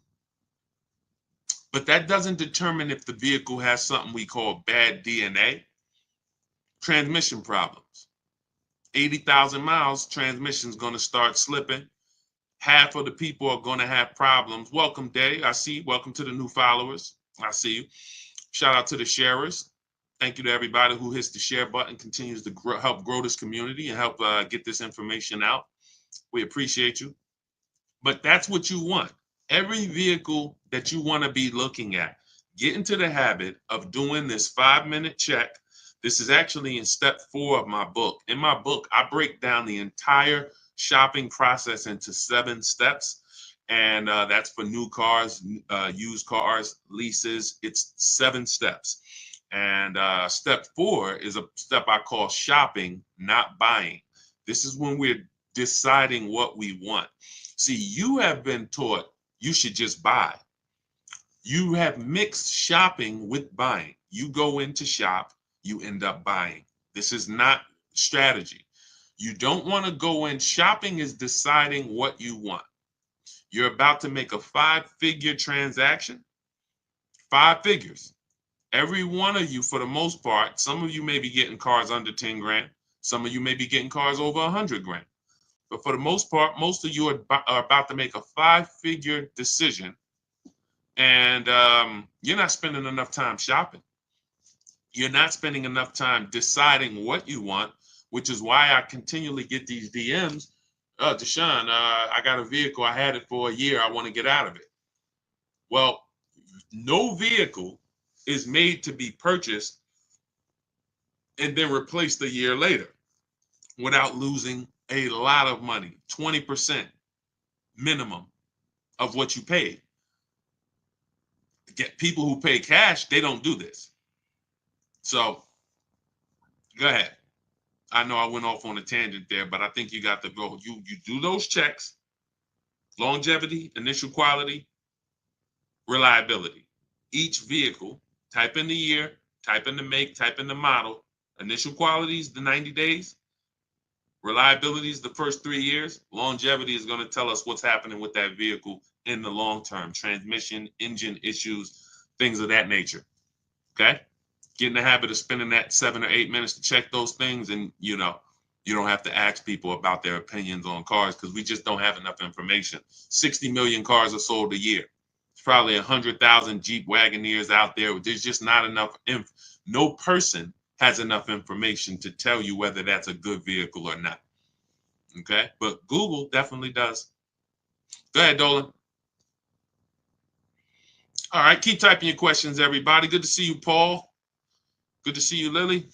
that doesn't determine if the vehicle has something we call bad DNA. Transmission problems. 80,000 miles, transmission's going to start slipping. Half of the people are going to have problems. Welcome, Day. I see. Welcome to the new followers. I see you. Shout out to the sharers. Thank you to everybody who hits the share button, continues to help grow this community and help get this information out. We appreciate you. But that's what you want. Every vehicle that you want to be looking at, get into the habit of doing this 5-minute check. This is actually in step 4 of my book. In my book, I break down the entire shopping process into 7 steps. And that's for new cars, used cars, leases. It's 7 steps. And step 4 is a step I call shopping, not buying. This is when we're deciding what we want. See, you have been taught you should just buy. You have mixed shopping with buying. You go in to shop, you end up buying. This is not strategy. You don't want to go in. Shopping is deciding what you want. You're about to make a 5-figure transaction. 5 figures. Every one of you, for the most part, some of you may be getting cars under 10 grand. Some of you may be getting cars over 100 grand. But for the most part, most of you are about to make a 5-figure decision. And you're not spending enough time shopping. You're not spending enough time deciding what you want, which is why I continually get these DMs. Deshone, I got a vehicle. I had it for a year. I want to get out of it. Well, no vehicle is made to be purchased and then replaced a year later without losing a lot of money, 20% minimum of what you paid. Get people who pay cash, they don't do this. So go ahead. I know I went off on a tangent there, but I think you got to go. You do those checks: longevity, initial quality, reliability. Each vehicle, type in the year, type in the make, type in the model. Initial quality is the 90 days. Reliability is the first 3 years. Longevity is going to tell us what's happening with that vehicle in the long term. Transmission, engine issues, things of that nature. Okay? Get in the habit of spending that 7 or 8 minutes to check those things, and you don't have to ask people about their opinions on cars because we just don't have enough information. 60 million cars are sold a year. It's probably 100,000 Jeep Wagoneers out there. There's just not enough. No person has enough information to tell you whether that's a good vehicle or not. Okay, but Google definitely does. Go ahead, Dolan. All right, keep typing your questions, everybody. Good to see you, Paul. Good to see you, Lily.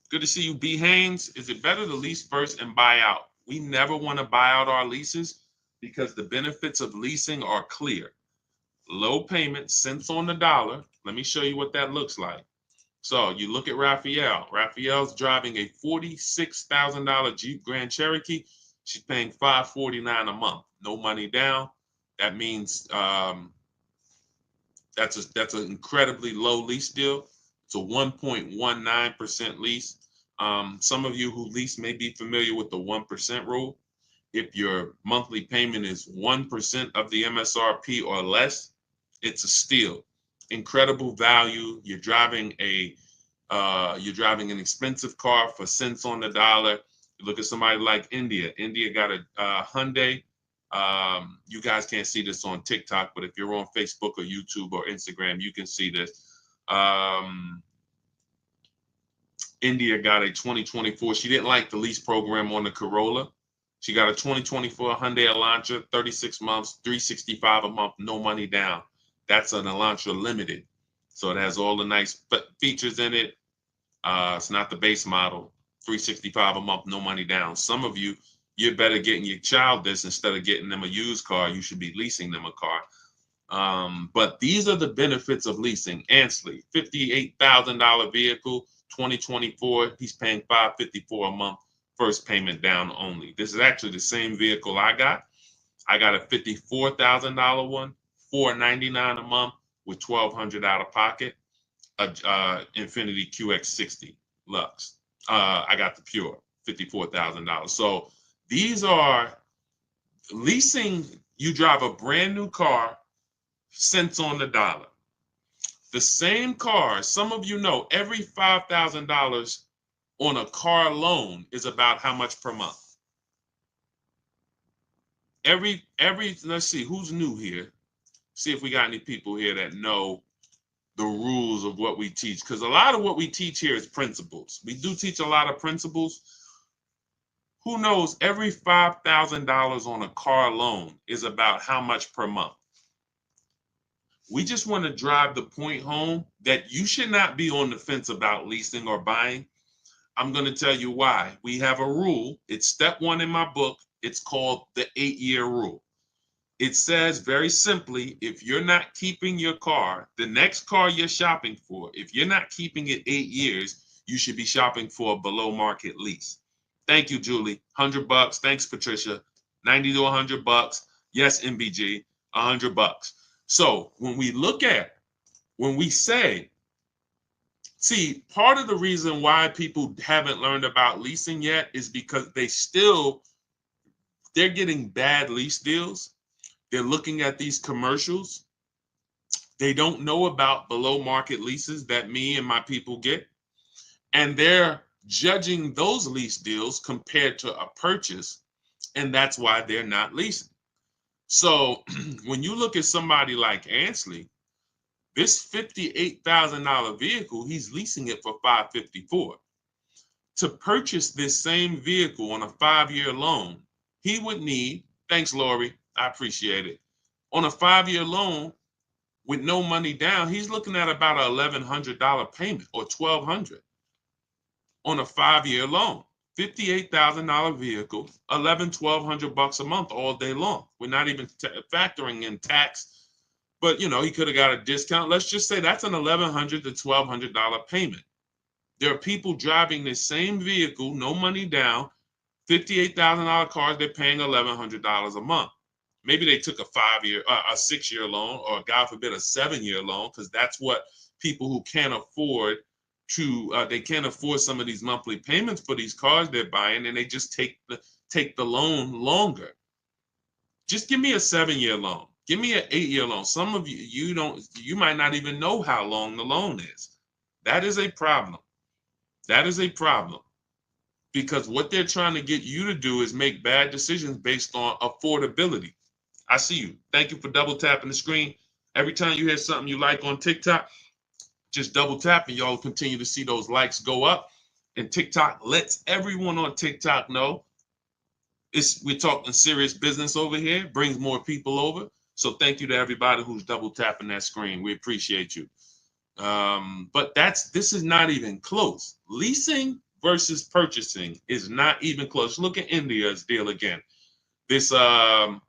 Good to see you, B. Haynes. Is it better to lease first and buy out? We never want to buy out our leases because the benefits of leasing are clear. Low payment, cents on the dollar. Let me show you what that looks like. So you look at Raphael. Raphael's driving a $46,000 Jeep Grand Cherokee. She's paying $549 a month, no money down. That means that's an incredibly low lease deal. It's a 1.19% lease. Some of you who lease may be familiar with the 1% rule. If your monthly payment is 1% of the MSRP or less, it's a steal. Incredible value. You're driving an expensive car for cents on the dollar. You look at somebody like India. India got a Hyundai. You guys can't see this on TikTok, but if you're on Facebook or YouTube or Instagram, you can see this. India got a 2024. She didn't like the lease program on the Corolla. She got a 2024 Hyundai Elantra, 36 months, $365 a month, no money down. That's an Elantra Limited. So it has all the nice features in it. It's not the base model. $365 a month, no money down. Some of you, you're better getting your child this instead of getting them a used car. You should be leasing them a car. But these are the benefits of leasing. Ansley, $58,000 vehicle, 2024. He's paying $554 a month, first payment down only. This is actually the same vehicle I got. I got a $54,000 one, $499 a month with $1,200 out of pocket. Infiniti QX60 Lux. I got the Pure, $54,000. So these are leasing. You drive a brand new car, cents on the dollar. The same car, some of you know, every $5,000 on a car loan is about how much per month? Let's see, who's new here? See if we got any people here that know the rules of what we teach, because a lot of what we teach here is principles. We do teach a lot of principles. Who knows every $5,000 on a car loan is about how much per month? We just want to drive the point home that you should not be on the fence about leasing or buying. I'm going to tell you why. We have a rule. It's step 1 in my book. It's called the 8-year rule. It says very simply, if you're not keeping your car, the next car you're shopping for, if you're not keeping it 8 years, you should be shopping for a below market lease. Thank you, Julie. $100. Thanks, Patricia. $90 to $100. Yes, MBG, $100. So when we say, see, part of the reason why people haven't learned about leasing yet is because they're getting bad lease deals. They're looking at these commercials. They don't know about below market leases that me and my people get. And they're judging those lease deals compared to a purchase. And that's why they're not leasing. So when you look at somebody like Ansley, this $58,000 vehicle, he's leasing it for $554. To purchase this same vehicle on a 5-year loan, he would need, thanks, Lori, I appreciate it. On a 5-year loan with no money down, he's looking at about an $1,100 payment or $1,200 on a 5-year loan. $58,000 vehicle, $1,200 a month all day long. We're not even factoring in tax, but you know, he could have got a discount. Let's just say that's an $1,100 to $1,200 payment. There are people driving the same vehicle, no money down, $58,000 cars, they're paying $1,100 a month. Maybe they took a 6-year loan, or God forbid, a 7-year loan, because that's what people who can't afford they can't afford some of these monthly payments for these cars they're buying, and they just take the loan longer. Just give me a 7-year loan. Give me an 8-year loan. Some of you might not even know how long the loan is. That is a problem. That is a problem. Because what they're trying to get you to do is make bad decisions based on affordability. I see you. Thank you for double tapping the screen. Every time you hear something you like on TikTok, just double tap and y'all continue to see those likes go up. And TikTok lets everyone on TikTok know we're talking serious business over here, brings more people over. So thank you to everybody who's double tapping that screen. We appreciate you. But this is not even close. Leasing versus purchasing is not even close. Look at India's deal again. This Hyundai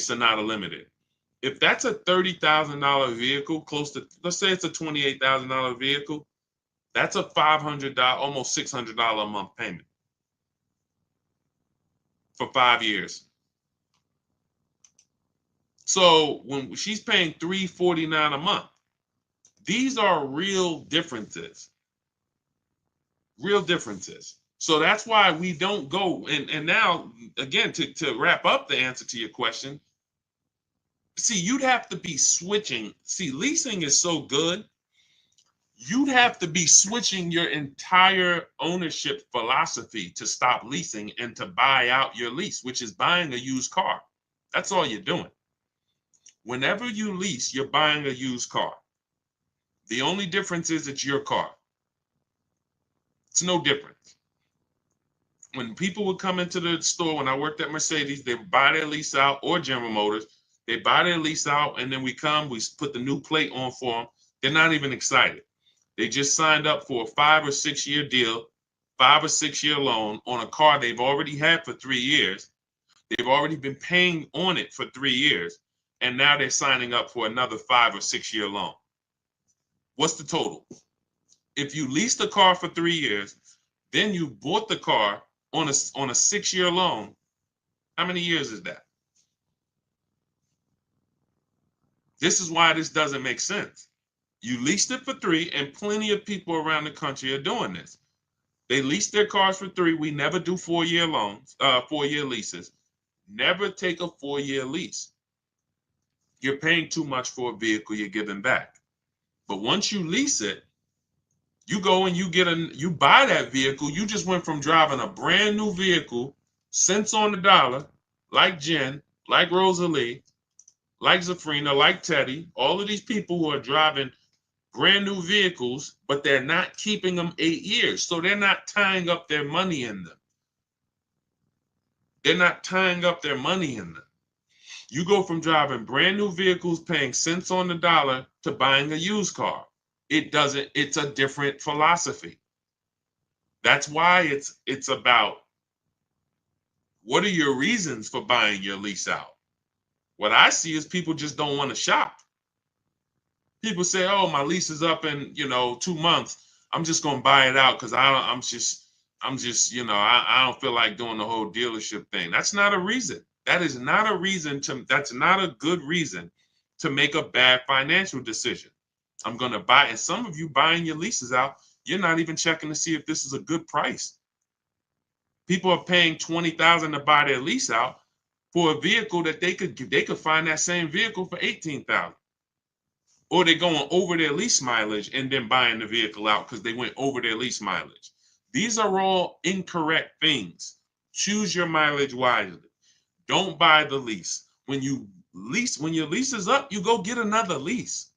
Sonata Limited. If that's a $30,000 vehicle, close to, let's say it's a $28,000 vehicle, that's a $500, almost $600 a month payment for 5 years. So when she's paying $349 a month, these are real differences. Real differences. So that's why we don't go. And now, again, to wrap up the answer to your question, see, you'd have to be switching. See, leasing is so good. You'd have to be switching your entire ownership philosophy to stop leasing and to buy out your lease, which is buying a used car. That's all you're doing. Whenever you lease, you're buying a used car. The only difference is it's your car. It's no different. When people would come into the store, when I worked at Mercedes, they would buy their lease out, or General Motors. They buy their lease out, and then we put the new plate on for them. They're not even excited. They just signed up for a 5 or 6 year deal, 5 or 6 year loan on a car they've already had for 3 years. They've already been paying on it for 3 years, and now they're signing up for another 5 or 6 year loan. What's the total? If you leased a car for 3 years, then you bought the car on a 6 year loan, how many years is that? This is why this doesn't make sense. You leased it for 3, and plenty of people around the country are doing this. They lease their cars for 3. We never do 4 year loans, 4 year leases. Never take a 4 year lease. You're paying too much for a vehicle you're giving back. But once you lease it, you go and you buy that vehicle. You just went from driving a brand new vehicle, cents on the dollar, like Jen, like Rosalie, like Zafrina, like Teddy, all of these people who are driving brand new vehicles, but they're not keeping them 8 years. So they're not tying up their money in them. They're not tying up their money in them. You go from driving brand new vehicles, paying cents on the dollar, to buying a used car. It's a different philosophy. That's why it's about, what are your reasons for buying your lease out? What I see is people just don't want to shop. People say, oh, my lease is up in 2 months. I'm just gonna buy it out because I don't feel like doing the whole dealership thing. That's not a reason. That's not a good reason to make a bad financial decision. I'm going to buy, and some of you buying your leases out, you're not even checking to see if this is a good price. People are paying $20,000 to buy their lease out for a vehicle that they could find that same vehicle for $18,000. Or they're going over their lease mileage and then buying the vehicle out because they went over their lease mileage. These are all incorrect things. Choose your mileage wisely. Don't buy the lease. When your lease is up, you go get another lease.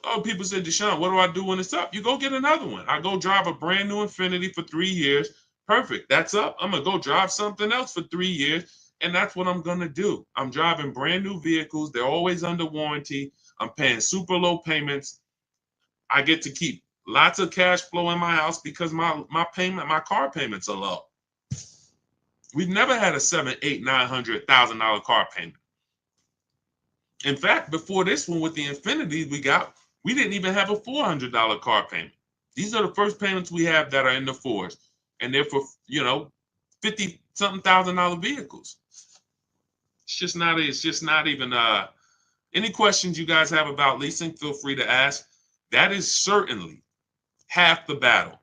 Oh, people say, Deshone, what do I do when it's up? You go get another one. I go drive a brand new Infiniti for 3 years. Perfect. That's up. I'm going to go drive something else for 3 years. And that's what I'm going to do. I'm driving brand new vehicles. They're always under warranty. I'm paying super low payments. I get to keep lots of cash flow in my house because my car payments are low. We've never had a $700,000, $800,000, $900,000 car payment. In fact, before this one with the Infiniti we didn't even have a $400 car payment. These are the first payments we have that are in the fours, and they're for 50-something $1,000 vehicles. It's just not even. Any questions you guys have about leasing, feel free to ask. That is certainly half the battle.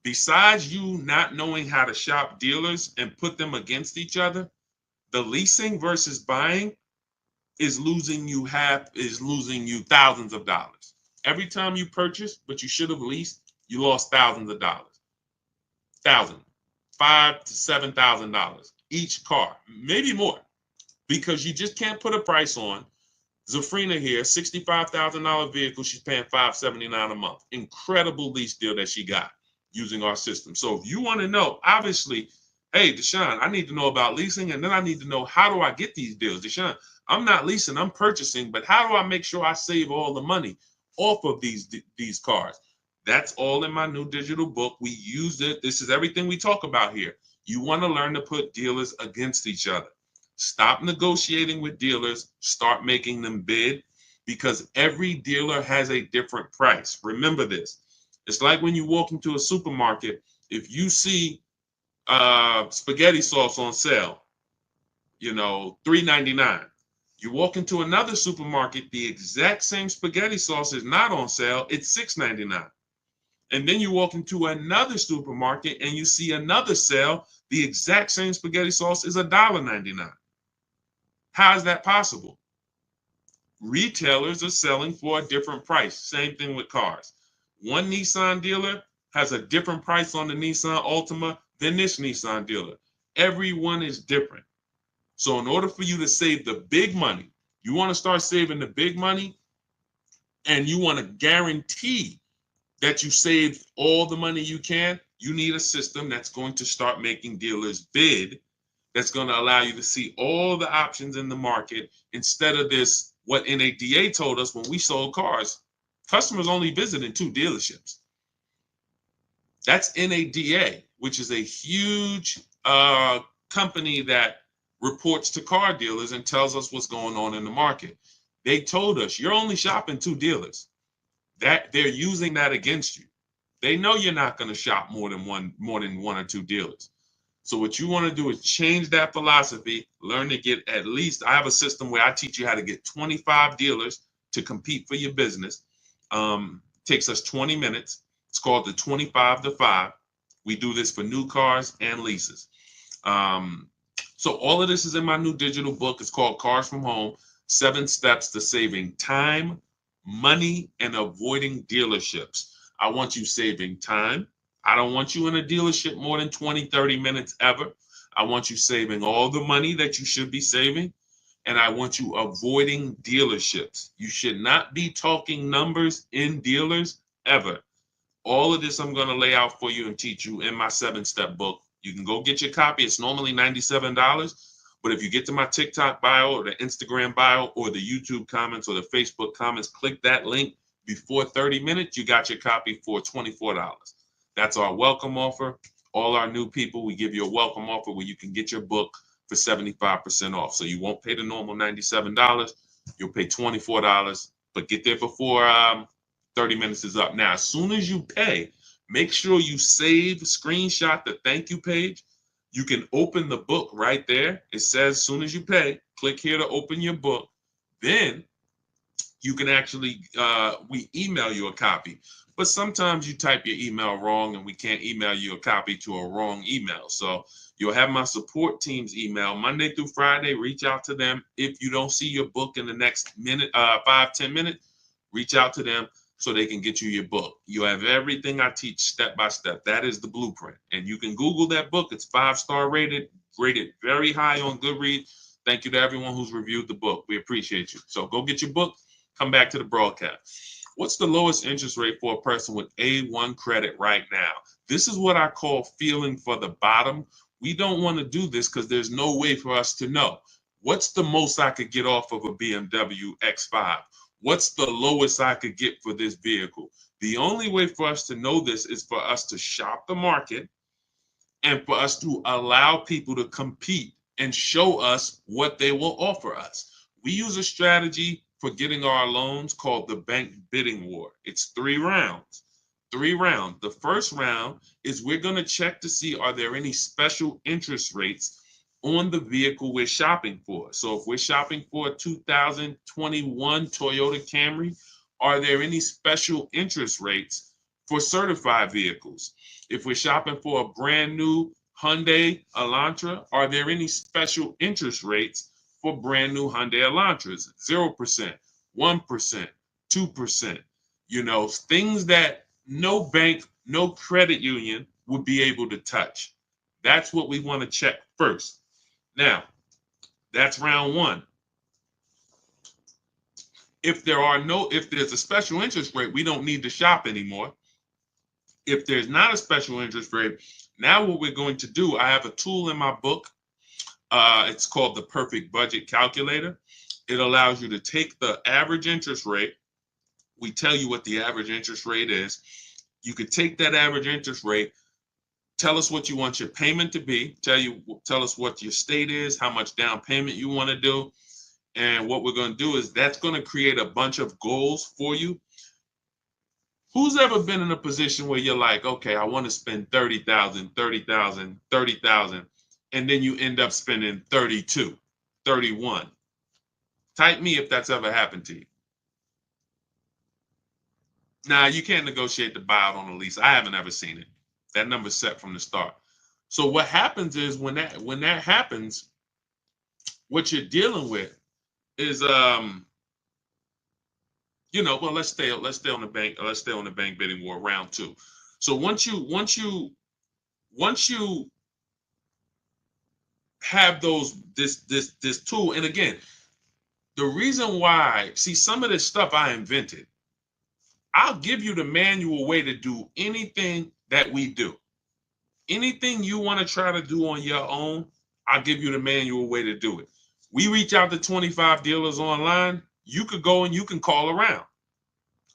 Besides you not knowing how to shop dealers and put them against each other, the leasing versus buying is losing you thousands of dollars. Every time you purchase, but you should have leased, you lost thousands of dollars. $5,000 to $7,000 each car, maybe more, because you just can't put a price on. Zafrina here, $65,000 vehicle, she's paying $579 a month. Incredible lease deal that she got using our system. So if you want to know, obviously, hey, Deshone, I need to know about leasing, and then I need to know, how do I get these deals? Deshone, I'm not leasing, I'm purchasing, but how do I make sure I save all the money off of these cars? That's all in my new digital book. We used it. This is everything we talk about here. You want to learn to put dealers against each other. Stop negotiating with dealers, start making them bid, because every dealer has a different price. Remember this. It's like when you walk into a supermarket, if you see spaghetti sauce on sale, $3.99. You walk into another supermarket, the exact same spaghetti sauce is not on sale, it's $6.99. And then you walk into another supermarket and you see another sale, the exact same spaghetti sauce is $1.99. How is that possible? Retailers are selling for a different price. Same thing with cars. One Nissan dealer has a different price on the Nissan Altima than this Nissan dealer. Everyone is different. So in order for you to save the big money, you want to start saving the big money, and you want to guarantee that you save all the money you can, you need a system that's going to start making dealers bid, that's going to allow you to see all the options in the market instead of this, what NADA told us when we sold cars. Customers only visited 2 dealerships. That's NADA, which is a huge company that reports to car dealers and tells us what's going on in the market. They told us you're only shopping 2 dealers. That they're using that against you. They know you're not going to shop more than one or 2 dealers. So what you want to do is change that philosophy, learn to get at least, I have a system where I teach you how to get 25 dealers to compete for your business. Takes us 20 minutes. It's called the 25 to 5. We do this for new cars and leases. So all of this is in my new digital book. It's called Cars from Home, 7 Steps to Saving Time, Money, and Avoiding Dealerships. I want you saving time. I don't want you in a dealership more than 20, 30 minutes ever. I want you saving all the money that you should be saving. And I want you avoiding dealerships. You should not be talking numbers in dealers ever. All of this I'm going to lay out for you and teach you in my 7-step book. You can go get your copy. It's normally $97. But if you get to my TikTok bio or the Instagram bio or the YouTube comments or the Facebook comments, click that link before 30 minutes, you got your copy for $24. That's our welcome offer. All our new people, we give you a welcome offer where you can get your book for 75% off. So you won't pay the normal $97. You'll pay $24, but get there before 30 minutes is up. Now, as soon as you pay, make sure you save, screenshot the thank you page. You can open the book right there. It says as soon as you pay, click here to open your book. Then you can actually, we email you a copy. But sometimes you type your email wrong and we can't email you a copy to a wrong email. So you'll have my support team's email Monday through Friday. Reach out to them. If you don't see your book in the next minute, 5-10 minutes, reach out to them so they can get you your book. You have everything I teach step by step. That is the blueprint. And you can Google that book. It's 5-star rated very high on Goodreads. Thank you to everyone who's reviewed the book. We appreciate you. So go get your book. Come back to the broadcast. What's the lowest interest rate for a person with A1 credit right now? This is what I call feeling for the bottom. We don't want to do this because there's no way for us to know. What's the most I could get off of a BMW X5? What's the lowest I could get for this vehicle? The only way for us to know this is for us to shop the market and for us to allow people to compete and show us what they will offer us. We use a strategy for getting our loans called the bank bidding war. It's 3 rounds. 3 rounds. The first round is we're going to check to see, are there any special interest rates on the vehicle we're shopping for? So if we're shopping for a 2021 Toyota Camry, are there any special interest rates for certified vehicles? If we're shopping for a brand new Hyundai Elantra, are there any special interest rates for brand new Hyundai Elantras? 0%, 1%, 2%, things that no bank, no credit union would be able to touch. That's what we want to check first. Now, that's round 1. If there's a special interest rate, we don't need to shop anymore. If there's not a special interest rate, now what we're going to do, I have a tool in my book. It's called the Perfect Budget Calculator. It allows you to take the average interest rate. We tell you what the average interest rate is. You could take that average interest rate, Tell us what you want your payment to be. Tell us what your state is, how much down payment you want to do. And what we're going to do is that's going to create a bunch of goals for you. Who's ever been in a position where you're like, okay, I want to spend 30,000, 30,000, 30,000, and then you end up spending 32, 31. Type me if that's ever happened to you. Now, you can't negotiate the buyout on a lease. I haven't ever seen it. That number's set from the start. So what happens is when that happens, what you're dealing with is well, let's stay on the bank bidding war round 2. So once you have this tool, and again, the reason why, see, some of this stuff I invented. I'll give you the manual way to do anything that we do. Anything you want to try to do on your own, I'll give you the manual way to do it. We reach out to 25 dealers online. You could go and you can call around.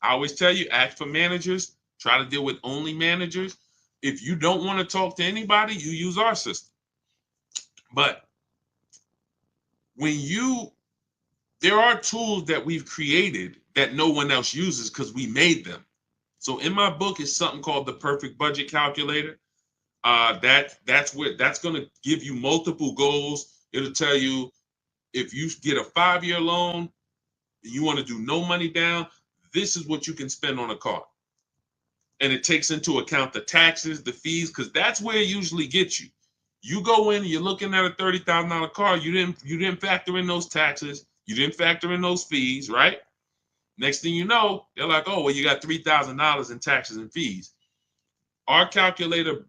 I always tell you, ask for managers. Try to deal with only managers. If you don't want to talk to anybody, you use our system. But there are tools that we've created that no one else uses because we made them. So in my book is something called the Perfect Budget Calculator. That's going to give you multiple goals. It'll tell you if you get a 5-year loan, you want to do no money down, this is what you can spend on a car. And it takes into account the taxes, the fees, because that's where it usually gets you. You go in, you're looking at a $30,000 car, you didn't factor in those taxes, you didn't factor in those fees, right? Next thing you know, they're like, oh, well, you got $3,000 in taxes and fees. Our calculator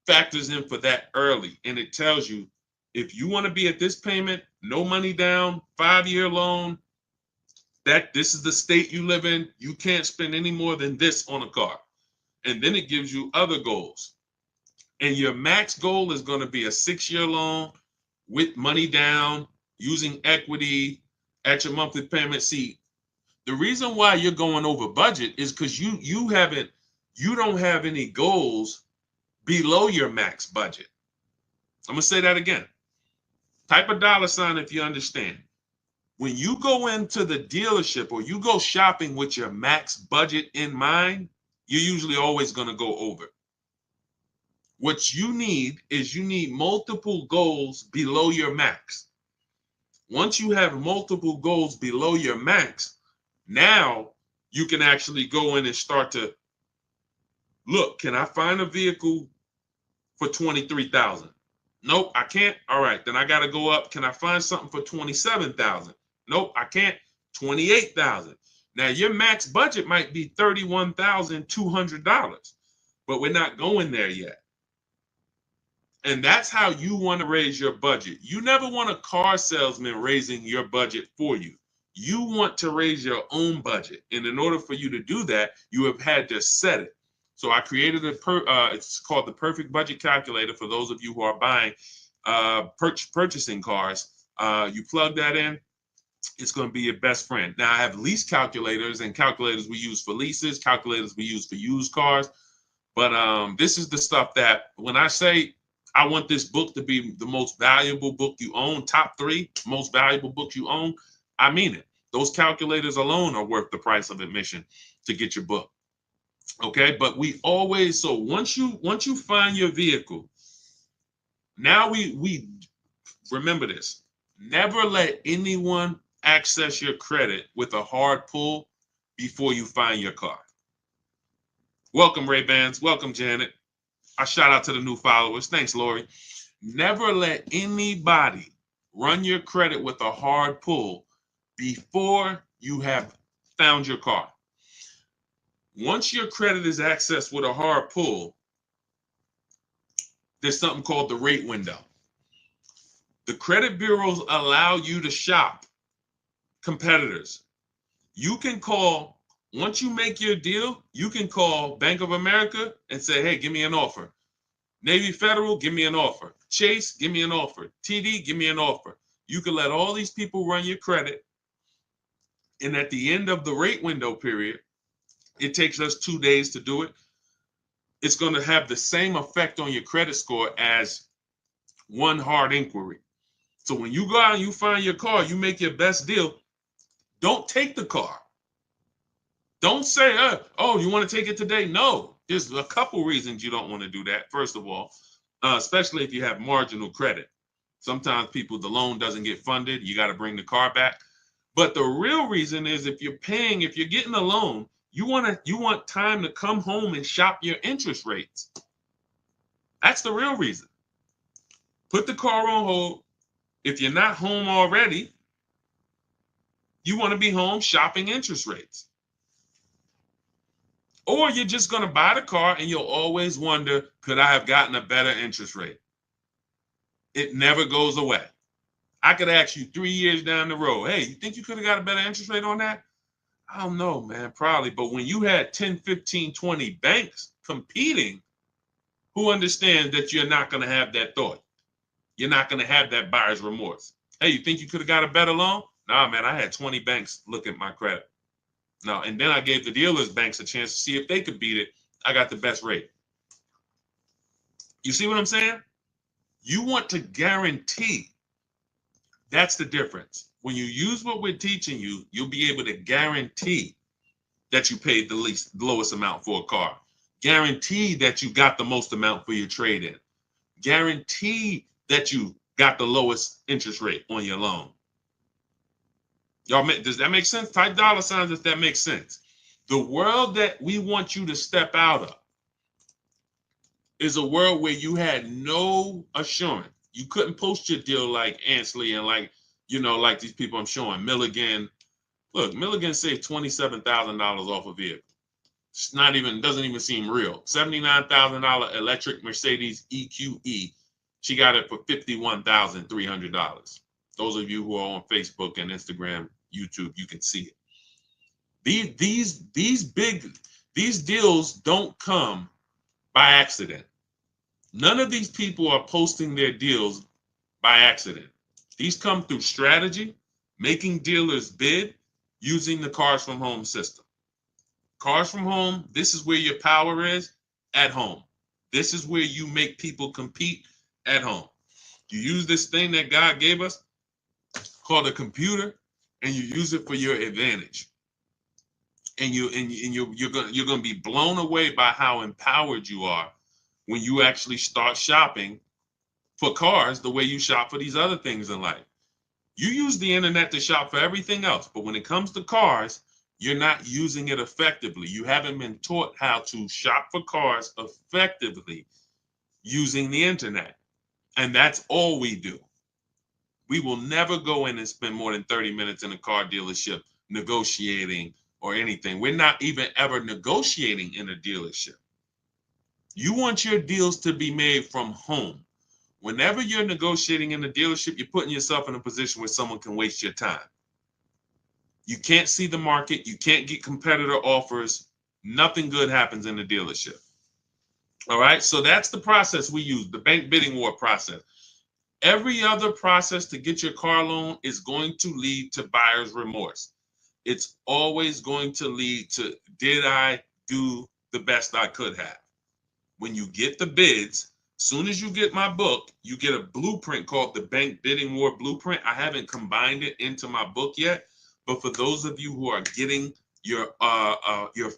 factors in for that early, and it tells you if you want to be at this payment, no money down, 5-year loan, that this is the state you live in, you can't spend any more than this on a car. And then it gives you other goals. And your max goal is going to be a 6-year loan with money down, using equity at your monthly payment. See, the reason why you're going over budget is because you don't have any goals below your max budget. I'm going to say that again. Type a $ if you understand. When you go into the dealership or you go shopping with your max budget in mind, you're usually always going to go over. What you need is multiple goals below your max. Once you have multiple goals below your max, now you can actually go in and start to look, can I find a vehicle for $23,000? Nope, I can't. All right, then I got to go up. Can I find something for $27,000? Nope, I can't. $28,000. Now your max budget might be $31,200, but we're not going there yet. And that's how you want to raise your budget. You never want a car salesman raising your budget for you. You want to raise your own budget. And in order for you to do that, you have had to set it. So I created it's called the Perfect Budget Calculator for those of you who are buying, purchasing cars. You plug that in, it's going to be your best friend. Now I have lease calculators and calculators we use for leases, calculators we use for used cars. But this is the stuff that when I say I want this book to be the most valuable book you own, top 3 most valuable books you own, I mean it. Those calculators alone are worth the price of admission to get your book. Okay, but we always, so once you find your vehicle, now we remember this. Never let anyone access your credit with a hard pull before you find your car. Welcome, Ray-Bans. Welcome, Janet. I shout out to the new followers. Thanks, Lori. Never let anybody run your credit with a hard pull before you have found your car. Once your credit is accessed with a hard pull, there's something called the rate window. The credit bureaus allow you to shop competitors. You can call, once you make your deal, you can call Bank of America and say, hey, give me an offer. Navy Federal, give me an offer. Chase, give me an offer. TD, give me an offer. You can let all these people run your credit. And at the end of the rate window period, it takes us 2 days to do it. it's going to have the same effect on your credit score as one hard inquiry. So when you go out and you find your car, you make your best deal, don't take the car. Don't say, oh, you want to take it today? No, there's a couple reasons you don't want to do that. First of all, especially if you have marginal credit. Sometimes the loan doesn't get funded. You got to bring the car back. But the real reason is if you're getting a loan, you want time to come home and shop your interest rates. That's the real reason. Put the car on hold. If you're not home already, you want to be home shopping interest rates. Or you're just going to buy the car and you'll always wonder, could I have gotten a better interest rate? It never goes away. I could ask you 3 years down the road, hey, you think you could have got a better interest rate on that? I don't know, man, probably. But when you had 10, 15, 20 banks competing, who understands that you're not going to have that thought? You're not going to have that buyer's remorse. Hey, you think you could have got a better loan? Nah, man, I had 20 banks look at my credit. No, and then I gave the dealers banks a chance to see if they could beat it. I got the best rate. You see what I'm saying? You want to guarantee. That's the difference. When you use what we're teaching you, you'll be able to guarantee that you paid the lowest amount for a car. Guarantee that you got the most amount for your trade-in. Guarantee that you got the lowest interest rate on your loan. Y'all, does that make sense? Type dollar signs if that makes sense. The world that we want you to step out of is a world where you had no assurance. You couldn't post your deal like Ansley and like these people I'm showing. Milligan. Look, Milligan saved $27,000 off a vehicle. It's doesn't even seem real. $79,000 electric Mercedes EQE. She got it for $51,300. Those of you who are on Facebook and Instagram, YouTube, you can see it. These deals don't come by accident. None of these people are posting their deals by accident. These come through strategy, making dealers bid, using the Cars from Home system. Cars from Home, this is where your power is, at home. This is where you make people compete, at home. You use this thing that God gave us called a computer, and you use it for your advantage. And you're gonna be blown away by how empowered you are when you actually start shopping for cars the way you shop for these other things in life. You use the internet to shop for everything else, but when it comes to cars, you're not using it effectively. You haven't been taught how to shop for cars effectively using the internet. And that's all we do. We will never go in and spend more than 30 minutes in a car dealership negotiating or anything. We're not even ever negotiating in a dealership. You want your deals to be made from home. Whenever you're negotiating in a dealership, you're putting yourself in a position where someone can waste your time. You can't see the market. You can't get competitor offers. Nothing good happens in the dealership. All right, so that's the process we use, the bank bidding war process. Every other process to get your car loan is going to lead to buyer's remorse. It's always going to lead to, did I do the best I could have? When you get the bids, soon as you get my book, you get a blueprint called the Bank Bidding War Blueprint. I haven't combined it into my book yet, but for those of you who are getting you're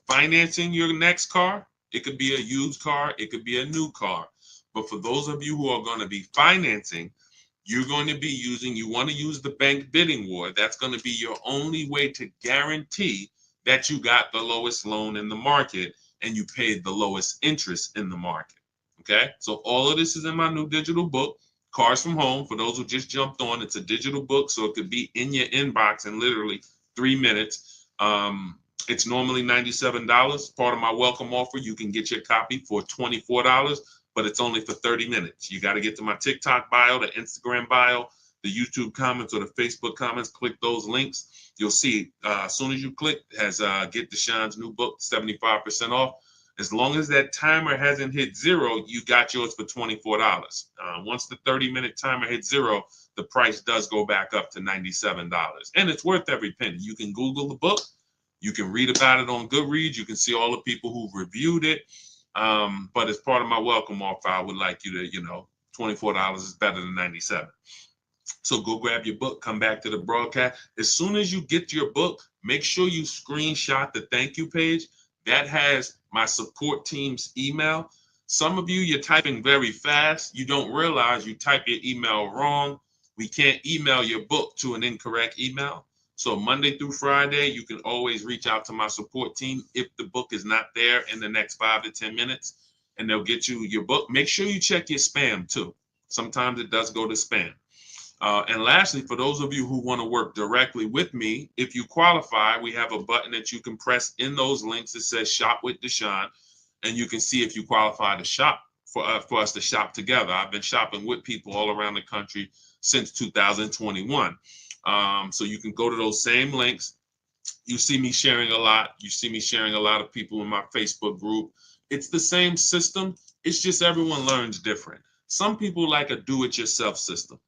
financing your next car, it could be a used car, it could be a new car. But for those of you who are going to be financing, you want to use the Bank Bidding War. That's going to be your only way to guarantee that you got the lowest loan in the market and you paid the lowest interest in the market. Okay, so all of this is in my new digital book, Cars from Home. For those who just jumped on, it's a digital book, so it could be in your inbox in literally 3 minutes. It's normally $97. Part of my welcome offer, you can get your copy for $24, but it's only for 30 minutes. You got to get to my TikTok bio, the Instagram bio, the YouTube comments, or the Facebook comments. Click those links. You'll see as soon as you click, has Get Deshone's new book, 75% off. As long as that timer hasn't hit 0, you got yours for $24. Once the 30-minute timer hits 0, the price does go back up to $97. And it's worth every penny. You can Google the book. You can read about it on Goodreads. You can see all the people who've reviewed it. But as part of my welcome offer, I would like you to, $24 is better than 97. So go grab your book, come back to the broadcast. As soon as you get your book, make sure you screenshot the thank you page. That has my support team's email. Some of you, you're typing very fast. You don't realize you type your email wrong. We can't email your book to an incorrect email. So Monday through Friday, you can always reach out to my support team if the book is not there in the next 5 to 10 minutes, and they'll get you your book. Make sure you check your spam too. Sometimes it does go to spam. And lastly, for those of you who want to work directly with me, if you qualify, we have a button that you can press in those links that says Shop with Deshone, and you can see if you qualify to shop for us to shop together. I've been shopping with people all around the country since 2021. So you can go to those same links. You see me sharing a lot. You see me sharing a lot of people in my Facebook group. It's the same system. It's just everyone learns different. Some people like a do-it-yourself system.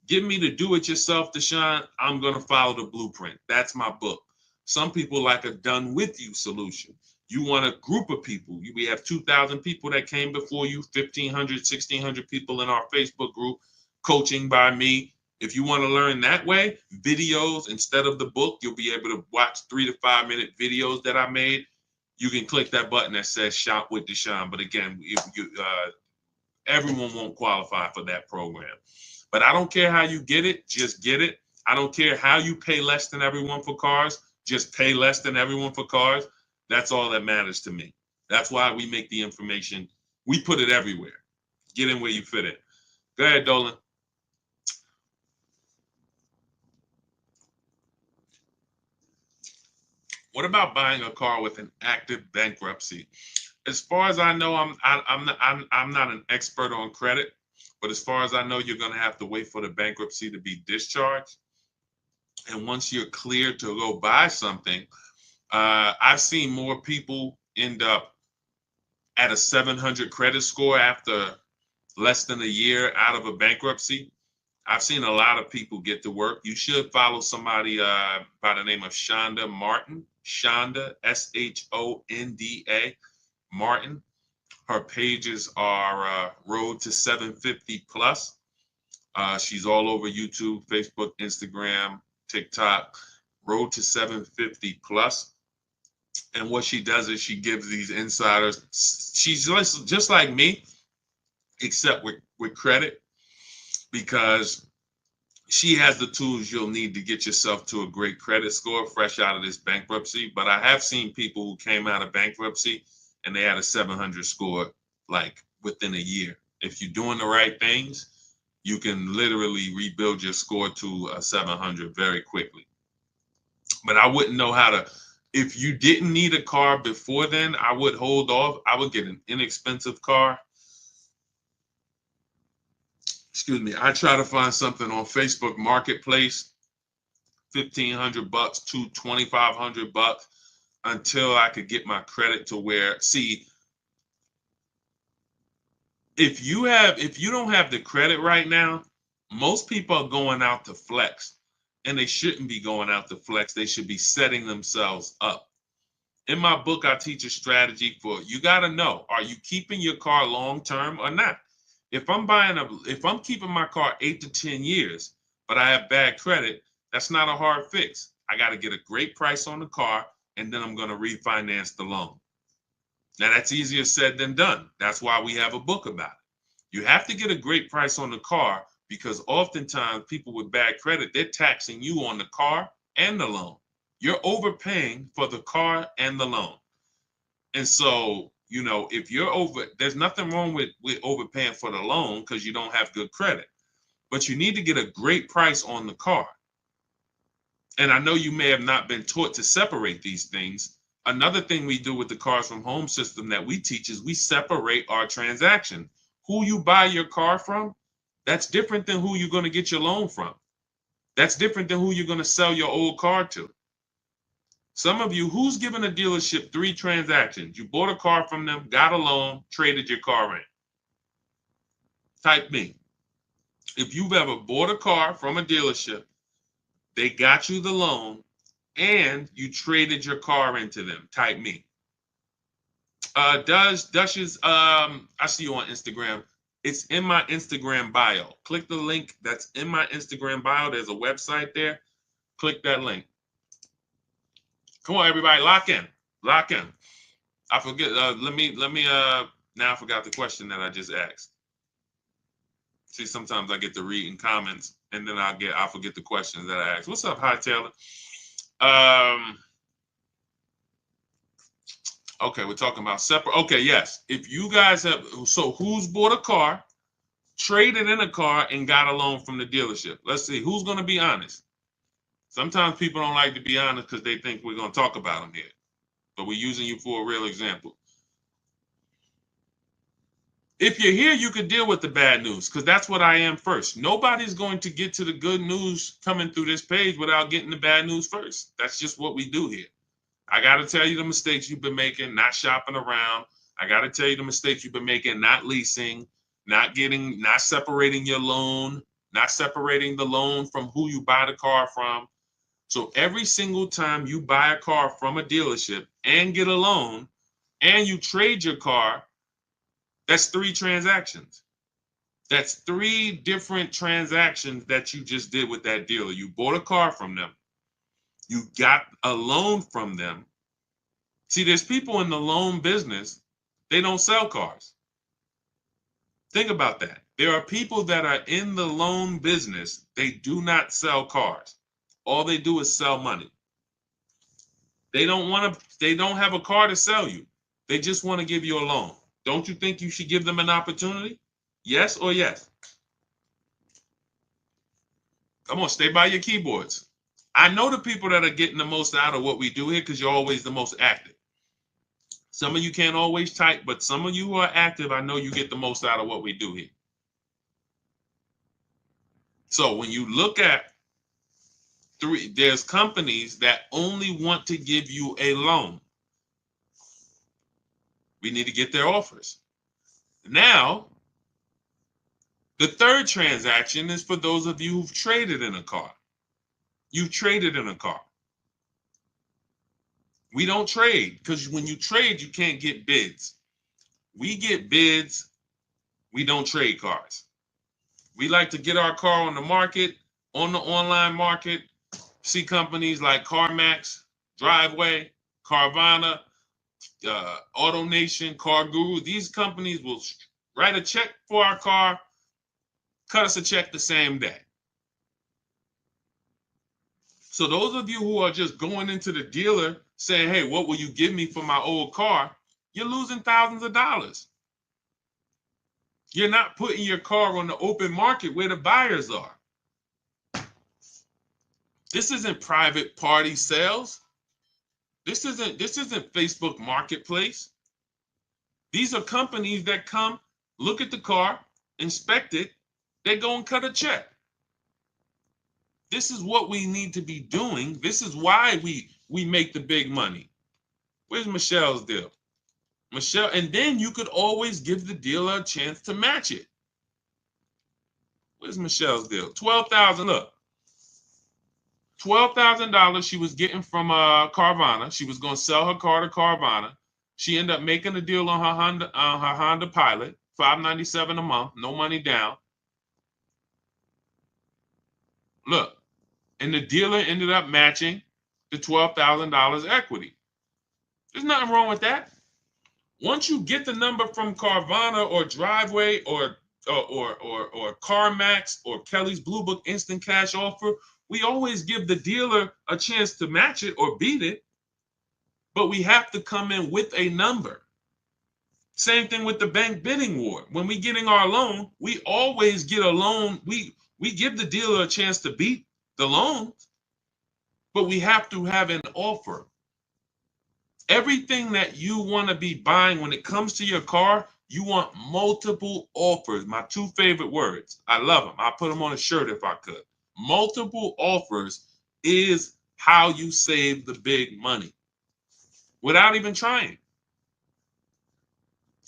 Give me the do-it-yourself, Deshone. I'm going to follow the blueprint. That's my book. Some people like a done-with-you solution. You want a group of people. We have 2,000 people that came before you, 1,500, 1,600 people in our Facebook group, coaching by me. If you want to learn that way, videos instead of the book, you'll be able to watch 3 to 5 minute videos that I made. You can click that button that says Shop with Deshone. But again, everyone won't qualify for that program. But I don't care how you get it, just get it. I don't care how you pay less than everyone for cars, just pay less than everyone for cars. That's all that matters to me. That's why we make the information. We put it everywhere. Get in where you fit it. Go ahead, Dolan. What about buying a car with an active bankruptcy? As far as I know, I'm not an expert on credit, but as far as I know, you're going to have to wait for the bankruptcy to be discharged. And once you're cleared to go buy something, I've seen more people end up at a 700 credit score after less than a year out of a bankruptcy. I've seen a lot of people get to work. You should follow somebody by the name of Shonda Martin. Shonda, Shonda Martin. Her pages are Road to 750 Plus. She's all over YouTube, Facebook, Instagram, TikTok. Road to 750 Plus. And what she does is she gives these insiders. She's just like me, except with credit, because she has the tools you'll need to get yourself to a great credit score fresh out of this bankruptcy. But I have seen people who came out of bankruptcy and they had a 700 score like within a year. If you're doing the right things, you can literally rebuild your score to a 700 very quickly. But I wouldn't know how to. If you didn't need a car before then, I would hold off. I would get an inexpensive car. Excuse me. I try to find something on Facebook Marketplace, $1,500 to $2,500 until I could get my credit to where. See, if you don't have the credit right now, most people are going out to flex, and they shouldn't be going out to flex. They should be setting themselves up. In my book, I teach a strategy for you. Got to know, are you keeping your car long term or not? If I'm keeping my car 8 to 10 years, but I have bad credit, that's not a hard fix. I got to get a great price on the car, and then I'm going to refinance the loan. Now that's easier said than done. That's why we have a book about it. You have to get a great price on the car, because oftentimes people with bad credit, they're taxing you on the car and the loan. You're overpaying for the car and the loan. And so, if you're there's nothing wrong with overpaying for the loan because you don't have good credit, but you need to get a great price on the car. And I know you may have not been taught to separate these things. Another thing we do with the Cars from Home system that we teach is we separate our transaction. Who you buy your car from, that's different than who you're going to get your loan from. That's different than who you're going to sell your old car to. Some of you, who's given a dealership 3 transactions? You bought a car from them, got a loan, traded your car in. Type me. If you've ever bought a car from a dealership, they got you the loan, and you traded your car into them, type me. Dush's, I see you on Instagram. It's in my Instagram bio. Click the link that's in my Instagram bio. There's a website there. Click that link. Come on, everybody, lock in. Lock in. I forget. Now I forgot the question that I just asked. See, sometimes I get to read in comments and then I forget the questions that I asked. What's up, Hi Taylor? Okay, we're talking about separate. Okay, yes. If you guys have, so who's bought a car, traded in a car, and got a loan from the dealership? Let's see, who's going to be honest? Sometimes people don't like to be honest because they think we're going to talk about them here. But we're using you for a real example. If you're here, you could deal with the bad news because that's what I am first. Nobody's going to get to the good news coming through this page without getting the bad news first. That's just what we do here. I got to tell you the mistakes you've been making, not shopping around. I got to tell you the mistakes you've been making, not leasing, not separating your loan, not separating the loan from who you buy the car from. So every single time you buy a car from a dealership and get a loan and you trade your car, that's 3 transactions. That's 3 different transactions that you just did with that dealer. You bought a car from them. You got a loan from them. See, there's people in the loan business, they don't sell cars. Think about that. There are people that are in the loan business, they do not sell cars. All they do is sell money. They don't have a car to sell you. They just want to give you a loan. Don't you think you should give them an opportunity? Yes or yes? Come on, stay by your keyboards. I know the people that are getting the most out of what we do here because you're always the most active. Some of you can't always type, but some of you who are active, I know you get the most out of what we do here. So when you look at there's companies that only want to give you a loan. We need to get their offers. Now, the third transaction is for those of you who've traded in a car. You've traded in a car. We don't trade because when you trade, you can't get bids. We get bids. We don't trade cars. We like to get our car on the market, on the online market, see companies like CarMax, Driveway, Carvana, AutoNation, Car Guru. These companies will write a check for our car, cut us a check the same day. So those of you who are just going into the dealer saying, hey, what will you give me for my old car? You're losing thousands of dollars. You're not putting your car on the open market where the buyers are. This isn't private party sales. This isn't Facebook Marketplace. These are companies that come, look at the car, inspect it, they go and cut a check. This is what we need to be doing. This is why we make the big money. Where's Michelle's deal? Michelle, and then you could always give the dealer a chance to match it. Where's Michelle's deal? $12,000. Look, $12,000 she was getting from Carvana. She was going to sell her car to Carvana. She ended up making a deal on her Honda Pilot, $597 a month, no money down. Look, and the dealer ended up matching the $12,000 equity. There's nothing wrong with that. Once you get the number from Carvana or Driveway or CarMax or Kelly's Blue Book Instant Cash Offer, we always give the dealer a chance to match it or beat it, but we have to come in with a number. Same thing with the bank bidding war. When we getting our loan, we always get a loan. We give the dealer a chance to beat the loan, but we have to have an offer. Everything that you want to be buying when it comes to your car, you want multiple offers. My 2 favorite words. I love them. I'll put them on a shirt if I could. Multiple offers is how you save the big money without even trying.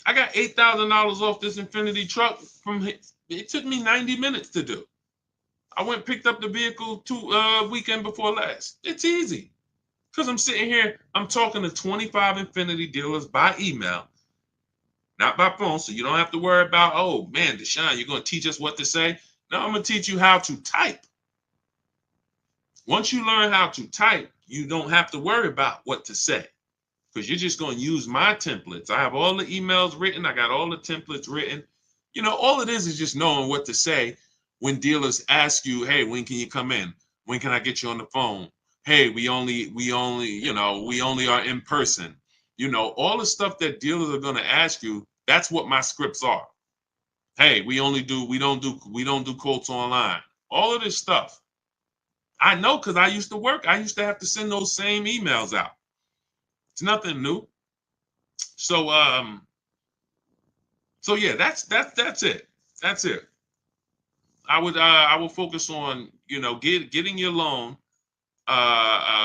I got $8,000 off this Infinity truck it took me 90 minutes to do. I went and picked up the vehicle weekend before last. It's easy. Because I'm sitting here, I'm talking to 25 Infinity dealers by email, not by phone. So you don't have to worry about, oh man, Deshone, you're going to teach us what to say. No, I'm going to teach you how to type. Once you learn how to type, you don't have to worry about what to say because you're just going to use my templates. I have all the emails written. I got all the templates written. You know, all it is just knowing what to say when dealers ask you, hey, when can you come in? When can I get you on the phone? Hey, we only are in person. You know, all the stuff that dealers are going to ask you, that's what my scripts are. Hey, we don't do quotes online. All of this stuff. I know because I used to work. I used to have to send those same emails out. It's nothing new. So yeah, that's it. That's it. I would focus on, you know, getting your loan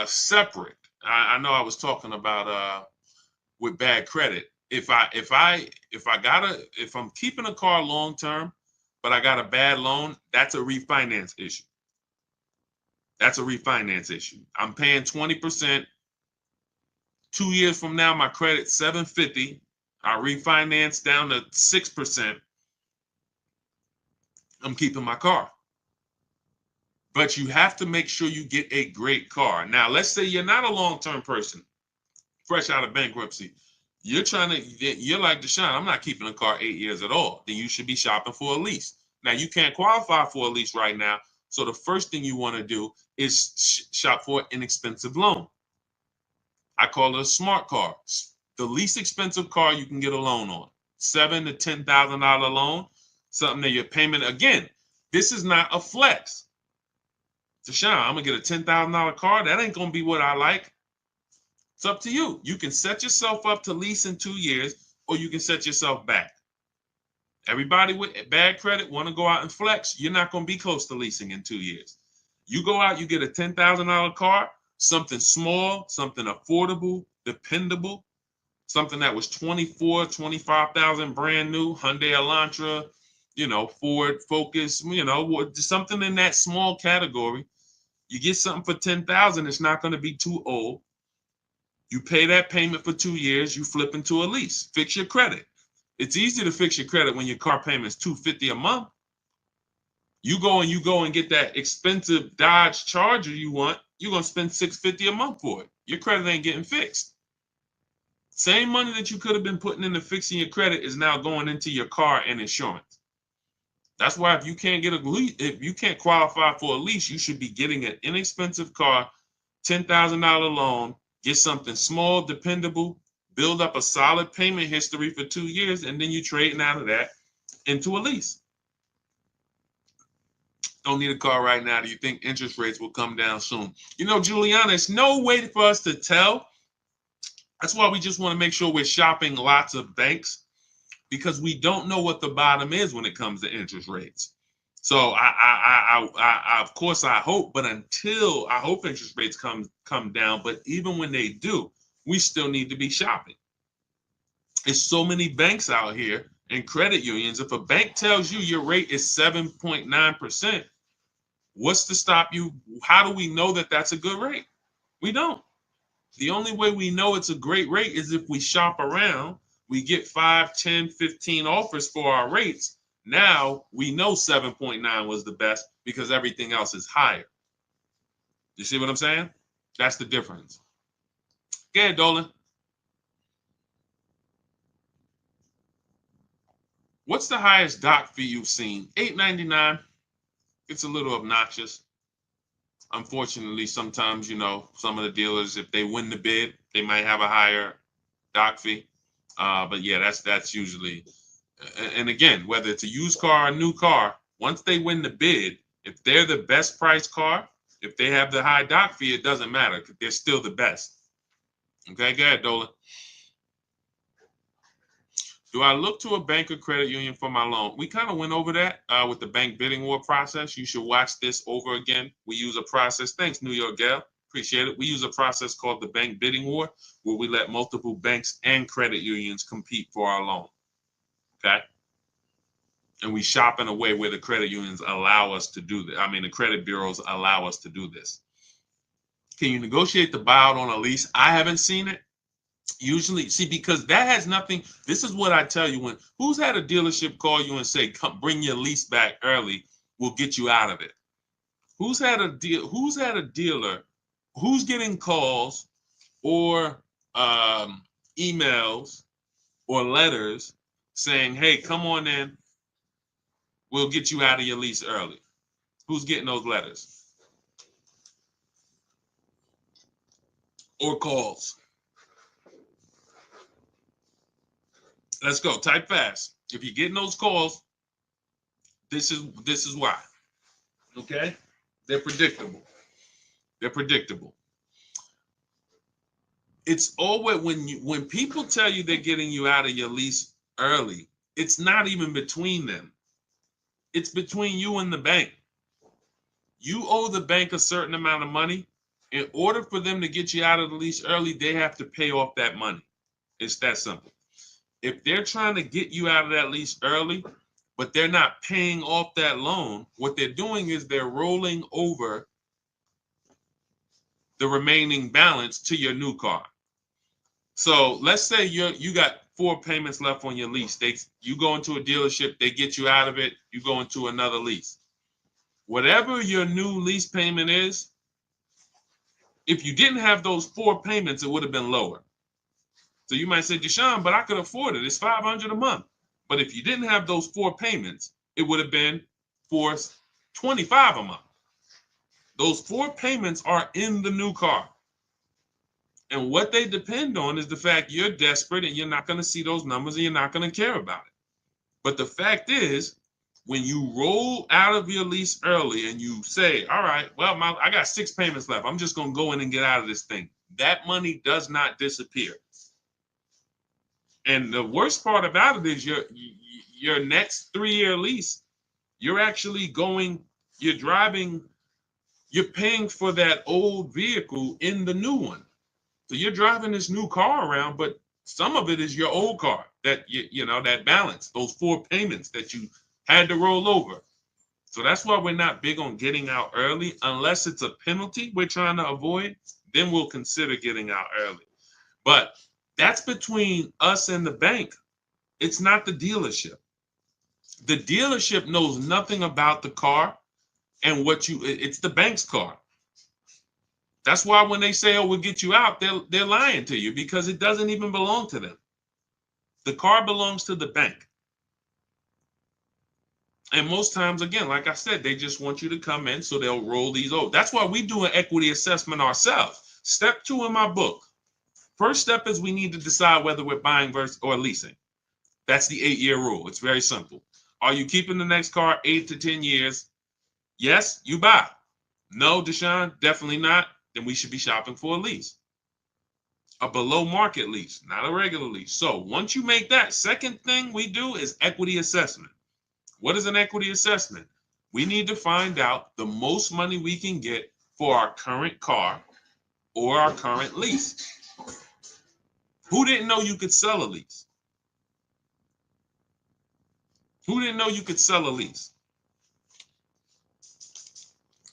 separate. I know I was talking about with bad credit. If I'm keeping a car long term, but I got a bad loan, that's a refinance issue. That's a refinance issue. I'm paying 20%. 2 years from now, my credit's 750. I refinance down to 6%. I'm keeping my car. But you have to make sure you get a great car. Now, let's say you're not a long-term person, fresh out of bankruptcy. You're like Deshone, I'm not keeping a car 8 years at all. Then you should be shopping for a lease. Now, you can't qualify for a lease right now. So the first thing you want to do is shop for an inexpensive loan. I call it a smart car. The least expensive car you can get a loan on. $7,000 to $10,000 loan. Something that your payment, again, this is not a flex. Deshone, I'm gonna get a $10,000 car. That ain't gonna be what I like. It's up to you. You can set yourself up to lease in 2 years, or you can set yourself back. Everybody with bad credit want to go out and flex. You're not gonna be close to leasing in 2 years. You go out, you get a $10,000 car, something small, something affordable, dependable, something that was 25,000 brand new, Hyundai Elantra, you know, Ford Focus, you know, something in that small category. You get something for 10,000, it's not going to be too old. You pay that payment for 2 years, you flip into a lease. Fix your credit. It's easy to fix your credit when your car payment is $250 a month. You go and get that expensive Dodge Charger you want, you're going to spend $650 a month for it. Your credit ain't getting fixed. Same money that you could have been putting into fixing your credit is now going into your car and insurance. That's why if you can't get a lease, if you can't qualify for a lease, you should be getting an inexpensive car, $10,000 loan, get something small, dependable, build up a solid payment history for 2 years, and then you trading out of that into a lease. Don't need a car right now. Do you think interest rates will come down soon? You know, Juliana, it's no way for us to tell. That's why we just want to make sure we're shopping lots of banks, because we don't know what the bottom is when it comes to interest rates. So I of course I hope, but until I hope interest rates come down, but even when they do, we still need to be shopping. There's so many banks out here and credit unions. If a bank tells you your rate is 7.9%, what's to stop you? How do we know that that's a good rate? We don't. The only way we know it's a great rate is if we shop around, we get 5, 10, 15 offers for our rates. Now we know 7.9 was the best because everything else is higher. You see what I'm saying? That's the difference. Go ahead, Dolan. What's the highest doc fee you've seen? $8.99. It's a little obnoxious. Unfortunately, sometimes, you know, some of the dealers, if they win the bid, they might have a higher doc fee. But yeah, that's usually, and again, whether it's a used car or a new car, once they win the bid, if they're the best priced car, if they have the high doc fee, it doesn't matter. They're still the best. Okay, go ahead, Dolan. Do I look to a bank or credit union for my loan? We kind of went over that with the bank bidding war process. You should watch this over again. We use a process. Thanks, New York Gal. Appreciate it. We use a process called the bank bidding war, where we let multiple banks and credit unions compete for our loan. Okay. And we shop in a way where the credit unions allow us to do that. I mean, the credit bureaus allow us to do this. Can you negotiate the buyout on a lease? I haven't seen it. Usually, see, because that has nothing. This is what I tell you: when who's had a dealership call you and say, "Come, bring your lease back early. We'll get you out of it." Who's had a deal? Who's had a dealer? Who's getting calls or emails or letters saying, "Hey, come on in. We'll get you out of your lease early." Who's getting those letters or calls? Let's go. Type fast. If you're getting those calls, this is why. Okay? They're predictable. They're predictable. It's always when people tell you they're getting you out of your lease early, it's not even between them. It's between you and the bank. You owe the bank a certain amount of money. In order for them to get you out of the lease early, they have to pay off that money. It's that simple. If they're trying to get you out of that lease early, but they're not paying off that loan, what they're doing is they're rolling over the remaining balance to your new car. So let's say you got 4 payments left on your lease. You go into a dealership, they get you out of it, you go into another lease. Whatever your new lease payment is, if you didn't have those 4 payments, it would have been lower. So you might say, Deshone, but I could afford it. It's $500 a month. But if you didn't have those 4 payments, it would have been $425 a month. Those 4 payments are in the new car. And what they depend on is the fact you're desperate and you're not going to see those numbers and you're not going to care about it. But the fact is, when you roll out of your lease early and you say, all right, well, I got 6 payments left. I'm just going to go in and get out of this thing. That money does not disappear. And the worst part about it is your next 3-year lease, you're actually you're paying for that old vehicle in the new one. So you're driving this new car around, but some of it is your old car that that balance, those 4 payments that you had to roll over. So that's why we're not big on getting out early unless it's a penalty we're trying to avoid. Then we'll consider getting out early. But that's between us and the bank. It's not the dealership. The dealership knows nothing about the car and it's the bank's car. That's why when they say, oh, we'll get you out, they're lying to you because it doesn't even belong to them. The car belongs to the bank. And most times, again, like I said, they just want you to come in, so they'll roll these over. That's why we do an equity assessment ourselves. Step 2 in my book. First step is we need to decide whether we're buying versus or leasing. That's the 8-year rule. It's very simple. Are you keeping the next car 8 to 10 years? Yes, you buy. No, Deshone, definitely not. Then we should be shopping for a lease. A below market lease, not a regular lease. So once you make that, second thing we do is equity assessment. What is an equity assessment? We need to find out the most money we can get for our current car or our current lease. Who didn't know you could sell a lease? Who didn't know you could sell a lease?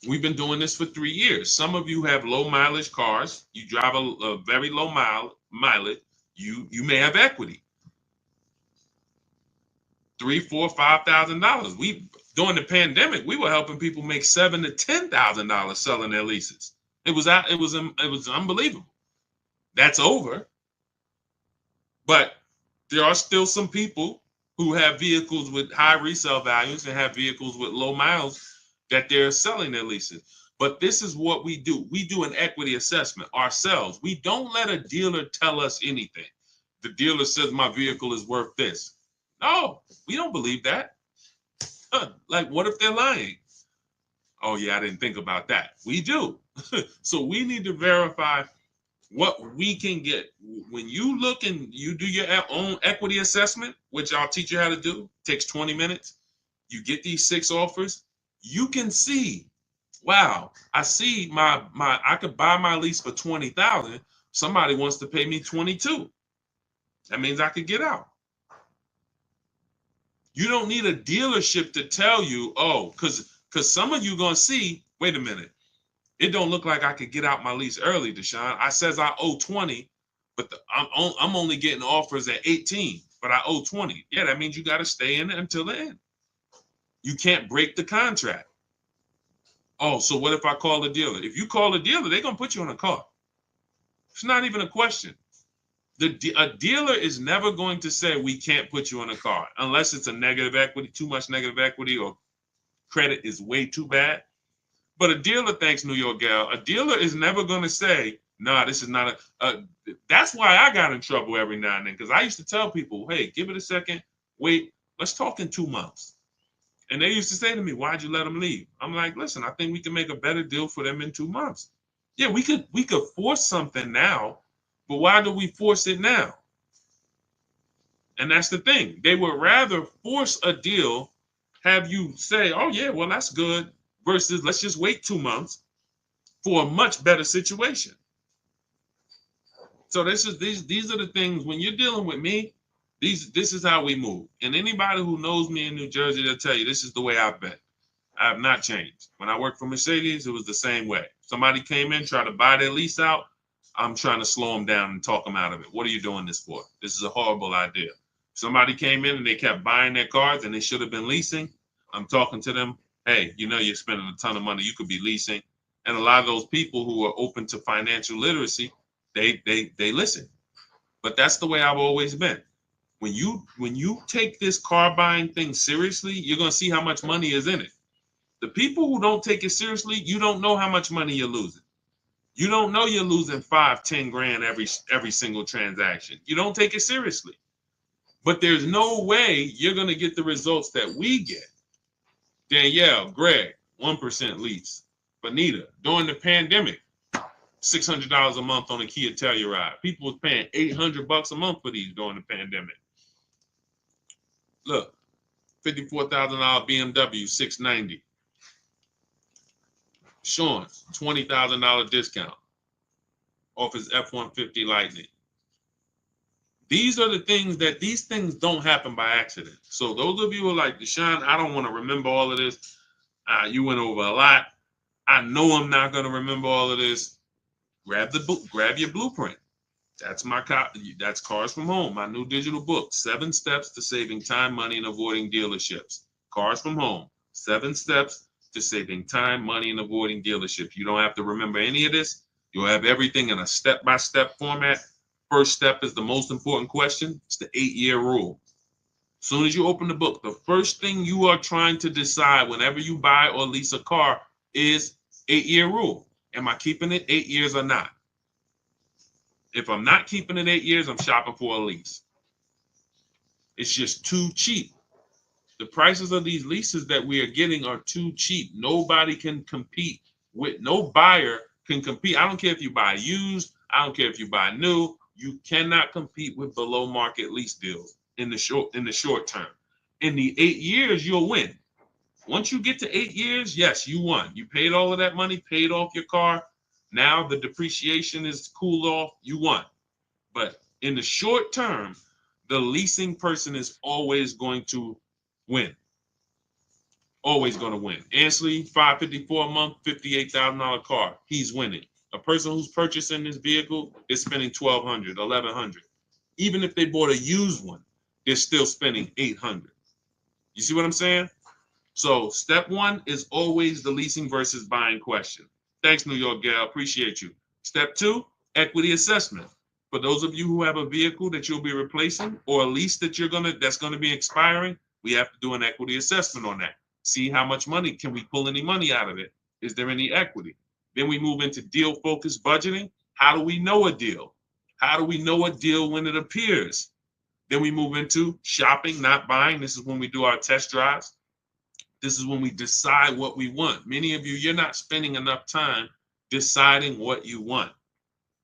We've been doing this for 3 years. Some of you have low mileage cars. You drive a very low mileage. You may have equity. $3,000, $4,000, $5,000. During the pandemic, we were helping people make $7,000 to $10,000 selling their leases. It was unbelievable. That's over. But there are still some people who have vehicles with high resale values and have vehicles with low miles that they're selling their leases. But this is what we do. We do an equity assessment ourselves. We don't let a dealer tell us anything. The dealer says my vehicle is worth this. No, we don't believe that. Like, what if they're lying? Oh, yeah, I didn't think about that. We do. So we need to verify what we can get. When you look and you do your own equity assessment, which I'll teach you how to do, takes 20 minutes. You get these 6 offers. You can see, wow, I see I could buy my lease for $20,000. Somebody wants to pay me $22,000. That means I could get out. You don't need a dealership to tell you, oh, because some of you are going to see, wait a minute, It don't look like I could get out my lease early, Deshone. I says I owe 20, but I'm only getting offers at 18, but I owe 20. Yeah, that means you got to stay in it until the end. You can't break the contract. Oh, so what if I call the dealer? If you call the dealer, they're going to put you on a car. It's not even a question. A dealer is never going to say we can't put you on a car unless it's a negative equity, too much negative equity, or credit is way too bad. But a dealer, thanks New York Gal, a dealer is never going to say, nah, this is not that's why I got in trouble every now and then, because I used to tell people, hey, give it a second, wait, let's talk in 2 months. And they used to say to me, why'd you let them leave? I'm like, listen, I think we can make a better deal for them in 2 months. Yeah, we could force something now, but why do we force it now? And that's the thing. They would rather force a deal, have you say, oh yeah, well, that's good, versus let's just wait 2 months for a much better situation. So these are the things when you're dealing with me, this is how we move. And anybody who knows me in New Jersey, they'll tell you this is the way I've been. I have not changed. When I worked for Mercedes, it was the same way. Somebody came in, tried to buy their lease out, I'm trying to slow them down and talk them out of it. What are you doing this for? This is a horrible idea. Somebody came in and they kept buying their cars and they should have been leasing. I'm talking to them. Hey, you know you're spending a ton of money. You could be leasing. And a lot of those people who are open to financial literacy, they listen. But that's the way I've always been. When you take this car buying thing seriously, you're gonna see how much money is in it. The people who don't take it seriously, you don't know how much money you're losing. You don't know you're losing 5-10 grand every single transaction. You don't take it seriously. But there's no way you're gonna get the results that we get. Danielle, Greg, 1% lease. Bonita, during the pandemic, $600 a month on a Kia Telluride. People was paying $800 a month for these during the pandemic. Look, $54,000 BMW 690. Sean's $20,000 discount off his F-150 Lightning. These are the things these things don't happen by accident. So those of you who are like, Deshone, I don't want to remember all of this. You went over a lot. I know I'm not going to remember all of this. Grab the book, grab your blueprint. That's my copy. That's Cars from Home, my new digital book, 7 steps to saving time, money, and avoiding dealerships. Cars from Home, 7 steps to saving time, money, and avoiding dealerships. You don't have to remember any of this. You'll have everything in a step-by-step format. First step is the most important question. It's the 8-year rule. As soon as you open the book, the first thing you are trying to decide whenever you buy or lease a car is 8-year rule. Am I keeping it 8 years or not? If I'm not keeping it 8 years, I'm shopping for a lease. It's just too cheap. The prices of these leases that we are getting are too cheap. Nobody can compete with, no buyer can compete. I don't care if you buy used, I don't care if you buy new, you cannot compete with below market lease deals in the short term. In the 8 years, you'll win. Once you get to 8 years, yes, you won. You paid all of that money, paid off your car. Now the depreciation is cooled off, you won. But in the short term, the leasing person is always going to win. Always going to win. Ansley, $554 a month, $58,000 car. He's winning. A person who's purchasing this vehicle is spending $1,200, $1,100. Even if they bought a used one, they're still spending $800. You see what I'm saying? So step 1 is always the leasing versus buying question. Thanks, New York Gal. Appreciate you. Step 2, equity assessment. For those of you who have a vehicle that you'll be replacing or a lease that's gonna be expiring, we have to do an equity assessment on that. See how much money, can we pull any money out of it? Is there any equity? Then we move into deal-focused budgeting. How do we know a deal? How do we know a deal when it appears? Then we move into shopping, not buying. This is when we do our test drives. This is when we decide what we want. Many of you, you're not spending enough time deciding what you want.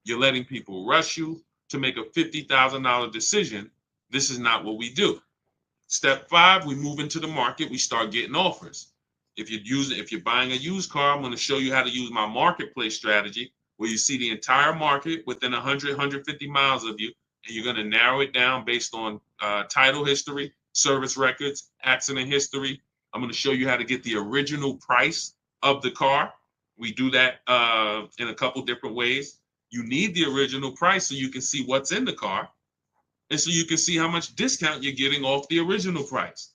You're letting people rush you to make a $50,000 decision. This is not what we do. Step 5, we move into the market. We start getting offers. If you're buying a used car, I'm going to show you how to use my marketplace strategy, where you see the entire market within 100, 150 miles of you, and you're going to narrow it down based on title history, service records, accident history. I'm going to show you how to get the original price of the car, We do that in a couple different ways. You need the original price so you can see what's in the car, and so you can see how much discount you're getting off the original price.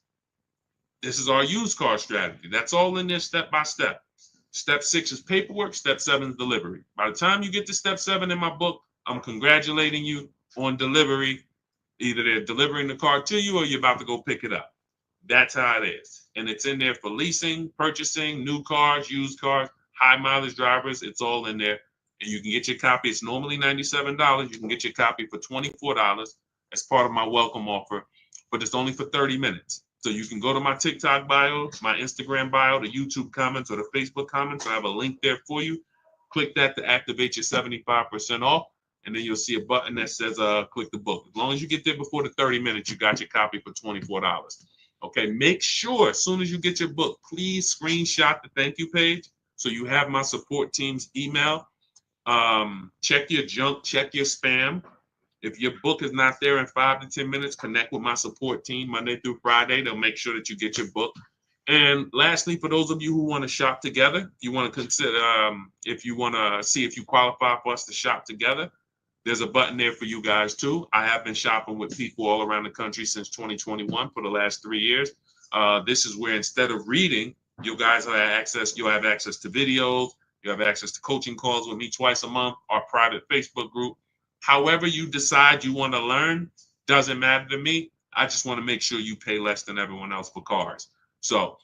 This is our used car strategy. That's all in there step by step. Step 6 is paperwork. Step 7 is delivery. By the time you get to step 7 in my book, I'm congratulating you on delivery. Either they're delivering the car to you or you're about to go pick it up. That's how it is. And it's in there for leasing, purchasing, new cars, used cars, high mileage drivers. It's all in there. And you can get your copy. It's normally $97. You can get your copy for $24 as part of my welcome offer, but it's only for 30 minutes. So you can go to my TikTok bio, my Instagram bio, the YouTube comments, or the Facebook comments. I have a link there for you. Click that to activate your 75% off. And then you'll see a button that says click the book. As long as you get there before the 30 minutes, you got your copy for $24. Okay, make sure as soon as you get your book, please screenshot the thank you page so you have my support team's email. Check your junk, check your spam. If your book is not there in 5 to 10 minutes, connect with my support team Monday through Friday. They'll make sure that you get your book. And lastly, for those of you who want to shop together, you want to consider, if you want to see if you qualify for us to shop together, there's a button there for you guys too. I have been shopping with people all around the country since 2021 for the last 3 years. This is where instead of reading, you guys have access. You'll have access to videos. You have access to coaching calls with me twice a month, our private Facebook group. However you decide you want to learn, doesn't matter to me. I just want to make sure you pay less than everyone else for cars. So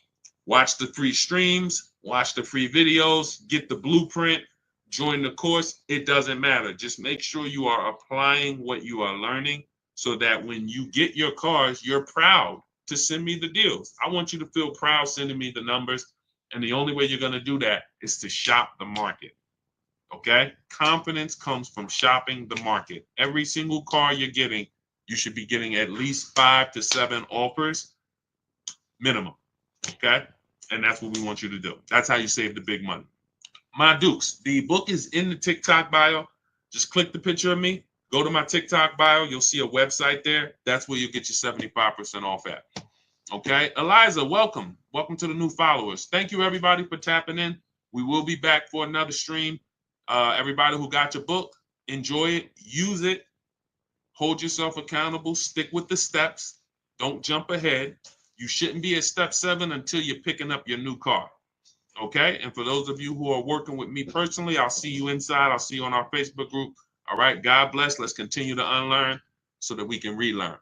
watch the free streams, watch the free videos, get the blueprint, join the course. It doesn't matter. Just make sure you are applying what you are learning so that when you get your cars, you're proud to send me the deals. I want you to feel proud sending me the numbers. And the only way you're going to do that is to shop the market. Okay? Confidence comes from shopping the market. Every single car you're getting, you should be getting at least 5 to 7 offers minimum. Okay? And that's what we want you to do. That's how you save the big money. My Dukes, the book is in the TikTok bio. Just click the picture of me. Go to my TikTok bio. You'll see a website there. That's where you'll get your 75% off at. Okay? Eliza, welcome. Welcome to the new followers. Thank you, everybody, for tapping in. We will be back for another stream. Everybody who got your book, enjoy it, use it, hold yourself accountable, stick with the steps, don't jump ahead. You shouldn't be at step 7 until you're picking up your new car. Okay? And for those of you who are working with me personally, I'll see you inside. I'll see you on our Facebook group. All right? God bless. Let's continue to unlearn so that we can relearn.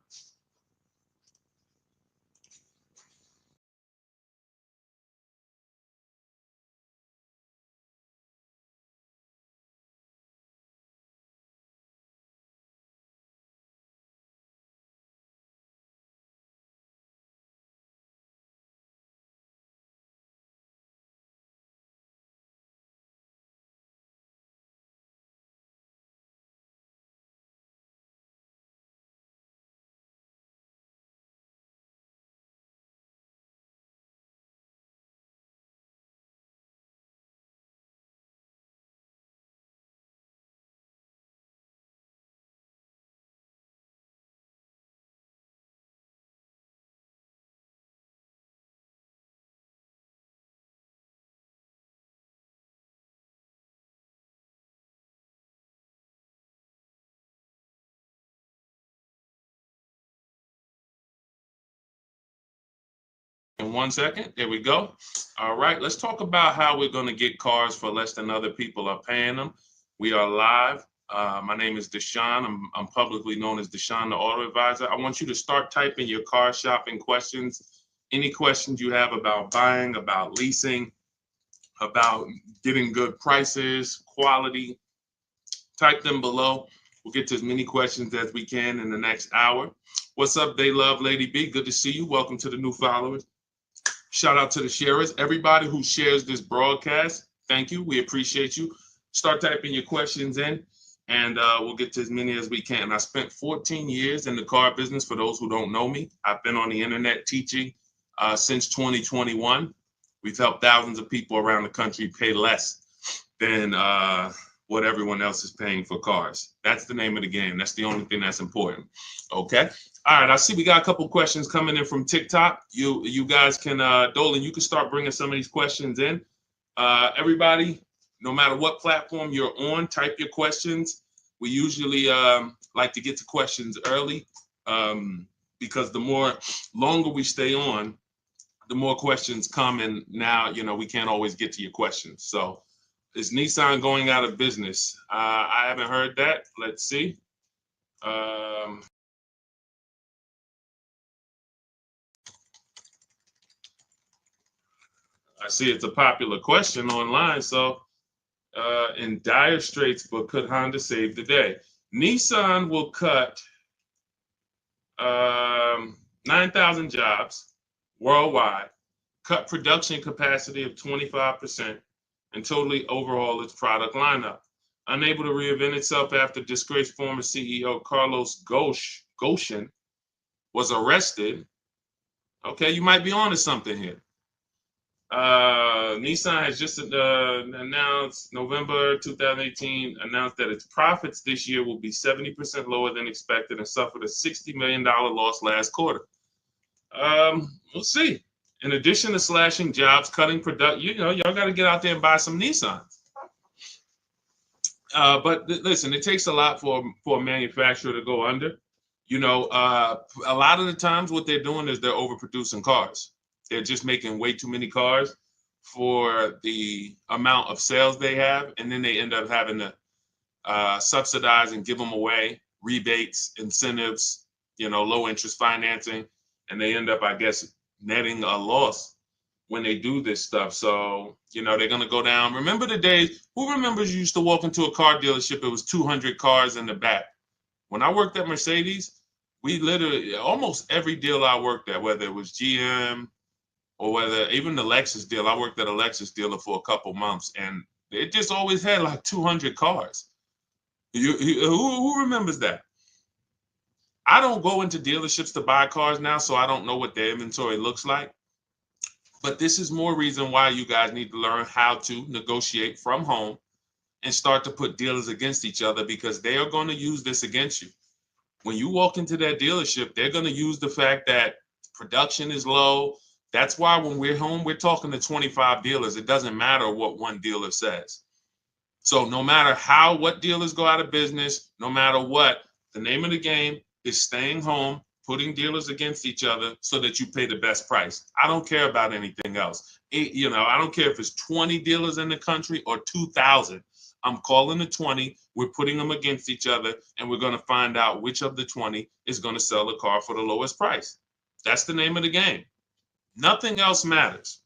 In 1 second, there we go. All right, let's talk about how we're going to get cars for less than other people are paying them. We are live. My name is Deshone. I'm publicly known as Deshone, the Auto Advisor. I want you to start typing your car shopping questions. Any questions you have about buying, about leasing, about getting good prices, quality, type them below. We'll get to as many questions as we can in the next hour. What's up, They Love Lady B? Good to see you. Welcome to the new followers. Shout out to the sharers. Everybody who shares this broadcast, thank you. We appreciate you. Start typing your questions in, and we'll get to as many as we can. I spent 14 years in the car business. For those who don't know me, I've been on the internet teaching since 2021. We've helped thousands of people around the country pay less than what everyone else is paying for cars. That's the name of the game. That's the only thing that's important. Okay. All right. I see we got a couple questions coming in from TikTok. You guys can, Dolan, you can start bringing some of these questions in. Everybody, no matter what platform you're on, type your questions. We usually like to get to questions early because the more longer we stay on, the more questions come. And now, we can't always get to your questions. So is Nissan going out of business? I haven't heard that. Let's see. I see it's a popular question online. So in dire straits, but could Honda save the day? Nissan will cut 9,000 jobs worldwide, cut production capacity of 25%, and totally overhaul its product lineup. Unable to reinvent itself after disgraced former CEO Carlos Ghosn was arrested. Okay, you might be onto something here. Nissan has just announced, November 2018, announced that its profits this year will be 70% lower than expected and suffered a $60 million loss last quarter. We'll see. In addition to slashing jobs, cutting production, y'all got to get out there and buy some Nissans. But listen, it takes a lot for a manufacturer to go under. A lot of the times what they're doing is they're overproducing cars. They're just making way too many cars for the amount of sales they have, and then they end up having to subsidize and give them away, rebates, incentives, low interest financing, and they end up, I guess, netting a loss when they do this stuff. So, they're going to go down. Remember the days, who remembers you used to walk into a car dealership, it was 200 cars in the back. When I worked at Mercedes, we literally, almost every deal I worked at, whether it was GM, or whether even the Lexus deal, I worked at a Lexus dealer for a couple months, and it just always had like 200 cars. Who remembers that? I don't go into dealerships to buy cars now, so I don't know what their inventory looks like. But this is more reason why you guys need to learn how to negotiate from home and start to put dealers against each other, because they are going to use this against you. When you walk into that dealership, they're going to use the fact that production is low. That's why when we're home, we're talking to 25 dealers. It doesn't matter what one dealer says. So no matter what dealers go out of business, no matter what, the name of the game is staying home, putting dealers against each other so that you pay the best price. I don't care about anything else. I don't care if it's 20 dealers in the country or 2,000. I'm calling the 20. We're putting them against each other, and we're going to find out which of the 20 is going to sell the car for the lowest price. That's the name of the game. Nothing else matters.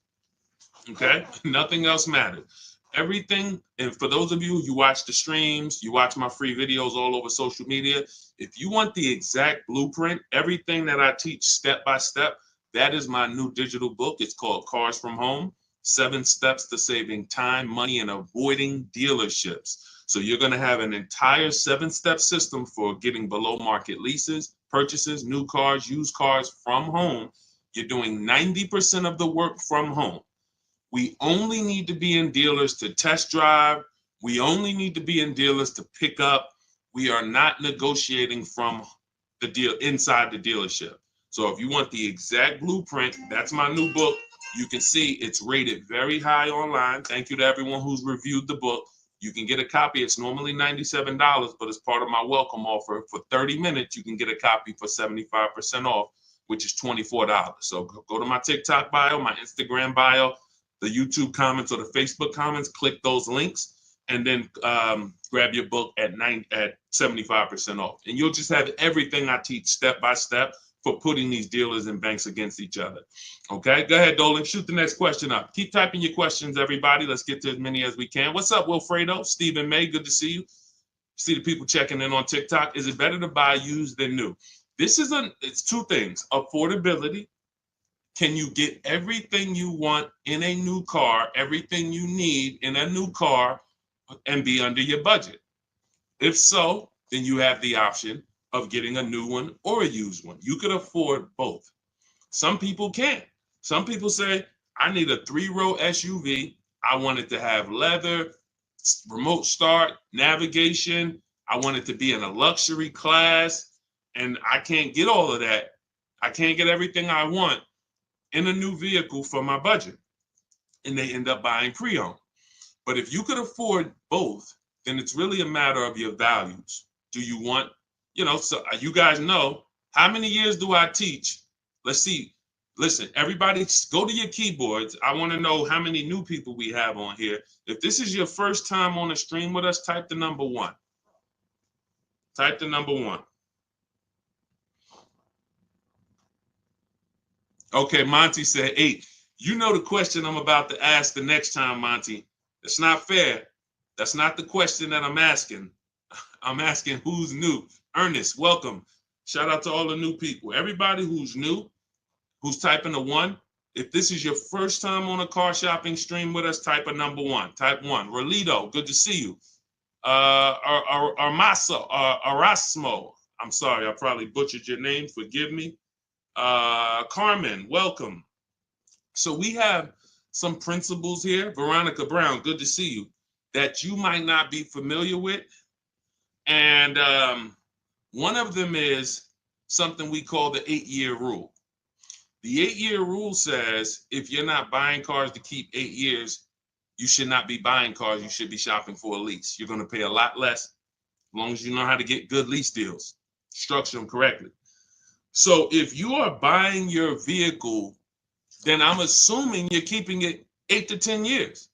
Okay? Nothing else matters. Everything, and for those of you who watch the streams, you watch my free videos all over social media, if you want the exact blueprint, everything that I teach step by step, that is my new digital book. It's called Cars from Home, 7 Steps to Saving Time, Money, and Avoiding Dealerships. So you're going to have an entire 7-step system for getting below market leases, purchases, new cars, used cars from home. You're doing 90% of the work from home. We only need to be in dealers to test drive. We only need to be in dealers to pick up. We are not negotiating from the deal inside the dealership. So if you want the exact blueprint, that's my new book. You can see it's rated very high online. Thank you to everyone who's reviewed the book. You can get a copy. It's normally $97, but as part of my welcome offer, for 30 minutes, you can get a copy for 75% off, which is $24. So go to my TikTok bio, my Instagram bio, the YouTube comments or the Facebook comments, click those links, and then grab your book at 75% off. And you'll just have everything I teach step by step for putting these dealers and banks against each other. Okay, go ahead, Dolan, shoot the next question up. Keep typing your questions, everybody. Let's get to as many as we can. What's up, Wilfredo? Stephen May, good to see you. See the people checking in on TikTok. Is it better to buy used than new? It's two things. Affordability. Can you get everything you want in a new car, everything you need in a new car, and be under your budget? If so, then you have the option of getting a new one or a used one. You could afford both. Some people can't. Some people say, I need a 3-row SUV. I want it to have leather, remote start, navigation. I want it to be in a luxury class. And I can't get all of that. I can't get everything I want in a new vehicle for my budget. And they end up buying pre-owned. But if you could afford both, then it's really a matter of your values. Do you want, so you guys know, how many years do I teach? Let's see. Listen, everybody go to your keyboards. I want to know how many new people we have on here. If this is your first time on the stream with us, type the number 1. Type the number 1. Okay, Monty said 8. You know the question I'm about to ask the next time, Monty. It's not fair. That's not the question that I'm asking. I'm asking who's new. Ernest, welcome. Shout out to all the new people. Everybody who's new, who's typing a 1. If this is your first time on a car shopping stream with us, type a number 1. Type 1. Rolito, good to see you. Erasmo. I'm sorry, I probably butchered your name. Forgive me. Carmen, welcome. So we have some principles here. Veronica Brown, good to see you, that you might not be familiar with. And one of them is something we call the 8-year rule. The 8-year rule says if you're not buying cars to keep 8 years, you should not be buying cars. You should be shopping for a lease. You're going to pay a lot less as long as you know how to get good lease deals, structure them correctly. So if you are buying your vehicle, then I'm assuming you're keeping it 8 to 10 years.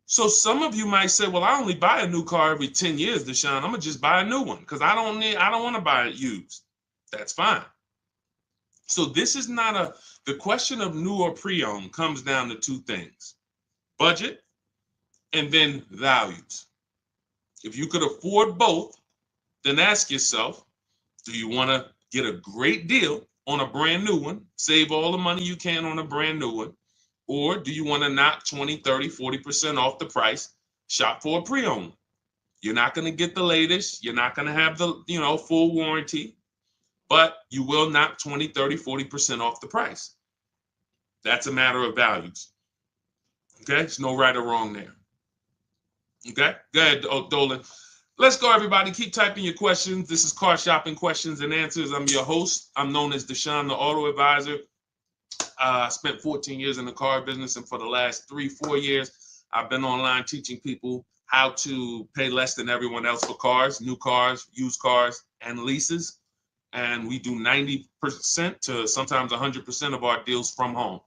So some of you might say, well, I only buy a new car every 10 years, Deshone. I'm gonna just buy a new one because I don't want to buy it used. That's fine. So this is not the question of new or pre-owned comes down to 2 things: budget and then values. If you could afford both, then ask yourself, do you want to get a great deal on a brand new one, save all the money you can on a brand new one, or do you want to knock 20, 30, 40% off the price, shop for a pre-owned? You're not going to get the latest. You're not going to have the, full warranty, but you will knock 20, 30, 40% off the price. That's a matter of values. Okay? There's no right or wrong there. Okay? Go ahead, Dolan. Let's go, everybody. Keep typing your questions. This is Car Shopping Questions and Answers. I'm your host. I'm known as Deshone, the Auto Advisor. I spent 14 years in the car business, and for the last 3-4 years, I've been online teaching people how to pay less than everyone else for cars, new cars, used cars, and leases. And we do 90% to sometimes 100% of our deals from home.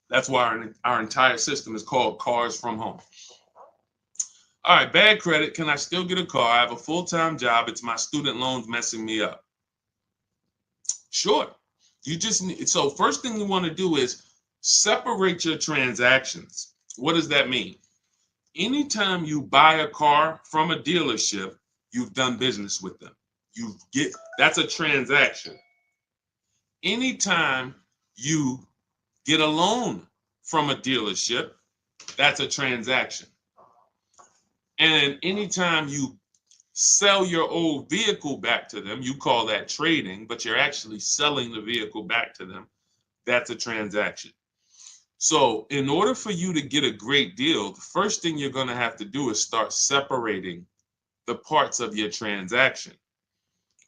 That's why our entire system is called Cars from Home. All right, bad credit. Can I still get a car? I have a full-time job. It's my student loans messing me up. Sure. You just need, so first thing you want to do is separate your transactions. What does that mean? Anytime you buy a car from a dealership, you've done business with them. That's a transaction. Anytime you get a loan from a dealership, that's a transaction. And anytime you sell your old vehicle back to them, you call that trading, but you're actually selling the vehicle back to them. That's a transaction. So in order for you to get a great deal, the first thing you're going to have to do is start separating the parts of your transaction.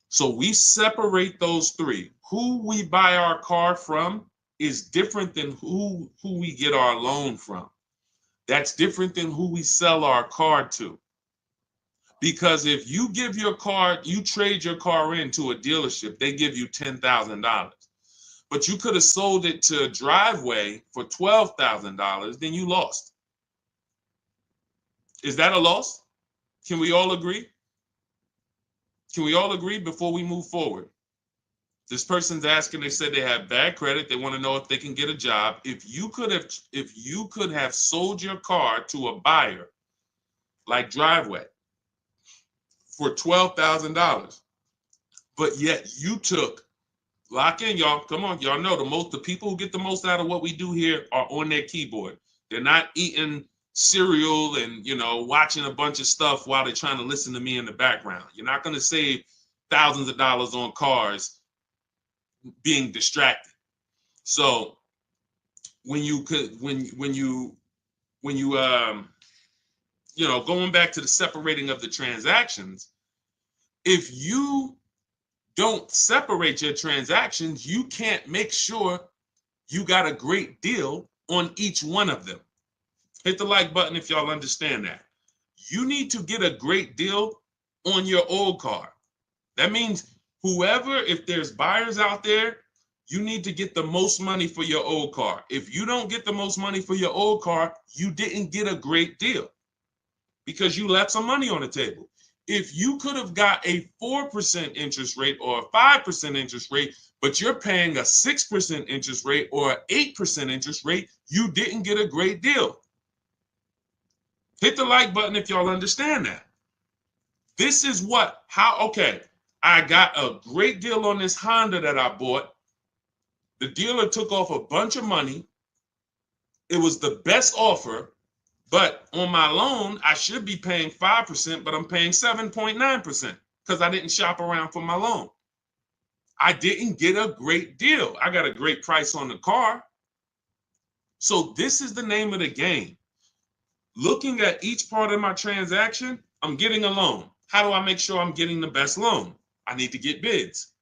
So we separate those 3. Who we buy our car from is different than who we get our loan from. That's different than who we sell our car to. Because if you trade your car into a dealership, they give you $10,000. But you could have sold it to Driveway for $12,000, then you lost. Is that a loss? Can we all agree? Can we all agree before we move forward? This person's asking, they said they have bad credit. They want to know if they can get a job. If you could have sold your car to a buyer like Driveway for $12,000, but yet you took, lock in, y'all. Come on, y'all know the people who get the most out of what we do here are on their keyboard. They're not eating cereal and watching a bunch of stuff while they're trying to listen to me in the background. You're not going to save thousands of dollars on cars being distracted. So when you going back to the separating of the transactions, if you don't separate your transactions, you can't make sure you got a great deal on each one of them. Hit the like button if y'all understand that. You need to get a great deal on your old car. That means whoever, if there's buyers out there, you need to get the most money for your old car. If you don't get the most money for your old car, you didn't get a great deal because you left some money on the table. If you could have got a 4% interest rate or a 5% interest rate, but you're paying a 6% interest rate or an 8% interest rate, you didn't get a great deal. Hit the like button if y'all understand that. This is okay, I got a great deal on this Honda that I bought. The dealer took off a bunch of money. It was the best offer, but on my loan, I should be paying 5%, but I'm paying 7.9% because I didn't shop around for my loan. I didn't get a great deal. I got a great price on the car. So this is the name of the game. Looking at each part of my transaction, I'm getting a loan. How do I make sure I'm getting the best loan? I need to get bids.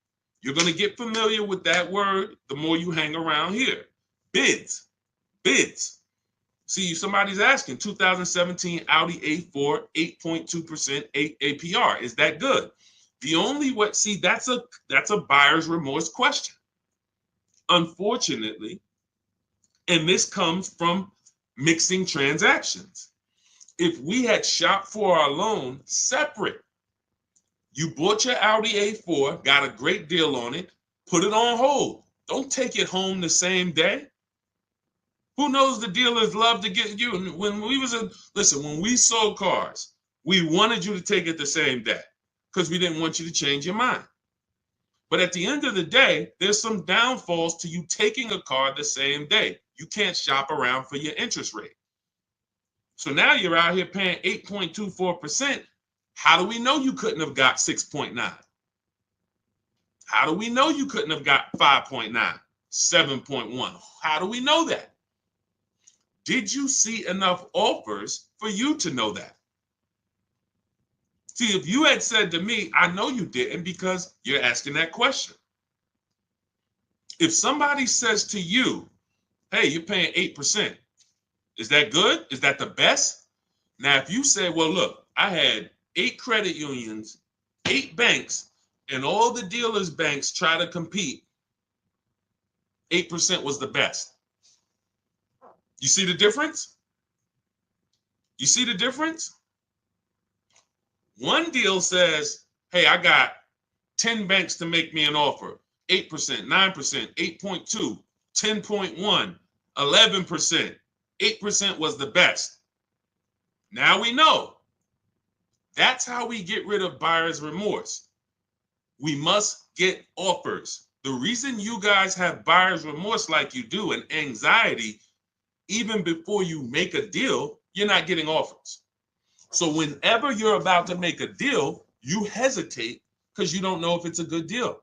You're going to get familiar with that word the more you hang around here. Bids. Bids. See, somebody's asking, 2017 Audi A4, 8.2% APR. Is that good? The only way, see, that's a buyer's remorse question. Unfortunately, and this comes from mixing transactions. If we had shopped for our loan separate, you bought your Audi A4, got a great deal on it, put it on hold. Don't take it home the same day. Who knows, the dealers love to get you. When we sold cars, we wanted you to take it the same day because we didn't want you to change your mind. But at the end of the day, there's some downfalls to you taking a car the same day. You can't shop around for your interest rate. So now you're out here paying 8.24%. How do we know you couldn't have got 6.9? How do we know you couldn't have got 5.9, 7.1? How do we know that? Did you see enough offers for you to know that? See, if you had said to me, I know you didn't because you're asking that question. If somebody says to you, hey, you're paying 8%, is that good? Is that the best? Now, if you say, well, look, I had 8 credit unions, 8 banks, and all the dealers' banks try to compete, 8% was the best. You see the difference? You see the difference? One deal says, hey, I got 10 banks to make me an offer. 8%, 9%, 8.2, 10.1, 11%. 8% was the best. Now we know. That's how we get rid of buyer's remorse. We must get offers. The reason you guys have buyer's remorse like you do and anxiety, even before you make a deal, you're not getting offers. So whenever you're about to make a deal, you hesitate because you don't know if it's a good deal.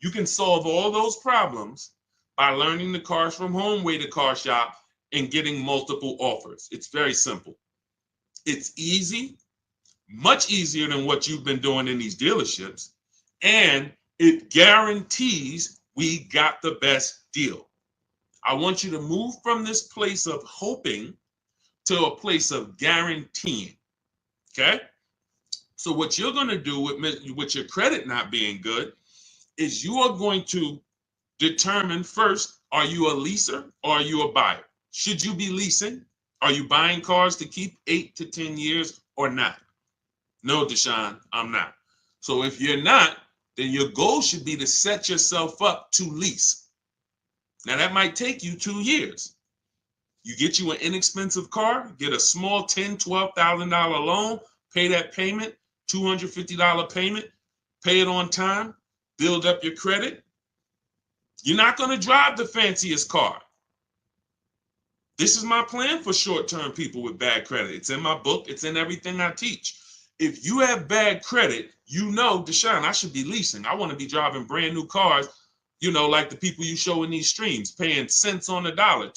You can solve all those problems by learning the Cars from Home way to car shop and getting multiple offers. It's very simple. It's easy, much easier than what you've been doing in these dealerships, and it guarantees we got the best deal. I want you to move from this place of hoping to a place of guaranteeing. Okay? So what you're going to do with your credit not being good is you are going to determine first, are you a leaser or are you a buyer? Should you be leasing? Are you buying cars to keep 8 to 10 years or not? No, Deshone, I'm not. So if you're not, then your goal should be to set yourself up to lease. Now that might take you 2 years. You get you an inexpensive car, get a small $10,000, $12,000 loan, pay that payment, $250 payment, pay it on time, build up your credit. You're not going to drive the fanciest car. This is my plan for short-term people with bad credit. It's in my book. It's in everything I teach. If you have bad credit, you know, Deshone, I should be leasing. I want to be driving brand new cars, like the people you show in these streams, paying cents on the dollar,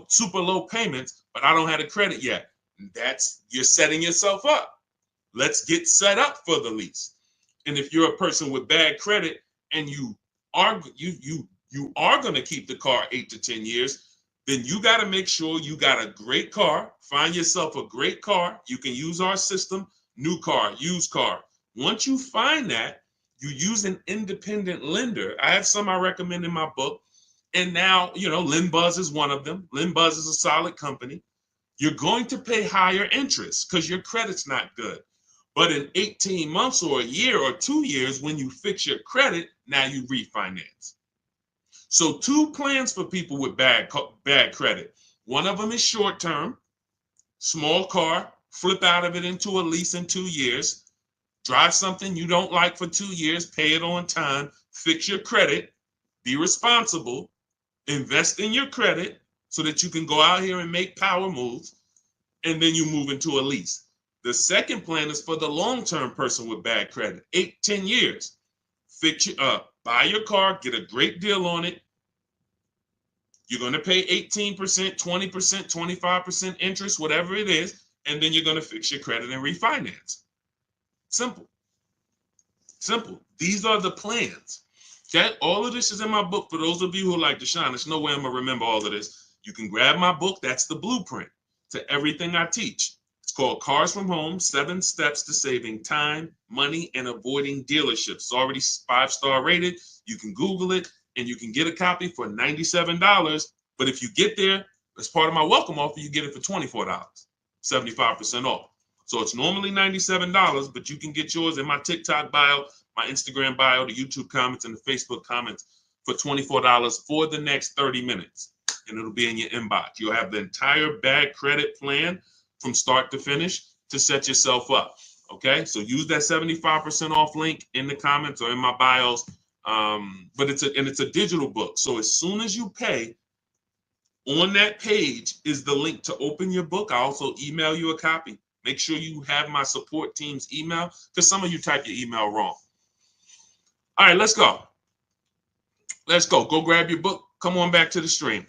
super low payments, but I don't have the credit yet. You're setting yourself up. Let's get set up for the lease. And if you're a person with bad credit and you are going to keep the car 8 to 10 years, then you got to make sure you got a great car. Find yourself a great car. You can use our system, new car, used car. Once you find that, you use an independent lender. I have some I recommend in my book. And now, LendBuzz is one of them. LendBuzz is a solid company. You're going to pay higher interest because your credit's not good. But in 18 months or a year or 2 years, when you fix your credit, now you refinance. So 2 plans for people with bad credit. One of them is short term, small car, flip out of it into a lease in 2 years, drive something you don't like for 2 years, pay it on time, fix your credit, be responsible, invest in your credit so that you can go out here and make power moves, and then you move into a lease. The second plan is for the long-term person with bad credit, 8-10 years. Fix your buy your car, get a great deal on it. You're going to pay 18%, 20%, 25% interest, whatever it is, and then you're going to fix your credit and refinance. Simple. Simple. These are the plans. Okay? All of this is in my book. For those of you who like Deshone, there's no way I'm going to remember all of this. You can grab my book. That's the blueprint to everything I teach. It's called Cars from Home, 7 Steps to Saving Time, Money, and Avoiding Dealerships. It's already 5-star rated. You can Google it, and you can get a copy for $97. But if you get there, as part of my welcome offer, you get it for $24, 75% off. So it's normally $97, but you can get yours in my TikTok bio, my Instagram bio, the YouTube comments, and the Facebook comments for $24 for the next 30 minutes. And it'll be in your inbox. You'll have the entire bad credit plan from start to finish to set yourself up. Okay, so use that 75% off link in the comments or in my bios. But it's a digital book. So as soon as you pay, on that page is the link to open your book. I also email you a copy. Make sure you have my support team's email because some of you type your email wrong. All right, let's go. Let's go. Go grab your book. Come on back to the stream.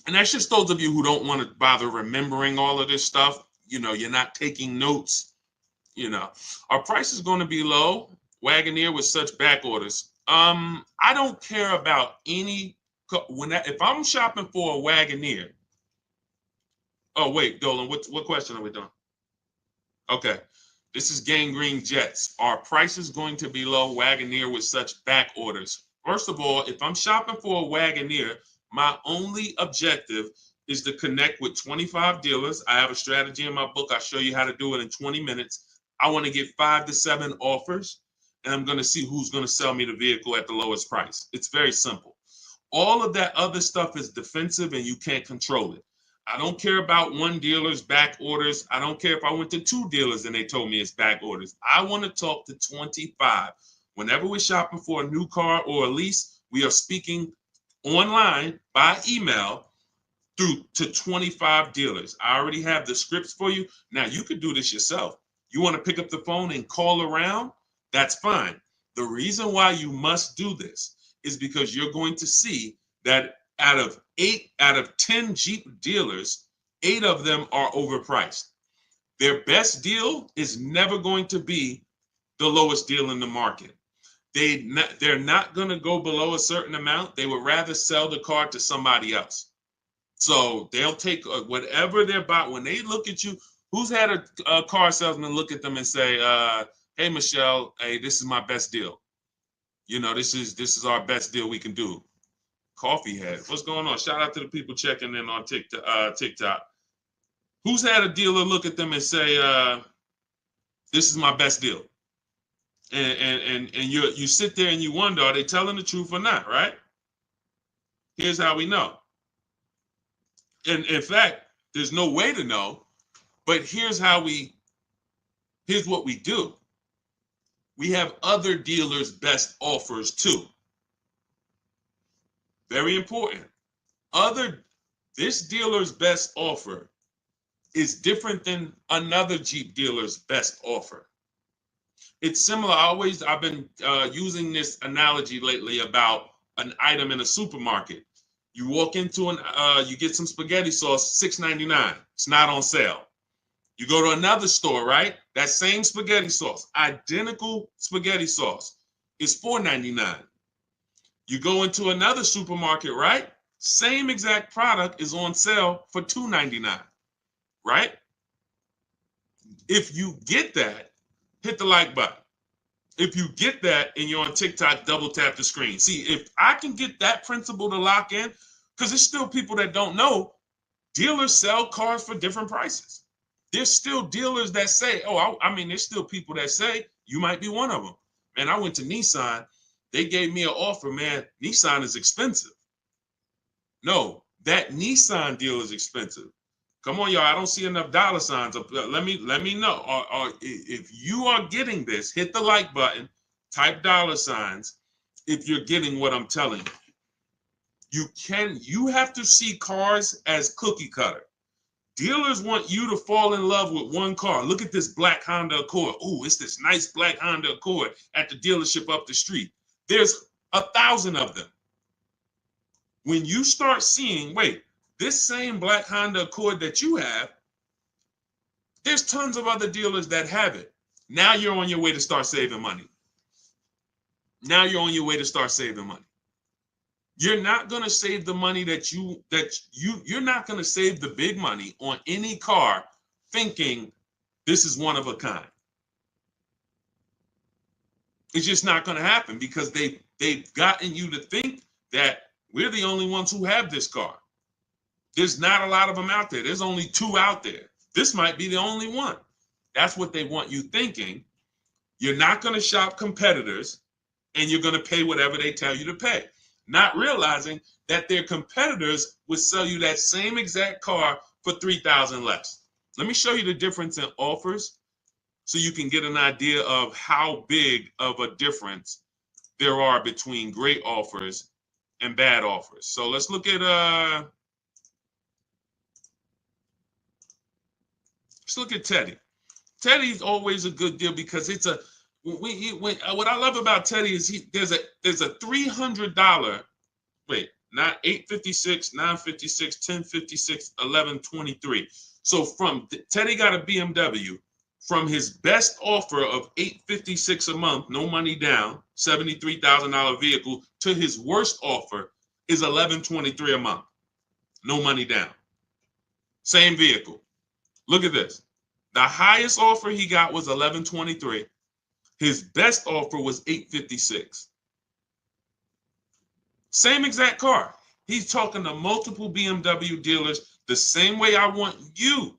And that's just those of you who don't want to bother remembering all of this stuff. You're not taking notes. Our price is going to be low. Wagoneer with such back orders. I don't care about any. If I'm shopping for a Wagoneer. Oh wait, Dolan. What question are we doing? Okay, this is Gangrene Jets. Our price is going to be low. Wagoneer with such back orders. First of all, if I'm shopping for a Wagoneer, my only objective is to connect with 25 dealers. I have a strategy in my book. I'll show you how to do it in 20 minutes. I want to get 5 to 7 offers, and I'm going to see who's going to sell me the vehicle at the lowest price. It's very simple. All of that other stuff is defensive, and you can't control it. I don't care about one dealer's back orders. I don't care if I went to 2 dealers and they told me it's back orders. I want to talk to 25. Whenever we're shopping for a new car or a lease, we are speaking online by email through to 25 dealers. I already have the scripts for you. Now you could do this yourself. You want to pick up the phone and call around? That's fine. The reason why you must do this is because you're going to see that out of 10 Jeep dealers, 8 of them are overpriced. Their best deal is never going to be the lowest deal in the market. They're not going to go below a certain amount. They would rather sell the car to somebody else. So they'll take whatever they're buying. When they look at you, who's had a car salesman look at them and say, hey, Michelle, hey, this is my best deal. This is our best deal we can do. Coffee head. What's going on? Shout out to the people checking in on TikTok. Who's had a dealer look at them and say, this is my best deal? And you sit there and you wonder, are they telling the truth or not, right? Here's how we know. And in fact, there's no way to know, but here's what we do. We have other dealers' best offers too. Very important. This dealer's best offer is different than another Jeep dealer's best offer. It's similar. I've been using this analogy lately about an item in a supermarket. You walk into you get some spaghetti sauce, $6.99. It's not on sale. You go to another store, right? That same spaghetti sauce, identical spaghetti sauce, is $4.99. You go into another supermarket, right? Same exact product is on sale for $2.99, right? If you get that, hit the like button. If you get that and you're on TikTok, double tap the screen. See, if I can get that principle to lock in, because there's still people that don't know, dealers sell cars for different prices. There's still dealers that say, oh, I mean, there's still people that say, you might be one of them. Man, I went to Nissan. They gave me an offer, man. Nissan is expensive. No, that Nissan deal is expensive. Come on, y'all. I don't see enough dollar signs up. Let me know. Or if you are getting this, hit the like button, type dollar signs if you're getting what I'm telling you. You have to see cars as cookie cutter. Dealers want you to fall in love with one car. Look at this black Honda Accord. Oh, it's this nice black Honda Accord at the dealership up the street. There's 1,000 of them. When you start seeing, wait, this same black Honda Accord that you have, there's tons of other dealers that have it. Now you're on your way to start saving money. Now you're on your way to start saving money. You're not going to save the money you're not going to save the big money on any car thinking this is one of a kind. It's just not going to happen because they've gotten you to think that we're the only ones who have this car. There's not a lot of them out there. There's only 2 out there. This might be the only one. That's what they want you thinking. You're not going to shop competitors and you're going to pay whatever they tell you to pay. Not realizing that their competitors would sell you that same exact car for $3,000 less. Let me show you the difference in offers so you can get an idea of how big of a difference there are between great offers and bad offers. So let's look at Teddy. Teddy's always a good deal because it's a what I love about Teddy is there's a $300, wait, not 856, 956, 1056, 1123. So from Teddy got a BMW from his best offer of $856 a month, no money down, $73,000 vehicle, to his worst offer is $1123 a month, no money down. Same vehicle. Look at this. The highest offer he got was $1123. His best offer was $856. Same exact car. He's talking to multiple BMW dealers the same way I want you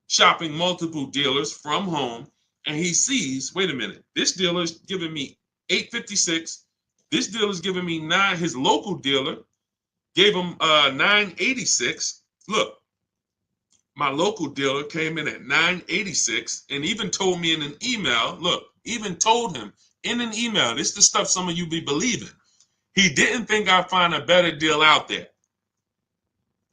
shopping multiple dealers from home. And he sees, wait a minute, this dealer's giving me $856. This dealer's giving me $9. His local dealer gave him $986. Look. My local dealer came in at $986 and even told me in an email, look, even told him in an email, this is the stuff some of you be believing. He didn't think I'd find a better deal out there.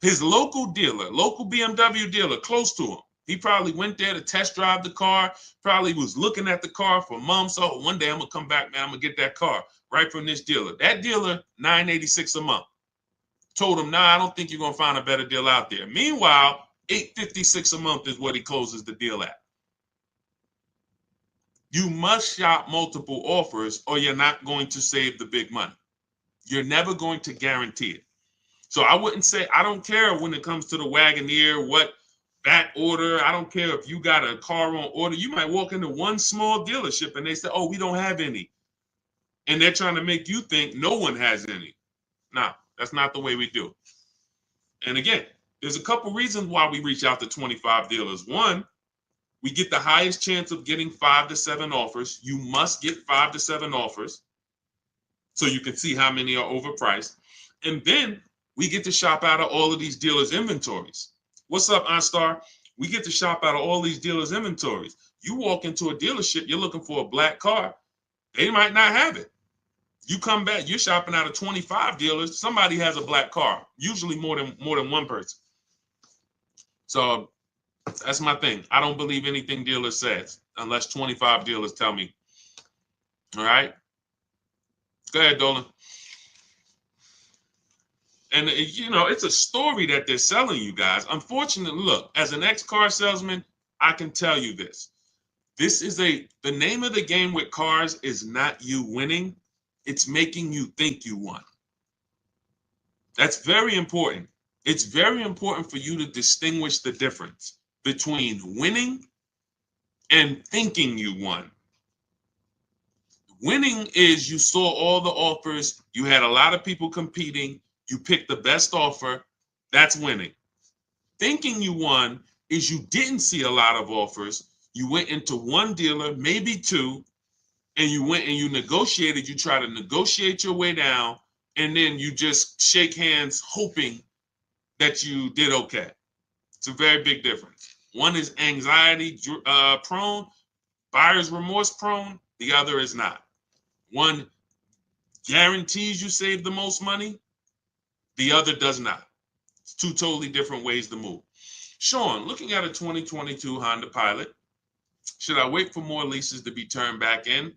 His local dealer, local BMW dealer close to him, he probably went there to test drive the car, probably was looking at the car for months. Oh, one day I'm going to come back, man, I'm going to get that car right from this dealer. That dealer, $986 a month. Told him, nah, I don't think you're going to find a better deal out there. Meanwhile, $856 a month is what he closes the deal at. You must shop multiple offers or you're not going to save the big money. You're never going to guarantee it. So I wouldn't say, I don't care when it comes to the Wagoneer, what back order. I don't care if you got a car on order. You might walk into one small dealership and they say, oh, we don't have any. And they're trying to make you think no one has any. No, that's not the way we do it. And again, there's a couple reasons why we reach out to 25 dealers. One, we get the highest chance of getting 5 to 7 offers. You must get 5 to 7 offers so you can see how many are overpriced. And then we get to shop out of all of these dealers' inventories. What's up, OnStar? We get to shop out of all these dealers' inventories. You walk into a dealership, you're looking for a black car. They might not have it. You come back, you're shopping out of 25 dealers. Somebody has a black car, usually more than one person. So that's my thing. I don't believe anything dealer says unless 25 dealers tell me. All right. Go ahead, Dolan. And, you know, it's a story that they're selling you guys. Unfortunately, look, as an ex-car salesman, I can tell you this. The name of the game with cars is not you winning. It's making you think you won. That's very important. It's very important for you to distinguish the difference between winning and thinking you won. Winning is you saw all the offers, you had a lot of people competing, you picked the best offer. That's winning. Thinking you won is you didn't see a lot of offers. You went into one dealer, maybe two, and you went and you negotiated. You try to negotiate your way down, and then you just shake hands hoping that you did okay. It's a very big difference. One is anxiety prone, buyer's remorse prone. The other is not. One guarantees you save the most money. The other does not. It's two totally different ways to move. Sean, looking at a 2022 Honda Pilot, should I wait for more leases to be turned back in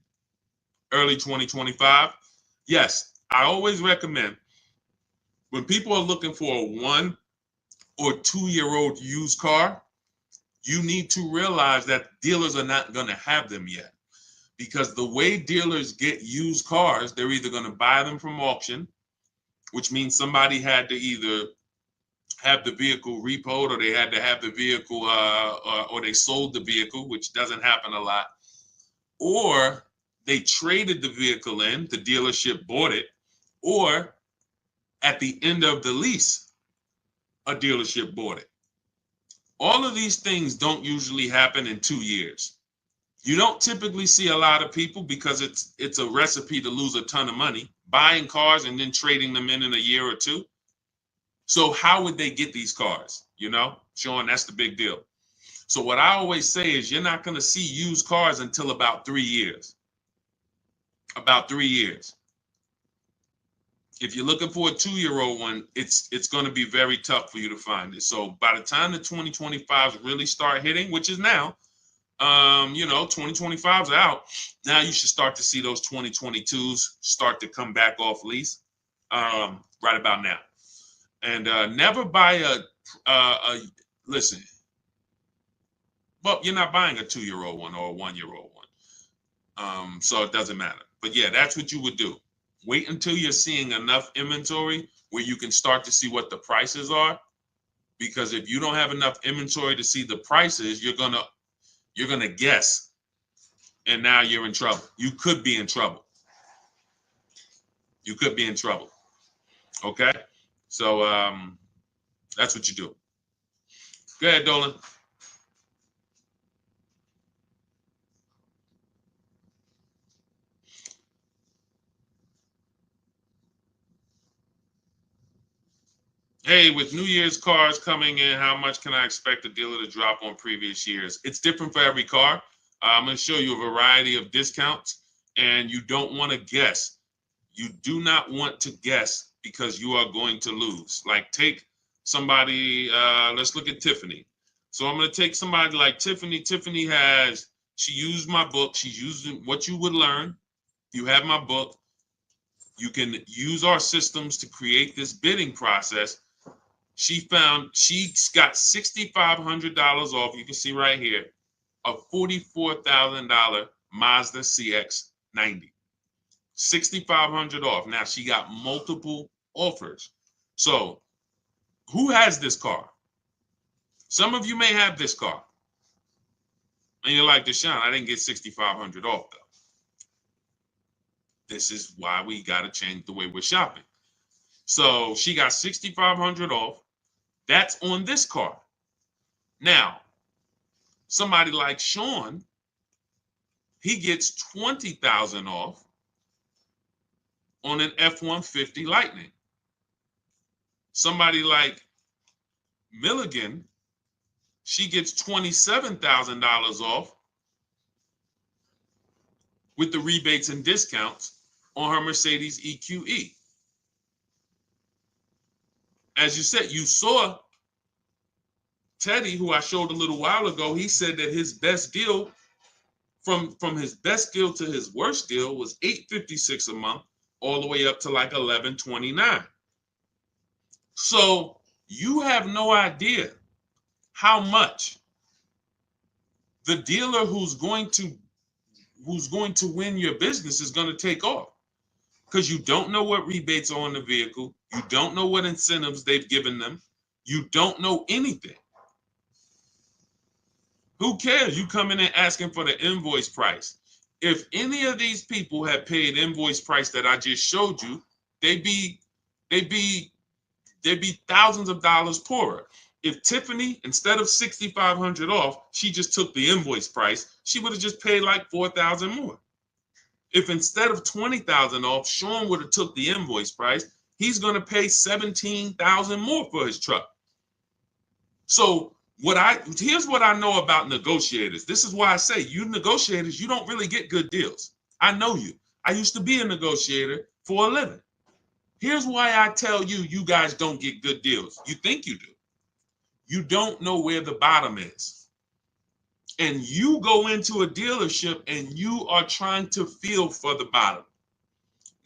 early 2025? Yes, I always recommend when people are looking for a 1 or 2-year-old used car, you need to realize that dealers are not going to have them yet. Because the way dealers get used cars, they're either going to buy them from auction, which means somebody had to either have the vehicle repoed, or they had to have the vehicle, or they sold the vehicle, which doesn't happen a lot, or they traded the vehicle in, the dealership bought it, or at the end of the lease, a dealership bought it. All of these things don't usually happen in 2 years. You don't typically see a lot of people, because it's a recipe to lose a ton of money, buying cars and then trading them in a year or two. So how would they get these cars? You know, Sean, that's the big deal. So what I always say is you're not going to see used cars until about 3 years. About 3 years. If you're looking for a 2-year-old one, it's going to be very tough for you to find it. So by the time the 2025s really start hitting, which is now, 2025's out. Now you should start to see those 2022s start to come back off lease right about now. And never buy listen, well, you're not buying a 2-year-old one or a 1-year-old one. So it doesn't matter. But yeah, that's what you would do. Wait until you're seeing enough inventory where you can start to see what the prices are. Because if you don't have enough inventory to see the prices, you're gonna guess. And now you're in trouble. You could be in trouble. You could be in trouble. Okay? So that's what you do. Go ahead, Dolan. Hey, with New Year's cars coming in, how much can I expect the dealer to drop on previous years? It's different for every car. I'm going to show you a variety of discounts, and you don't want to guess. You do not want to guess, because you are going to lose. Like, take somebody, let's look at Tiffany. So I'm going to take somebody like Tiffany. Tiffany she used my book. She's using what you would learn. You have my book. You can use our systems to create this bidding process. She got $6,500 off. You can see right here, a $44,000 Mazda CX-90. $6,500 off. Now she got multiple offers. So who has this car? Some of you may have this car. And you're like, Deshone, I didn't get $6,500 off though. This is why we got to change the way we're shopping. So she got $6,500 off. That's on this car. Now, somebody like Sean, he gets $20,000 off on an F-150 Lightning. Somebody like Milligan, she gets $27,000 off with the rebates and discounts on her Mercedes EQE. As you said, you saw Teddy, who I showed a little while ago. He said that his best deal, from his best deal to his worst deal, was $856 a month, all the way up to like $1129. So you have no idea how much the dealer who's going to win your business is going to take off. because you don't know what rebates are on the vehicle. You don't know what incentives they've given them. You don't know anything. Who cares? You come in and asking for the invoice price. If any of these people had paid invoice price that I just showed you, they'd be thousands of dollars poorer. If Tiffany, instead of 6,500 off, she just took the invoice price, she would have just paid like 4,000 more. If instead of 20,000 off, Sean would have took the invoice price, he's going to pay 17,000 more for his truck. So here's what I know about negotiators. This is why I say you negotiators, you don't really get good deals. I know you. I used to be a negotiator for a living. Here's why I tell you, you guys don't get good deals. You think you do. You don't know where the bottom is. And you go into a dealership and you are trying to feel for the bottom,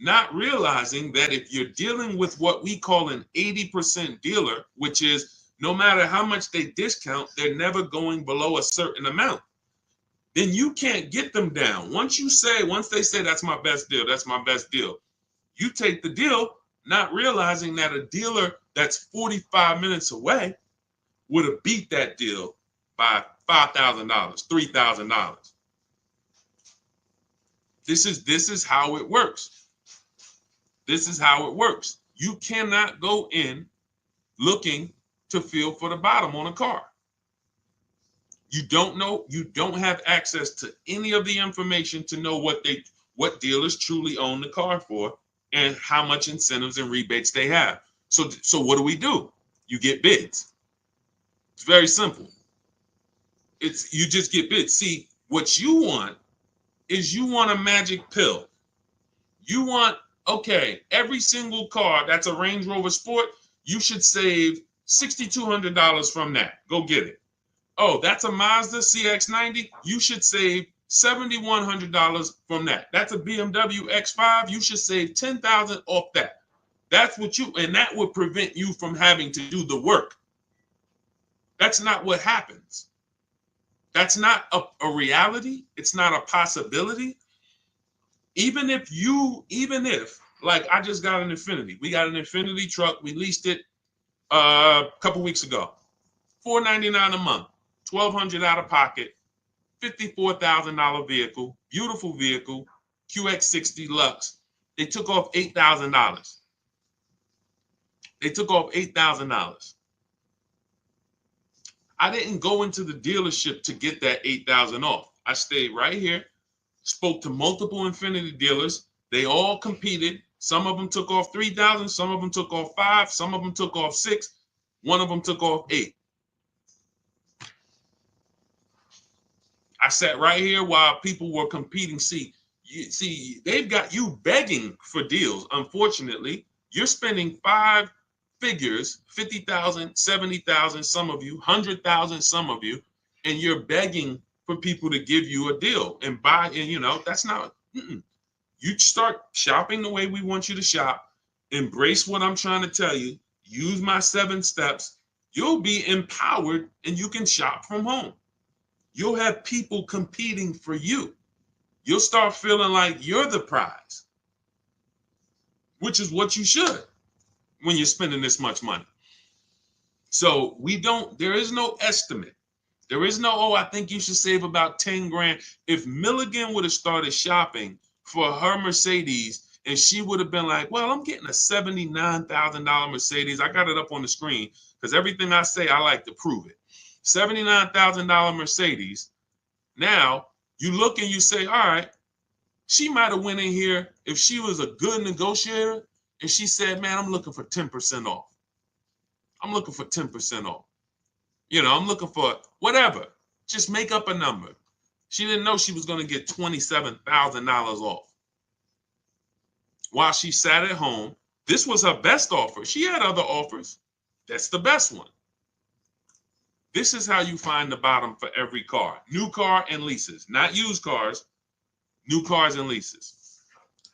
not realizing that if you're dealing with what we call an 80% dealer, which is no matter how much they discount, they're never going below a certain amount, then you can't get them down. Once they say that's my best deal, that's my best deal, you take the deal, not realizing that a dealer that's 45 minutes away would have beat that deal by $5,000, $3,000. This is how it works. This is how it works. You cannot go in looking to feel for the bottom on a car. You don't know, you don't have access to any of the information to know what dealers truly own the car for and how much incentives and rebates they have. So what do? You get bids. It's very simple. You just get bids. See, what you want is you want a magic pill. You want, okay, every single car that's a Range Rover Sport, you should save $6,200 from that. Go get it. Oh, that's a Mazda CX-90. You should save $7,100 from that. That's a BMW X5. You should save $10,000 off that. That's what and that would prevent you from having to do the work. That's not what happens. That's not a reality. It's not a possibility. Even if, like I just got an Infiniti. We got an Infiniti truck. We leased it a couple weeks ago. $499 a month, $1,200 out of pocket, $54,000 vehicle, beautiful vehicle, QX60 Lux. They took off $8,000. They took off $8,000. I didn't go into the dealership to get that $8,000 off. I stayed right here, spoke to multiple Infiniti dealers. They all competed. Some of them took off $3,000. Some of them took off $5,000. Some of them took off $6,000. One of them took off $8,000. I sat right here while people were competing. See, they've got you begging for deals. Unfortunately, you're spending 5 figures, 50,000, 70,000, some of you, 100,000, some of you, and you're begging for people to give you a deal and buy. And that's not. You start shopping the way we want you to shop. Embrace what I'm trying to tell you. Use my 7 steps. You'll be empowered, and you can shop from home. You'll have people competing for you. You'll start feeling like you're the prize, which is what you should when you're spending this much money. So there is no estimate. There is no, I think you should save about 10 grand. If Milligan would have started shopping for her Mercedes and she would have been like, well, I'm getting a $79,000 Mercedes. I got it up on the screen because everything I say, I like to prove it. $79,000 Mercedes. Now you look and you say, all right, she might have went in here if she was a good negotiator and she said, man, I'm looking for 10% off. I'm looking for 10% off. I'm looking for whatever. Just make up a number. She didn't know she was going to get $27,000 off. While she sat at home, this was her best offer. She had other offers. That's the best one. This is how you find the bottom for every car. New car and leases, not used cars, new cars and leases.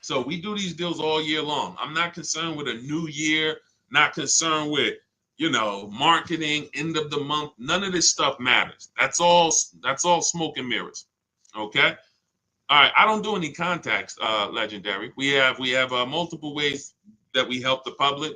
So we do these deals all year long. I'm not concerned with a new year, not concerned with, marketing, end of the month. None of this stuff matters. That's all smoke and mirrors. Okay? All right, I don't do any contacts, Legendary. We have multiple ways that we help the public.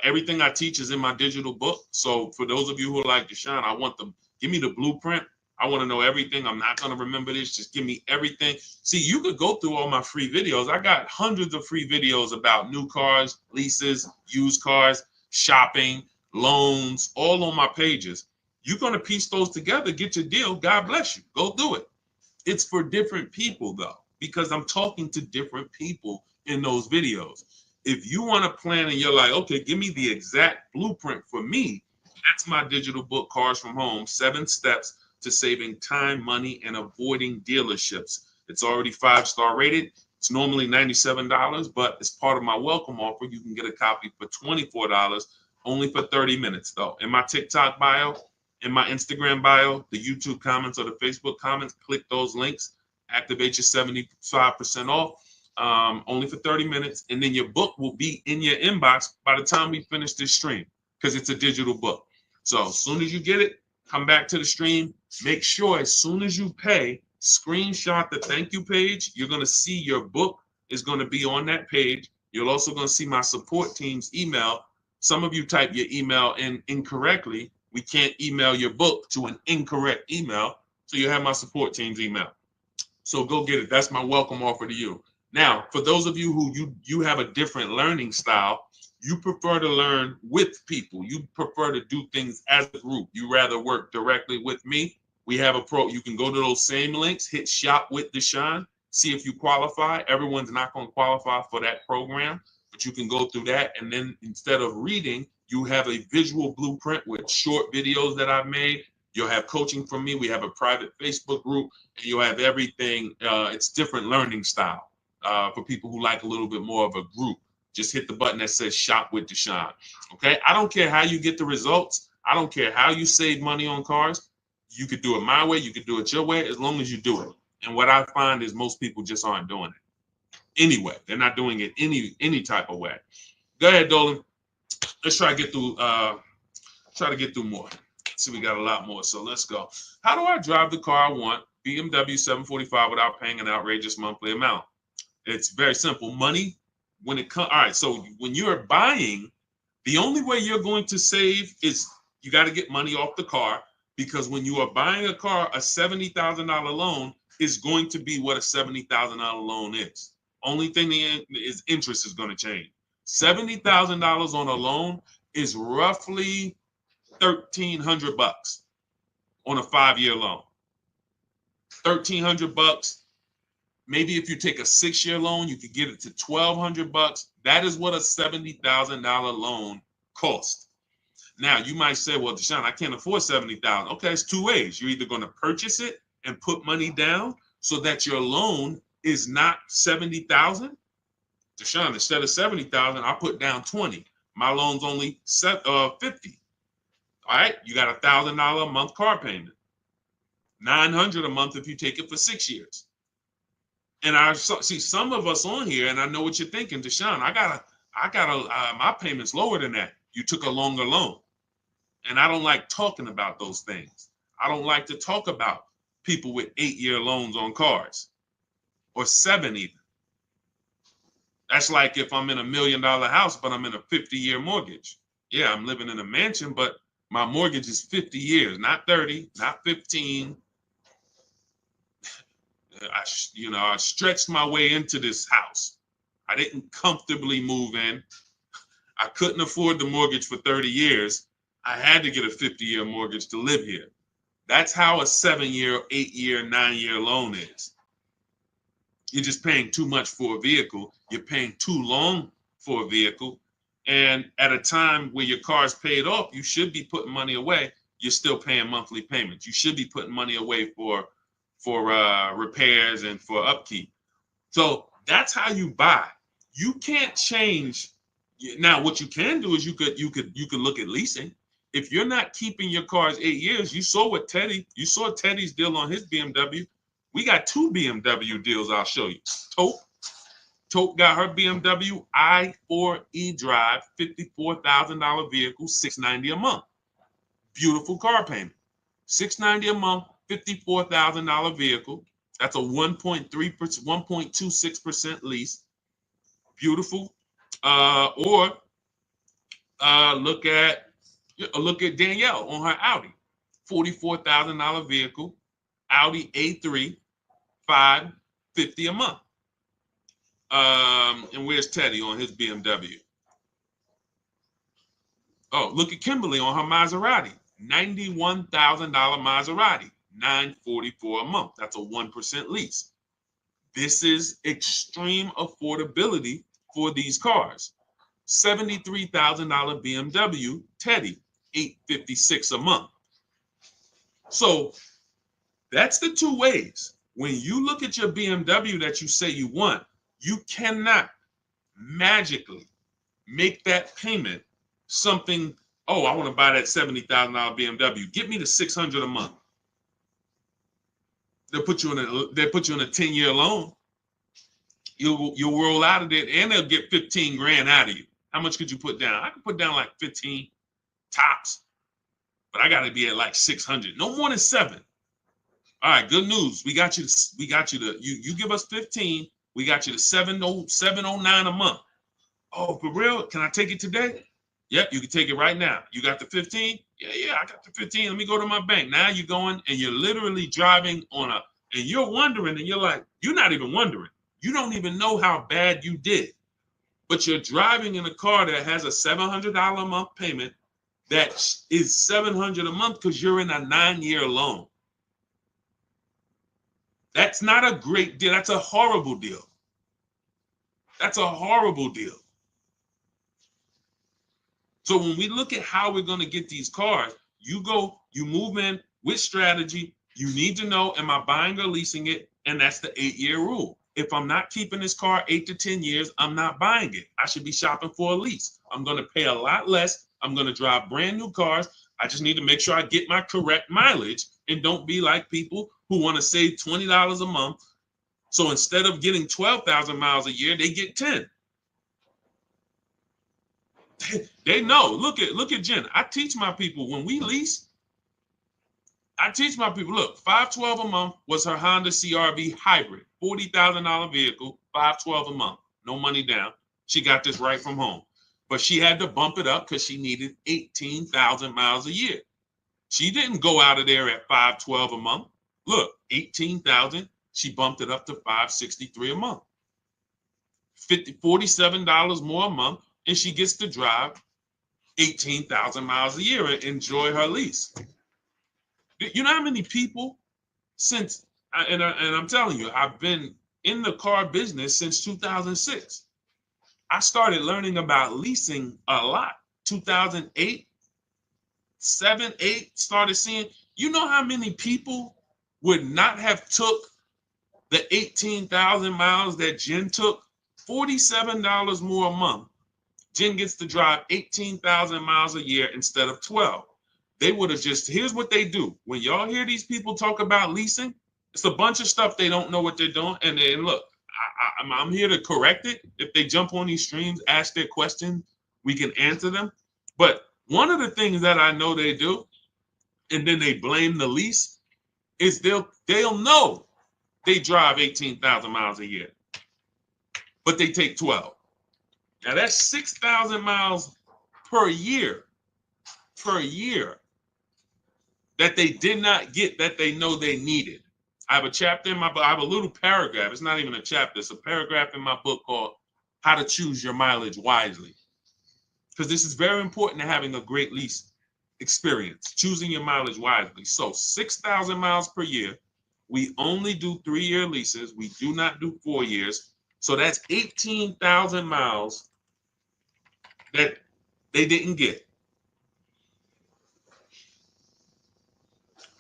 Everything I teach is in my digital book. So for those of you who are like Deshone, I want them, give me the blueprint. I want to know everything. I'm not going to remember this. Just give me everything. See, you could go through all my free videos. I got hundreds of free videos about new cars, leases, used cars, shopping, loans, all on my pages. You're going to piece those together, get your deal. God bless you. Go do it. It's for different people though, because I'm talking to different people in those videos. If you want to plan and you're like, okay, give me the exact blueprint for me, that's my digital book, Cars from Home, 7 Steps to Saving Time, Money, and Avoiding Dealerships. It's already 5-star rated. It's normally $97, but as part of my welcome offer, you can get a copy for $24, only for 30 minutes though. In my TikTok bio, in my Instagram bio, the YouTube comments or the Facebook comments, click those links, activate your 75% off, only for 30 minutes. And then your book will be in your inbox by the time we finish this stream, because it's a digital book. So as soon as you get it, come back to the stream. Make sure as soon as you pay, screenshot the thank you page. You're going to see your book is going to be on that page. You're also going to see my support team's email. Some of you type your email in incorrectly. We can't email your book to an incorrect email. So you have my support team's email. So go get it. That's my welcome offer to you. Now, for those of you who you have a different learning style, you prefer to learn with people. You prefer to do things as a group. You rather work directly with me. We have a pro. You can go to those same links, hit shop with Deshone, see if you qualify. Everyone's not going to qualify for that program, but you can go through that. And then instead of reading, you have a visual blueprint with short videos that I've made. You'll have coaching from me. We have a private Facebook group, and you'll have everything. It's different learning style for people who like a little bit more of a group. Just hit the button that says shop with Deshone. Okay. I don't care how you get the results. I don't care how you save money on cars. You could do it my way. You could do it your way, as long as you do it. And what I find is most people just aren't doing it anyway. They're not doing it any type of way. Go ahead, Dolan. Let's try to get through more. See, we got a lot more. So let's go. How do I drive the car I want? BMW 745 without paying an outrageous monthly amount. It's very simple. Money. When it comes, all right, so when you're buying, the only way you're going to save is you got to get money off the car, because when you are buying a car, a $70,000 loan is going to be what a $70,000 loan is. Only thing is interest is going to change. $70,000 on a loan is roughly $1,300 on a 5-year loan. $1,300. Maybe if you take a 6-year loan, you could get it to $1,200. That is what a $70,000 loan costs. Now, you might say, well, Deshone, I can't afford $70,000. Okay, it's 2 ways. You're either going to purchase it and put money down so that your loan is not $70,000. Deshone, instead of $70,000, I put down $20,000. My loan's only $50,000. All right, you got $1,000 a month car payment. $900 a month if you take it for 6 years. And I see some of us on here, and I know what you're thinking, Deshone. My payment's lower than that. You took a longer loan, and I don't like talking about those things. I don't like to talk about people with 8-year loans on cars, or 7 even. That's like if I'm in a $1 million house, but I'm in a 50-year mortgage. Yeah, I'm living in a mansion, but my mortgage is 50 years, not 30, not 15. I stretched my way into this house. I didn't comfortably move in. I couldn't afford the mortgage for 30 years. I had to get a 50-year mortgage to live here. That's how a 7-year, 8-year, 9-year loan is. You're just paying too much for a vehicle. You're paying too long for a vehicle. And at a time where your car's paid off, you should be putting money away. You're still paying monthly payments. You should be putting money away for repairs and for upkeep. So that's how you buy. You can't change. Now, what you can do is you could look at leasing. If you're not keeping your cars 8 years, you saw Teddy's deal on his BMW. We got 2 BMW deals I'll show you. Tope got her BMW i4 eDrive, $54,000 vehicle, $690 a month. Beautiful car payment. $690 a month, $54,000 vehicle. That's a 1.3%, 1.26% lease. Beautiful. Or look at Danielle on her Audi, $44,000 vehicle, Audi A3, $550 a month. And where's Teddy on his BMW? Oh, look at Kimberly on her Maserati, $91,000 Maserati, $944 a month. That's a 1% lease. This is extreme affordability for these cars. $73,000 BMW Teddy, $856 a month. So that's the two ways. When you look at your BMW that you say you want, you cannot magically make that payment something, oh, I want to buy that $70,000 BMW. Get me the $600 a month. They'll put you in a 10-year loan. You'll roll out of it, and they'll get 15 grand out of you. How much could you put down? I could put down like 15 tops, but I got to be at like 600. No more than 7. All right, good news. We got you to you give us 15. We got you to 709 a month. Oh, for real? Can I take it today? Yep, you can take it right now. You got the 15? Yeah, I got the 15. Let me go to my bank. Now you're going and you're literally driving and you're wondering, and you're like, you're not even wondering. You don't even know how bad you did. But you're driving in a car that has a $700 a month payment that is $700 a month because you're in a 9-year loan. That's not a great deal. That's a horrible deal. That's a horrible deal. So when we look at how we're going to get these cars, you move in with strategy. You need to know, am I buying or leasing it? And that's the 8-year rule. If I'm not keeping this car 8 to 10 years, I'm not buying it. I should be shopping for a lease. I'm going to pay a lot less. I'm going to drive brand new cars. I just need to make sure I get my correct mileage and don't be like people who want to save $20 a month. So instead of getting 12,000 miles a year, they get 10. They know. Look at Jen. I teach my people when we lease. I teach my people, look, $512 a month was her Honda CRV hybrid, $40,000 vehicle, $512 a month, no money down. She got this right from home, but she had to bump it up because she needed 18,000 miles a year. She didn't go out of there at $512 a month. Look, 18,000. She bumped it up to $563 a month, $47 more a month, and she gets to drive 18,000 miles a year and enjoy her lease. You know how many people and I'm telling you, I've been in the car business since 2006. I started learning about leasing a lot. 2008, 7, 8, started seeing, you know how many people would not have took the 18,000 miles that Jen took? $47 more a month. Jen gets to drive 18,000 miles a year instead of 12. They would have here's what they do. When y'all hear these people talk about leasing, it's a bunch of stuff they don't know what they're doing. And look, I'm here to correct it. If they jump on these streams, ask their questions, we can answer them. But one of the things that I know they do, and then they blame the lease, is they'll know they drive 18,000 miles a year, but they take 12. Now that's 6,000 miles per year that they did not get that they know they needed. I have a chapter in my book. I have a little paragraph. It's not even a chapter. It's a paragraph in my book called How to Choose Your Mileage Wisely. Because this is very important to having a great lease experience, choosing your mileage wisely. So 6,000 miles per year. We only do 3-year leases. We do not do 4 years. So that's 18,000 miles that they didn't get.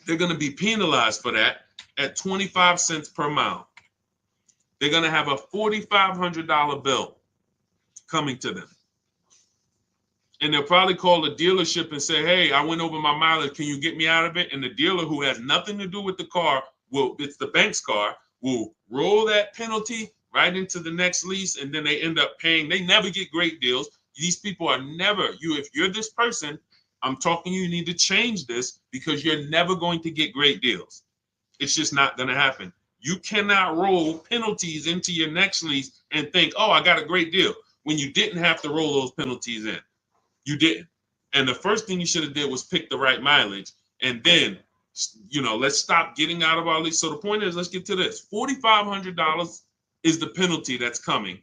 They're going to be penalized for that at 25 cents per mile. They're going to have a $4,500 bill coming to them. And they'll probably call the dealership and say, hey, I went over my mileage. Can you get me out of it? And the dealer, who has nothing to do with the car, it's the bank's car, will roll that penalty right into the next lease. And then they end up paying. They never get great deals. These people are never, if you're this person, I'm talking you need to change this because you're never going to get great deals. It's just not going to happen. You cannot roll penalties into your next lease and think, oh, I got a great deal, when you didn't have to roll those penalties in. You didn't. And the first thing you should have did was pick the right mileage. And then, let's stop getting out of our lease. So the point is, let's get to this. $4,500 is the penalty that's coming.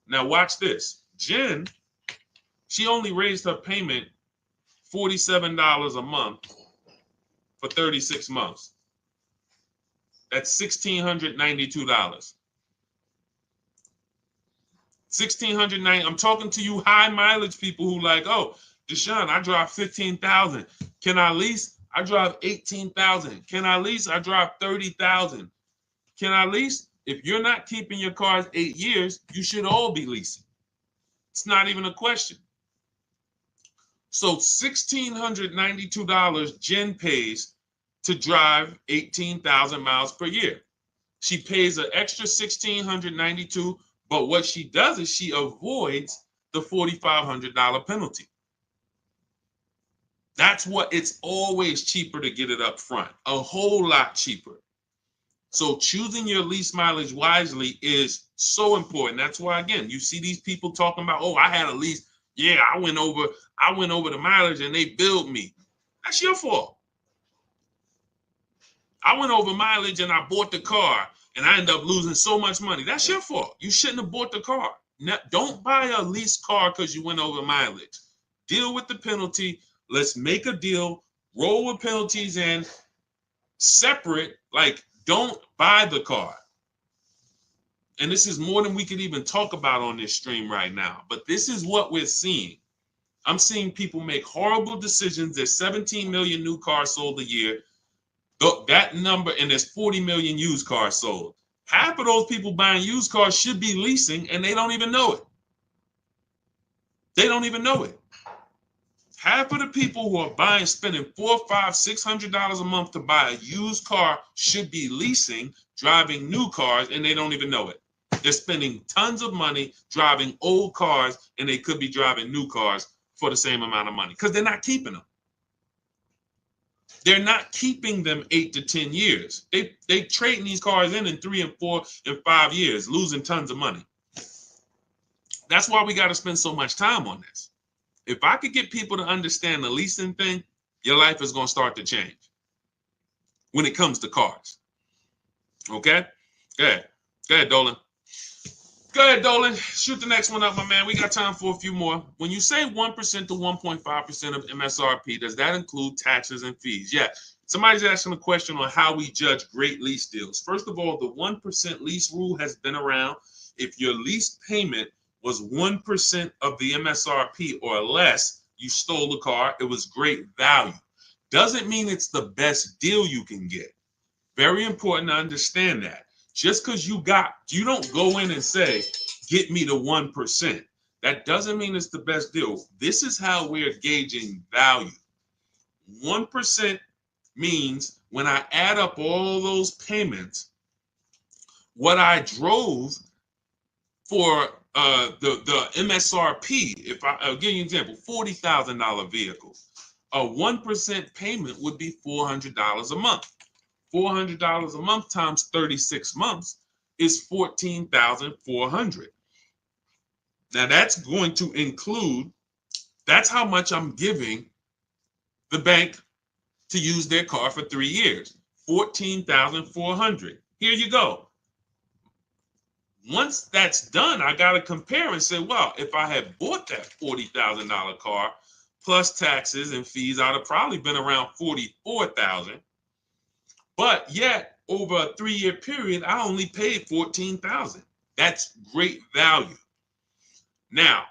Now watch this. Jen, she only raised her payment $47 a month for 36 months. That's $1,692. $1,690. I'm talking to you high mileage people who like, oh, Deshone, I drive 15,000. Can I lease? I drive 18,000. Can I lease? I drive 30,000. Can I lease? If you're not keeping your cars 8 years, you should all be leasing. It's not even a question. So $1,692 Jen pays to drive 18,000 miles per year. She pays an extra $1,692, but what she does is she avoids the $4,500 penalty. That's what, it's always cheaper to get it up front, a whole lot cheaper. So choosing your lease mileage wisely is so important. That's why, again, you see these people talking about, oh, I had a lease. Yeah, I went over the mileage and they billed me. That's your fault. I went over mileage and I bought the car and I ended up losing so much money. That's your fault. You shouldn't have bought the car. Now, don't buy a leased car because you went over mileage. Deal with the penalty. Let's make a deal. Roll with penalties in separate. Like, don't buy the car. And this is more than we could even talk about on this stream right now. But this is what we're seeing. I'm seeing people make horrible decisions. There's 17 million new cars sold a year. That number, and there's 40 million used cars sold. Half of those people buying used cars should be leasing, and they don't even know it. They don't even know it. Half of the people who are buying, spending $400, $500, $600 a month to buy a used car should be leasing, driving new cars, and they don't even know it. They're spending tons of money driving old cars, and they could be driving new cars for the same amount of money because they're not keeping them. They're not keeping them 8 to 10 years. They trading these cars in 3 and 4 and 5 years, losing tons of money. That's why we got to spend so much time on this. If I could get people to understand the leasing thing, your life is going to start to change when it comes to cars. Okay? Go ahead. Go ahead, Dolan. Go ahead, Dolan. Shoot the next one up, my man. We got time for a few more. When you say 1% to 1.5% of MSRP, does that include taxes and fees? Yeah. Somebody's asking a question on how we judge great lease deals. First of all, the 1% lease rule has been around. If your lease payment was 1% of the MSRP or less, you stole the car, it was great value. Doesn't mean it's the best deal you can get. Very important to understand that. Just because you don't go in and say, get me to 1%. That doesn't mean it's the best deal. This is how we're gauging value. 1% means when I add up all those payments, what I drove for the MSRP, if I'll give you an example, $40,000 vehicle, a 1% payment would be $400 a month. $400 a month times 36 months is $14,400. Now that's going to include, that's how much I'm giving the bank to use their car for 3 years, $14,400. Here you go. Once that's done, I got to compare and say, well, if I had bought that $40,000 car plus taxes and fees, I'd have probably been around $44,000. But yet, over a 3-year period, I only paid $14,000. That's great value. Now,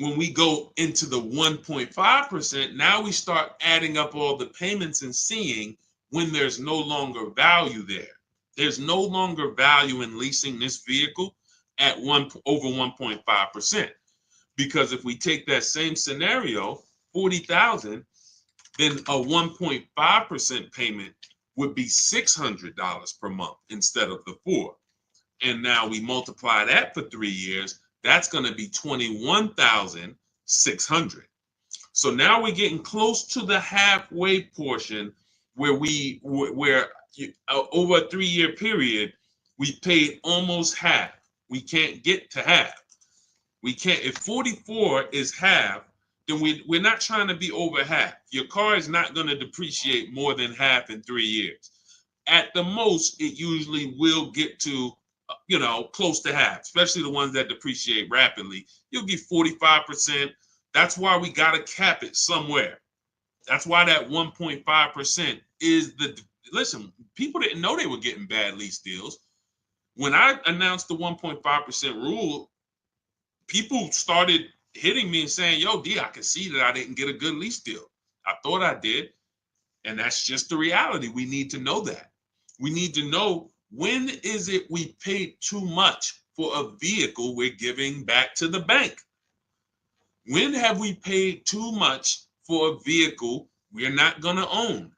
when we go into the 1.5%, now we start adding up all the payments and seeing when there's no longer value there. There's no longer value in leasing this vehicle at over 1.5%. Because if we take that same scenario, $40,000, then a 1.5% payment would be $600 per month instead of the $4,000. And now we multiply that for 3 years, that's going to be $21,600. So now we're getting close to the halfway portion where over a 3-year period, we paid almost half. We can't get to half. We can't. If 44 is half, then we're not trying to be over half. Your car is not going to depreciate more than half in 3 years. At the most, it usually will get to, close to half, especially the ones that depreciate rapidly. You'll get 45%. That's why we got to cap it somewhere. That's why that 1.5% is listen, people didn't know they were getting bad lease deals. When I announced the 1.5% rule, people started hitting me and saying, yo, D, I can see that I didn't get a good lease deal. I thought I did. And that's just the reality. We need to know that. We need to know, when is it we paid too much for a vehicle we're giving back to the bank? When have we paid too much for a vehicle we're not going to own?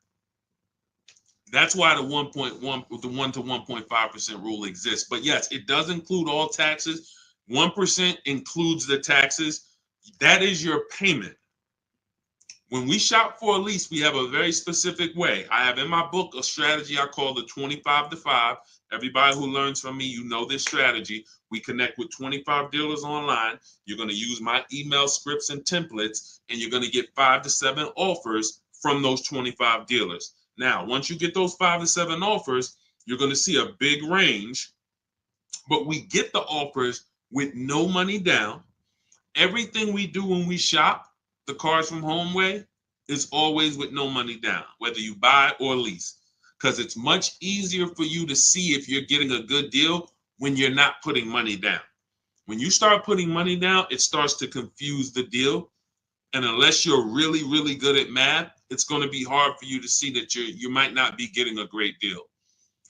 That's why the 1 to 1.5% rule exists. But yes, it does include all taxes. 1% includes the taxes. That is your payment. When we shop for a lease, we have a very specific way. I have in my book a strategy I call the 25 to 5. Everybody who learns from me, you know this strategy. We connect with 25 dealers online. You're going to use my email scripts and templates, and you're going to get 5 to 7 offers from those 25 dealers. Now, once you get those 5 to 7 offers, you're going to see a big range, but we get the offers with no money down. Everything we do when we shop, the Cars from Home way, is always with no money down, whether you buy or lease, because it's much easier for you to see if you're getting a good deal when you're not putting money down. When you start putting money down, it starts to confuse the deal. And unless you're really, really good at math, it's going to be hard for you to see that you might not be getting a great deal.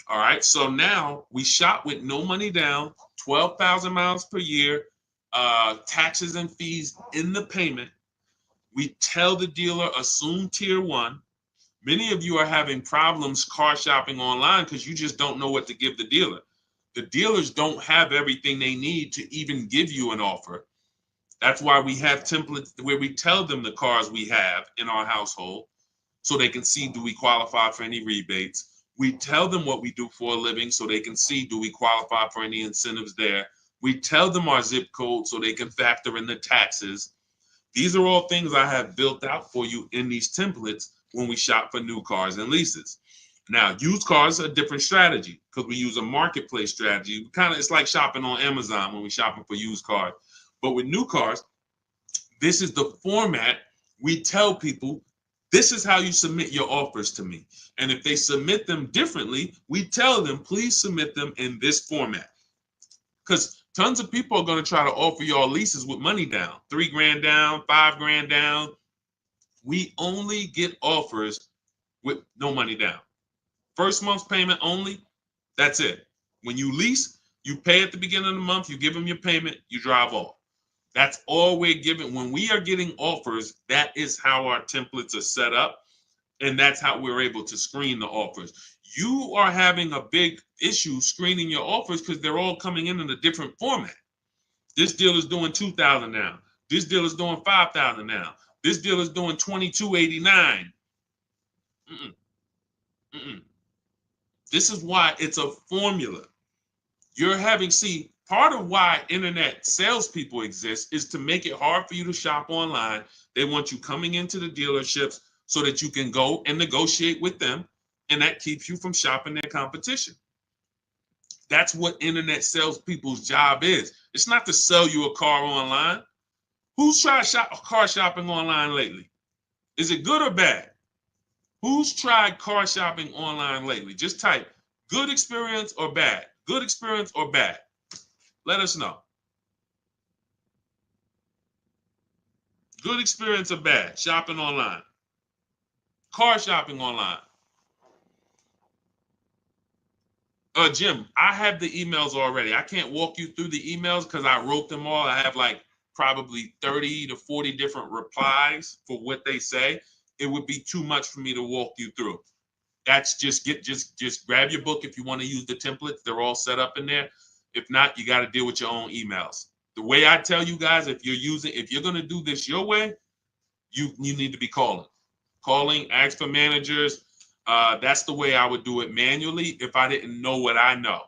All right. So now we shop with no money down, 12,000 miles per year, taxes and fees in the payment. We tell the dealer, assume tier 1. Many of you are having problems car shopping online because you just don't know what to give the dealer. The dealers don't have everything they need to even give you an offer. That's why we have templates where we tell them the cars we have in our household so they can see, do we qualify for any rebates? We tell them what we do for a living so they can see, do we qualify for any incentives there? We tell them our zip code so they can factor in the taxes. These are all things I have built out for you in these templates when we shop for new cars and leases. Now, used cars are a different strategy because we use a marketplace strategy. It's like shopping on Amazon when we're shopping for used cars. But with new cars, this is the format. We tell people, this is how you submit your offers to me. And if they submit them differently, we tell them, please submit them in this format. Because tons of people are going to try to offer y'all leases with money down, $3,000 down, $5,000 down. We only get offers with no money down. First month's payment only, that's it. When you lease, you pay at the beginning of the month, you give them your payment, you drive off. That's all we're giving. When we are getting offers, that is how our templates are set up, and that's how we're able to screen the offers. You are having a big issue screening your offers because they're all coming in a different format. This deal is doing $2,000 now. This deal is doing $5,000 now. This deal is doing $2,289. This is why it's a formula. Part of why internet salespeople exist is to make it hard for you to shop online. They want you coming into the dealerships so that you can go and negotiate with them, and that keeps you from shopping their competition. That's what internet salespeople's job is. It's not to sell you a car online. Who's tried car shopping online lately? Is it good or bad? Who's tried car shopping online lately? Just type good experience or bad. Good experience or bad. Let us know. Good experience or bad shopping online. Car shopping online. Jim, I have the emails already. I can't walk you through the emails because I wrote them all. I have like probably 30 to 40 different replies for what they say. It would be too much for me to walk you through. That's just grab your book if you want to use the templates. They're all set up in there. If not, you got to deal with your own emails. The way I tell you guys, if you're going to do this your way, you need to be calling, ask for managers. That's the way I would do it manually if I didn't know what I know.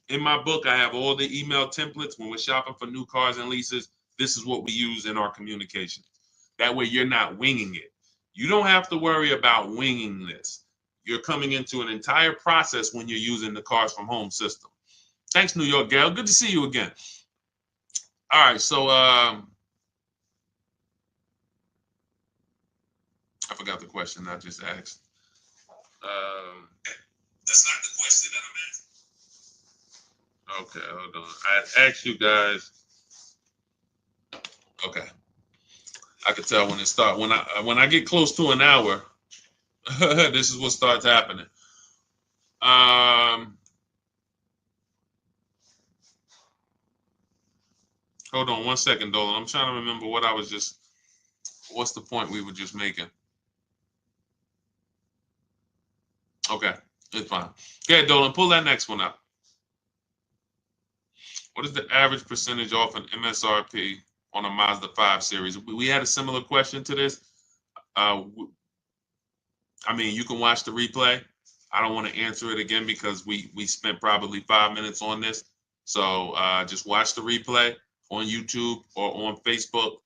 In my book, I have all the email templates. When we're shopping for new cars and leases, this is what we use in our communication. That way you're not winging it. You don't have to worry about winging this. You're coming into an entire process when you're using the Cars from Home system. Thanks, New York Gal. Good to see you again. All right, so I forgot the question I just asked. That's not the question that I'm asking. Okay, hold on. I asked you guys. Okay, I could tell when it starts. When I get close to an hour, this is what starts happening. Hold on one second, Dolan. I'm trying to remember what I was just. What's the point we were just making? Okay, it's fine. Okay, Dolan, pull that next one up. What is the average percentage off an MSRP on a Mazda 5 Series? We had a similar question to this. I mean, you can watch the replay. I don't want to answer it again because we spent probably 5 minutes on this. So just watch the replay on YouTube or on Facebook.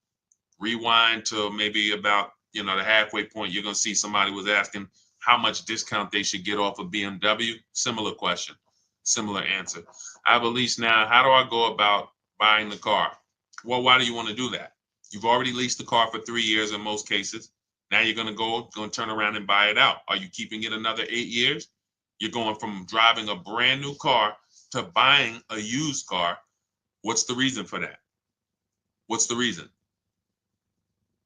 Rewind to maybe about the halfway point. You're gonna see somebody was asking how much discount they should get off of BMW. Similar question, similar answer. I have a lease now. How do I go about buying the car? Well, why do you want to do that? You've already leased the car for 3 years in most cases. Now you're going to turn around and buy it out. Are you keeping it another 8 years? You're going from driving a brand new car to buying a used car. What's the reason for that? What's the reason?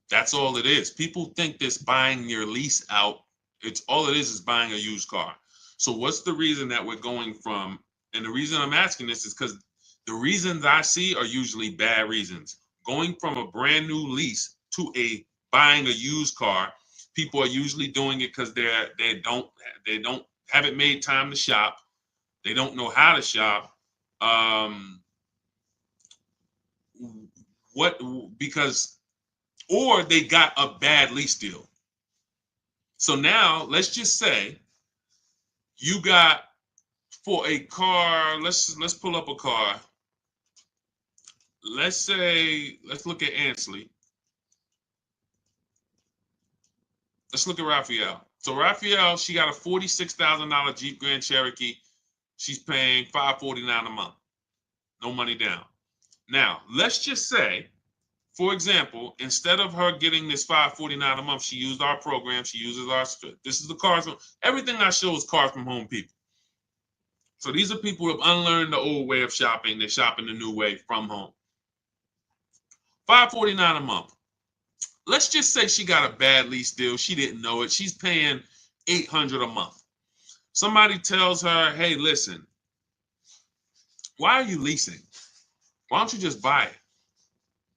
That's all it is. People think this buying your lease out, it's all it is buying a used car. So what's the reason that we're going from, and the reason I'm asking this is because the reasons I see are usually bad reasons. Going from a brand new lease to buying a used car, people are usually doing it because they haven't made time to shop. They don't know how to shop. Or they got a bad lease deal. So now let's just say you got for a car, let's pull up a car. Let's look at Ansley. Let's look at Raphael. So Raphael, she got a $46,000 Jeep Grand Cherokee. She's paying $549 a month. No money down. Now, let's just say, for example, instead of her getting this $549 a month, she used our program. She uses our. This is the Cars from. Everything I show is Cars from Home people. So these are people who have unlearned the old way of shopping. They're shopping the new way from home. $549 a month. Let's just say she got a bad lease deal. She didn't know it. She's paying $800 a month. Somebody tells her, hey, listen, why are you leasing? Why don't you just buy it?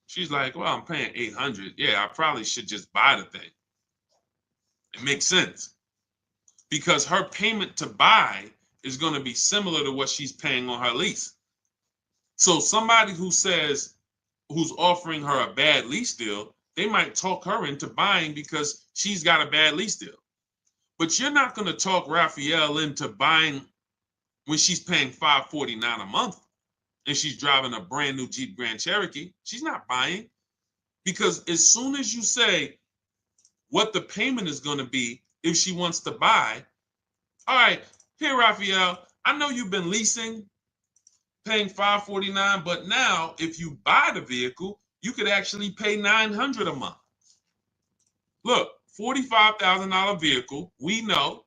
She's like, well, I'm paying $800. Yeah, I probably should just buy the thing. It makes sense. Because her payment to buy is going to be similar to what she's paying on her lease. So somebody who's offering her a bad lease deal, they might talk her into buying because she's got a bad lease deal. But you're not going to talk Raphael into buying when she's paying $549 a month and she's driving a brand new Jeep Grand Cherokee. She's not buying, because as soon as you say what the payment is going to be if she wants to buy, all right, here, Raphael, I know you've been leasing, paying $549, but now if you buy the vehicle, you could actually pay $900 a month. Look, $45,000 vehicle. We know,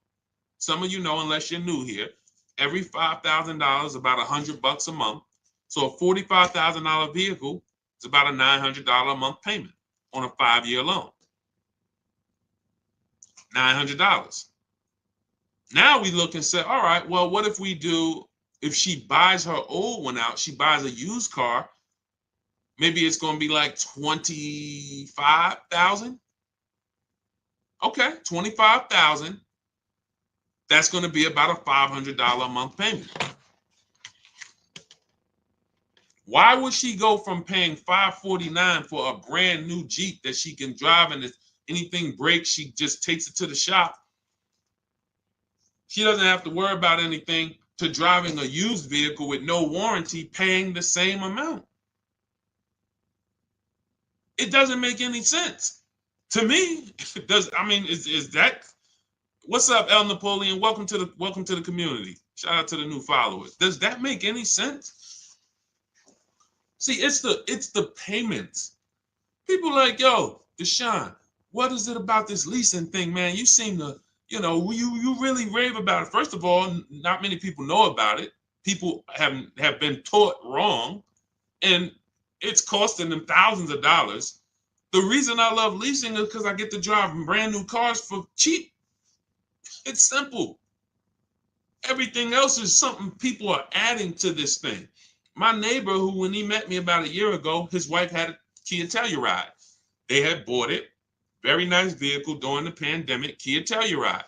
some of you know, unless you're new here, every $5,000 is about $100 a month. So a $45,000 vehicle is about a $900 a month payment on a 5-year loan. $900. Now we look and say, all right, well, what if she buys her old one out, she buys a used car, maybe it's going to be like $25,000. Okay, $25,000. That's going to be about a $500 a month payment. Why would she go from paying $549 for a brand new Jeep that she can drive, and if anything breaks, she just takes it to the shop, She doesn't have to worry about anything to driving a used vehicle with no warranty paying the same amount. It doesn't make any sense. To me, it does. I mean, is that what's up, El Napoleon? Welcome to the community. Shout out to the new followers. Does that make any sense? See, it's the payments. People like, yo, Deshone, what is it about this leasing thing, man? You seem to, you really rave about it. First of all, not many people know about it. People have been taught wrong, and it's costing them thousands of dollars. The reason I love leasing is because I get to drive brand new cars for cheap. It's simple. Everything else is something people are adding to this thing. My neighbor, who when he met me about a year ago, his wife had a Kia Telluride. They had bought it. Very nice vehicle during the pandemic, Kia Telluride.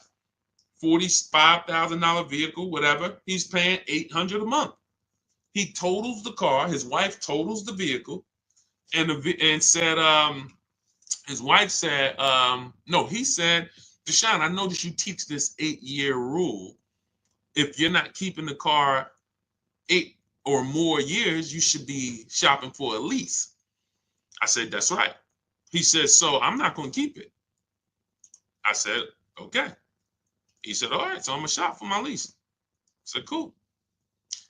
$45,000 vehicle, whatever. He's paying $800 a month. He totals the car. His wife totals the vehicle, and said, his wife said, no, he said, Deshone, I noticed you teach this 8-year rule. If you're not keeping the car 8 or more years, you should be shopping for a lease. I said, that's right. He said, so I'm not going to keep it. I said, okay. He said, all right, so I'm going to shop for my lease. I said, cool.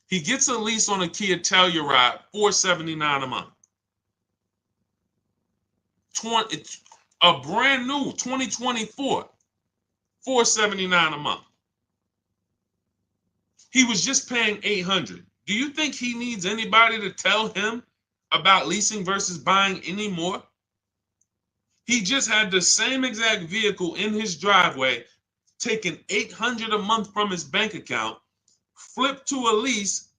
He gets a lease on a Kia Telluride, $479 a month. A brand new 2024, $479 a month. He was just paying $800. Do you think he needs anybody to tell him about leasing versus buying anymore? He just had the same exact vehicle in his driveway, taking $800 a month from his bank account, flipped to a lease,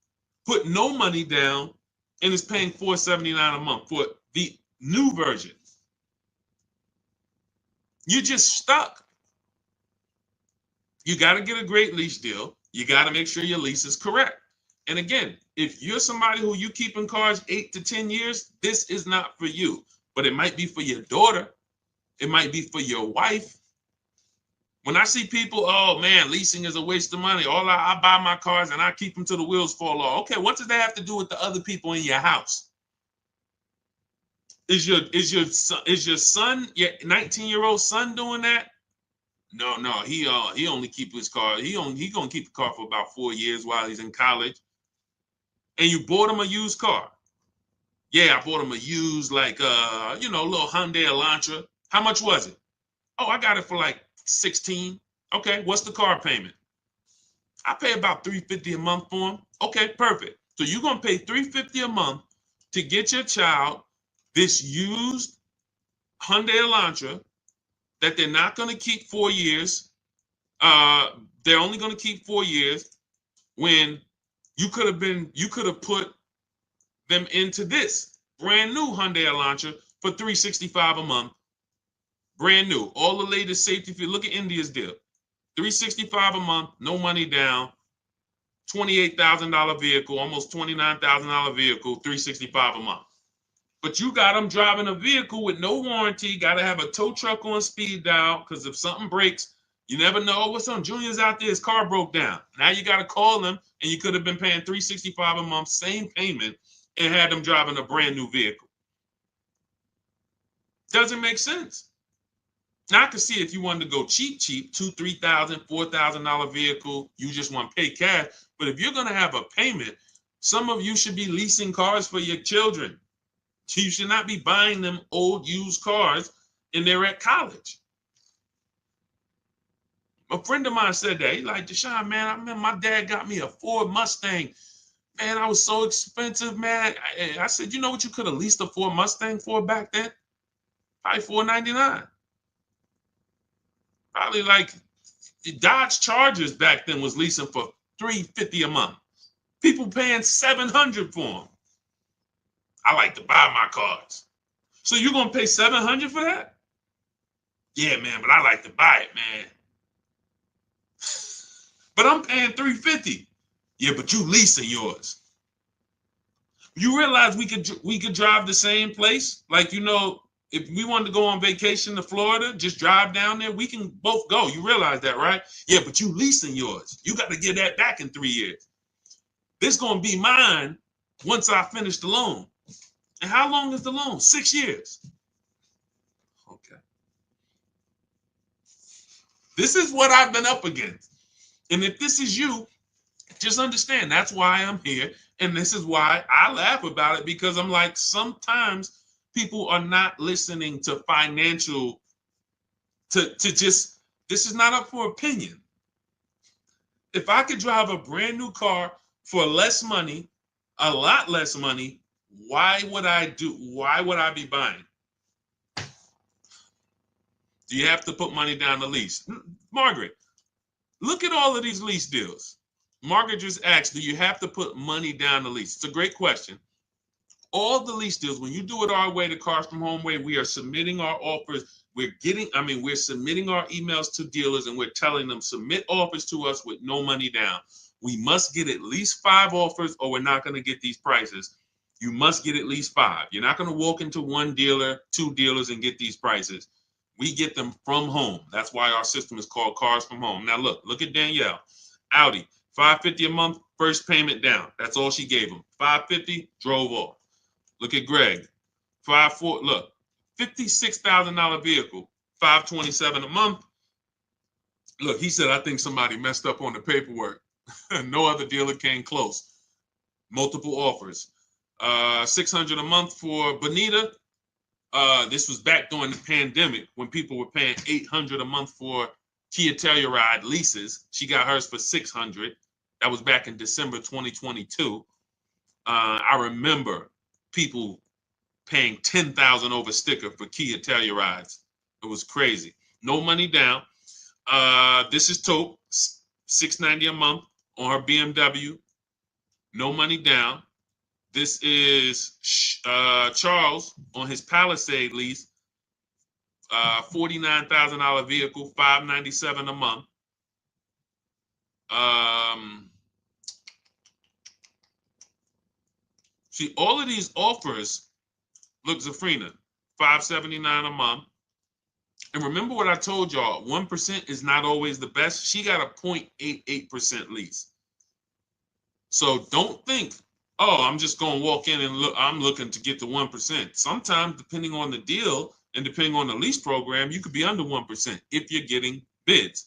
put no money down, and is paying $479 a month for the new version. You're just stuck. You got to get a great lease deal. You got to make sure your lease is correct. And again, if you're somebody who you keep in cars 8 to 10 years, this is not for you. But it might be for your daughter. It might be for your wife. When I see people, oh man, leasing is a waste of money. I buy my cars and I keep them till the wheels fall off. Okay, what does that have to do with the other people in your house? Is your son, your 19-year-old son doing that? No, he only keep his car. He gonna keep the car for about 4 years while he's in college. And you bought him a used car. Yeah, I bought him a used, like little Hyundai Elantra. How much was it? Oh, I got it for like 16. Okay, what's the car payment? I pay about $350 a month for him. Okay, perfect. So you're gonna pay $350 a month to get your child this used Hyundai Elantra that they're not gonna keep 4 years. They're only gonna keep 4 years when you could have put them into this brand new Hyundai Elantra for $365 a month. Brand new, all the latest safety. If you look at India's deal, $365 a month, no money down, $28,000 vehicle, almost $29,000 vehicle, $365 a month. But you got them driving a vehicle with no warranty. Got to have a tow truck on speed dial because if something breaks, you never know. What's on? Junior's out there, his car broke down. Now you got to call them, and you could have been paying $365 a month, same payment, and had them driving a brand new vehicle. Doesn't make sense. Now I can see if you wanted to go cheap, $2,000, $3,000, $4,000 vehicle, you just want to pay cash. But if you're going to have a payment, some of you should be leasing cars for your children. You should not be buying them old used cars and they're at college. A friend of mine said that. He's like, Deshone, man, I remember my dad got me a Ford Mustang. Man, I was so expensive, man. I said, you know what you could have leased a Ford Mustang for back then? Probably $499. Probably like the Dodge Chargers back then was leasing for $350 a month. People paying $700 for them. I like to buy my cars. So you're gonna pay $700 for that? Yeah, man, but I like to buy it, man. But I'm paying $350. Yeah, but you leasing yours. You realize we could drive the same place? Like, If we wanted to go on vacation to Florida, just drive down there, we can both go. You realize that, right? Yeah, but you leasing yours. You got to get that back in 3 years. This is going to be mine once I finish the loan. And how long is the loan? 6 years. Okay. This is what I've been up against. And if this is you, just understand that's why I'm here. And this is why I laugh about it, because I'm like, sometimes people are not listening to financial, to just, this is not up for opinion. If I could drive a brand new car for less money, a lot less money, why would I be buying? Do you have to put money down the lease? Margaret, look at all of these lease deals. Margaret just asked, do you have to put money down the lease? It's a great question. All the lease deals, when you do it our way, the Cars from Home way, we are submitting our offers. We're submitting our emails to dealers, and we're telling them, submit offers to us with no money down. We must get at least 5 offers, or we're not going to get these prices. You must get at least 5. You're not going to walk into one dealer, 2 dealers, and get these prices. We get them from home. That's why our system is called Cars from Home. Now look at Danielle. Audi, $550 a month, first payment down. That's all she gave him. $550, drove off. Look at Greg. Look, $56,000 vehicle, $527 a month. Look, he said, I think somebody messed up on the paperwork. No other dealer came close. Multiple offers. $600 a month for Bonita. This was back during the pandemic when people were paying $800 a month for Kia Telluride leases. She got hers for $600. That was back in December 2022. I remember people paying $10,000 over sticker for Kia Tellurides. It was crazy. No money down. This is Taupe, $690 a month on her BMW. No money down. This is Charles on his Palisade lease, $49,000 vehicle, $597 a month. See, all of these offers, look, Zafrina, $579 a month. And remember what I told y'all, 1% is not always the best. She got a 0.88% lease. So don't think, oh, I'm just going to walk in and look, I'm looking to get the 1%. Sometimes, depending on the deal and depending on the lease program, you could be under 1% if you're getting bids.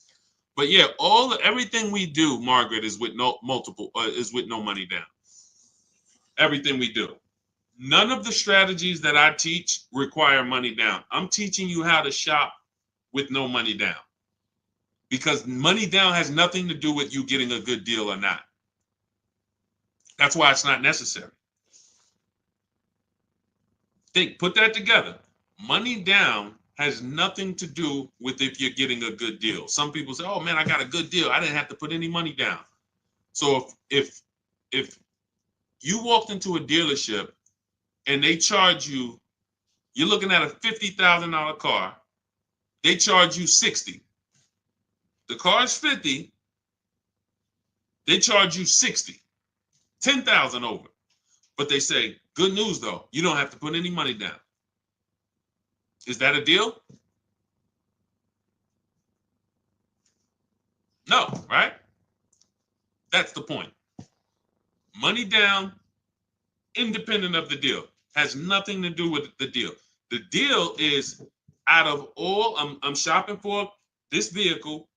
But yeah, everything we do, Margaret, is with no money down. Everything we do. None of the strategies that I teach require money down. I'm teaching you how to shop with no money down, because money down has nothing to do with you getting a good deal or not. That's why it's not necessary. Put that together. Money down has nothing to do with if you're getting a good deal. Some people say, oh man, I got a good deal. I didn't have to put any money down. So if you walked into a dealership and they charge you, you're looking at a $50,000 car, they charge you $60,000. The car's $50,000, they charge you $60,000, $10,000 over. But they say, good news though, you don't have to put any money down. Is that a deal? No, right? That's the point. Money down, independent of the deal, has nothing to do with the deal. The deal is, out of all, I'm shopping for this vehicle.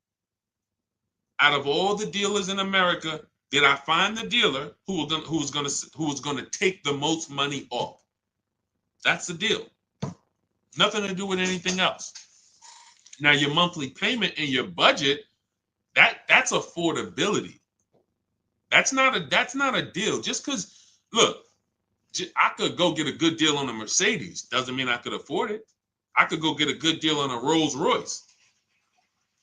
Out of all the dealers in America, did I find the dealer who was going to take the most money off? That's the deal. Nothing to do with anything else. Now, your monthly payment and your budget, that's affordability. That's not a deal. Just because, look, I could go get a good deal on a Mercedes. Doesn't mean I could afford it. I could go get a good deal on a Rolls Royce.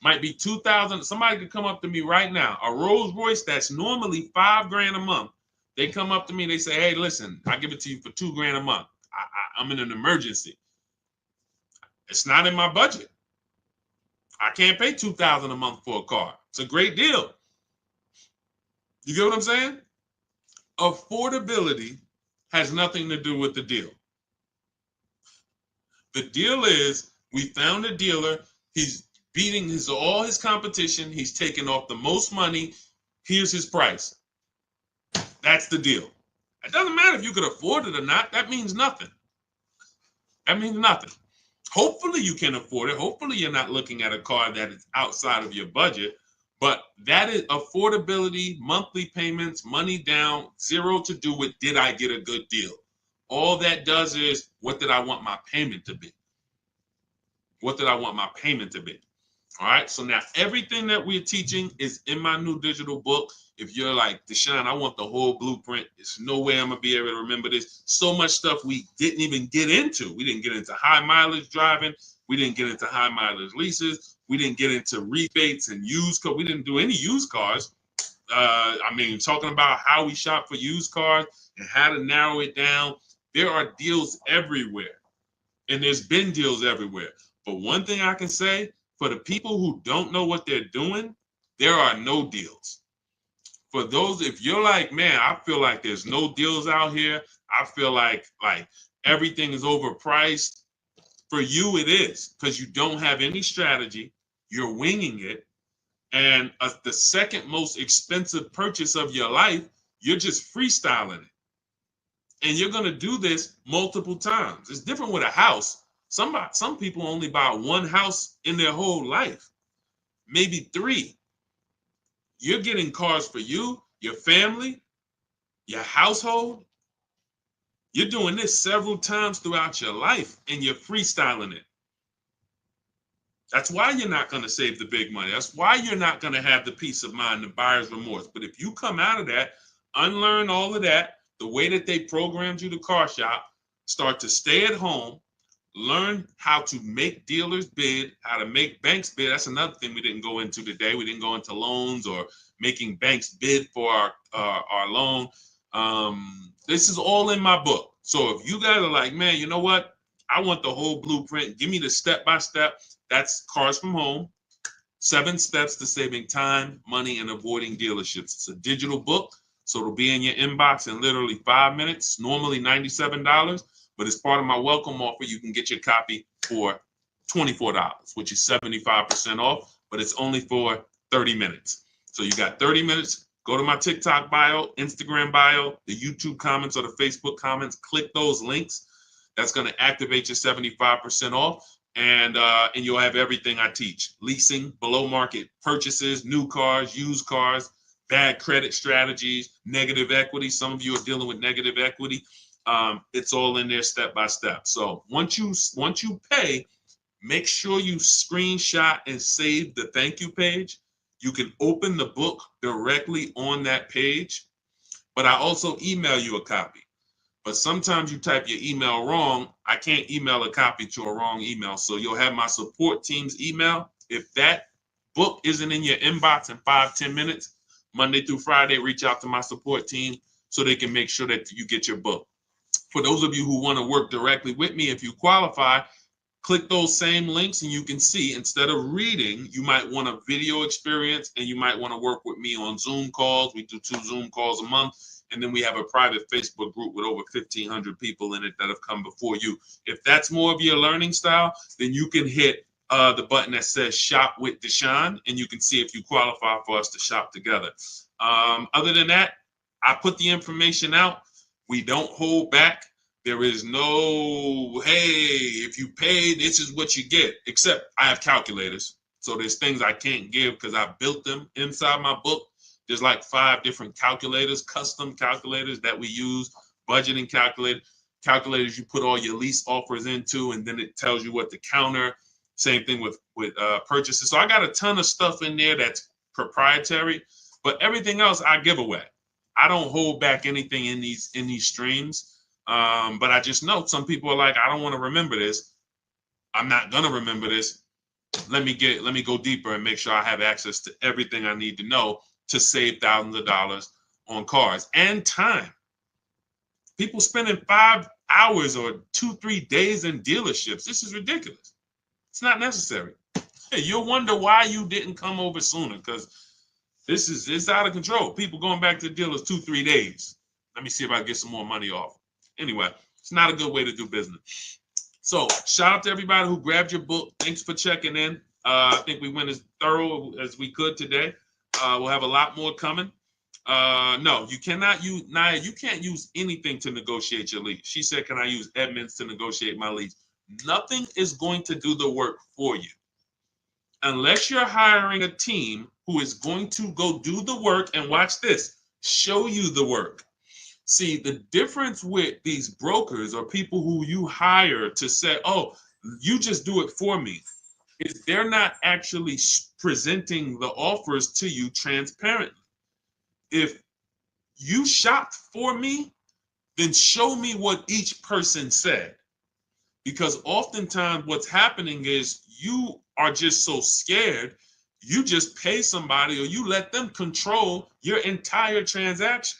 Might be $2,000. Somebody could come up to me right now. A Rolls Royce that's normally $5,000 a month. They come up to me and they say, hey, listen, I give it to you for $2,000 a month. I'm in an emergency. It's not in my budget. I can't pay $2,000 a month for a car. It's a great deal. You get what I'm saying? Affordability has nothing to do with the deal. The deal is we found a dealer. He's beating all his competition. He's taking off the most money. Here's his price. That's the deal. It doesn't matter if you could afford it or not. That means nothing. That means nothing. Hopefully you can afford it. Hopefully you're not looking at a car that is outside of your budget. But that is affordability, monthly payments, money down, zero to do with did I get a good deal. All that does is what did I want my payment to be? What did I want my payment to be? All right. So now everything that we're teaching is in my new digital book. If you're like, Deshone, I want the whole blueprint. There's no way I'm going to be able to remember this. So much stuff we didn't even get into. We didn't get into high mileage driving. We didn't get into high mileage leases. We didn't get into rebates and used cars. We didn't do any used cars. Talking about how we shop for used cars and how to narrow it down. There are deals everywhere. And there's been deals everywhere. But one thing I can say, for the people who don't know what they're doing, there are no deals. For those, if you're like, man, I feel like there's no deals out here. I feel like everything is overpriced. For you, it is, because you don't have any strategy. You're winging it. And the second most expensive purchase of your life, you're just freestyling it. And you're going to do this multiple times. It's different with a house. Some people only buy one house in their whole life, maybe three. You're getting cars for you, your family, your household. You're doing this several times throughout your life, and you're freestyling it. That's why you're not going to save the big money. That's why you're not going to have the peace of mind, the buyer's remorse. But if you come out of that, unlearn all of that, the way that they programmed you to car shop, start to stay at home, learn how to make dealers bid, how to make banks bid. That's another thing we didn't go into today. We didn't go into loans or making banks bid for our loan. This is all in my book. So if you guys are like, man, you know what? I want the whole blueprint. Give me the step-by-step. That's Cars from Home. 7 steps to saving time, money, and avoiding dealerships. It's a digital book, so it'll be in your inbox in literally 5 minutes, normally $97. But as part of my welcome offer, you can get your copy for $24, which is 75% off, but it's only for 30 minutes. So you got 30 minutes. Go to my TikTok bio, Instagram bio, the YouTube comments or the Facebook comments. Click those links. That's going to activate your 75% off. And you'll have everything I teach. Leasing, below market purchases, new cars, used cars, bad credit strategies, negative equity. Some of you are dealing with negative equity. It's all in there step by step. So once you pay, make sure you screenshot and save the thank you page. You can open the book directly on that page, but I also email you a copy. But sometimes you type your email wrong. I can't email a copy to a wrong email. So you'll have my support team's email. If that book isn't in your inbox in 5-10 minutes, Monday through Friday, reach out to my support team so they can make sure that you get your book. For those of you who want to work directly with me, if you qualify, click those same links and you can see, instead of reading, you might want a video experience and you might want to work with me on Zoom calls. We do 2 Zoom calls a month. And then we have a private Facebook group with over 1,500 people in it that have come before you. If that's more of your learning style, then you can hit the button that says Shop with Deshone, and you can see if you qualify for us to shop together. Other than that, I put the information out. We don't hold back. There is no, hey, if you pay, this is what you get, except I have calculators. So there's things I can't give because I built them inside my book. There's like 5 different calculators, custom calculators that we use, budgeting calculators you put all your lease offers into, and then it tells you what to counter. Same thing with purchases. So I got a ton of stuff in there that's proprietary, but everything else I give away. I don't hold back anything in these streams. But I just know some people are like, I don't want to remember this. I'm not gonna remember this. Let me go deeper and make sure I have access to everything I need to know to save thousands of dollars on cars and time. People spending 5 hours or 2-3 days in dealerships. This is ridiculous. It's not necessary. Hey, you'll wonder why you didn't come over sooner, because it's out of control. People going back to the dealers 2-3 days. Let me see if I can get some more money off. Anyway, it's not a good way to do business. So shout out to everybody who grabbed your book. Thanks for checking in. I think we went as thorough as we could today. We'll have a lot more coming. No, you cannot use, Naya, you can't use anything to negotiate your lease. She said, can I use Edmunds to negotiate my lease? Nothing is going to do the work for you. Unless you're hiring a team who is going to go do the work and watch this, show you the work. See, the difference with these brokers or people who you hire to say, oh, you just do it for me, is they're not actually presenting the offers to you transparently. If you shopped for me, then show me what each person said. Because oftentimes what's happening is you are just so scared, you just pay somebody or you let them control your entire transaction.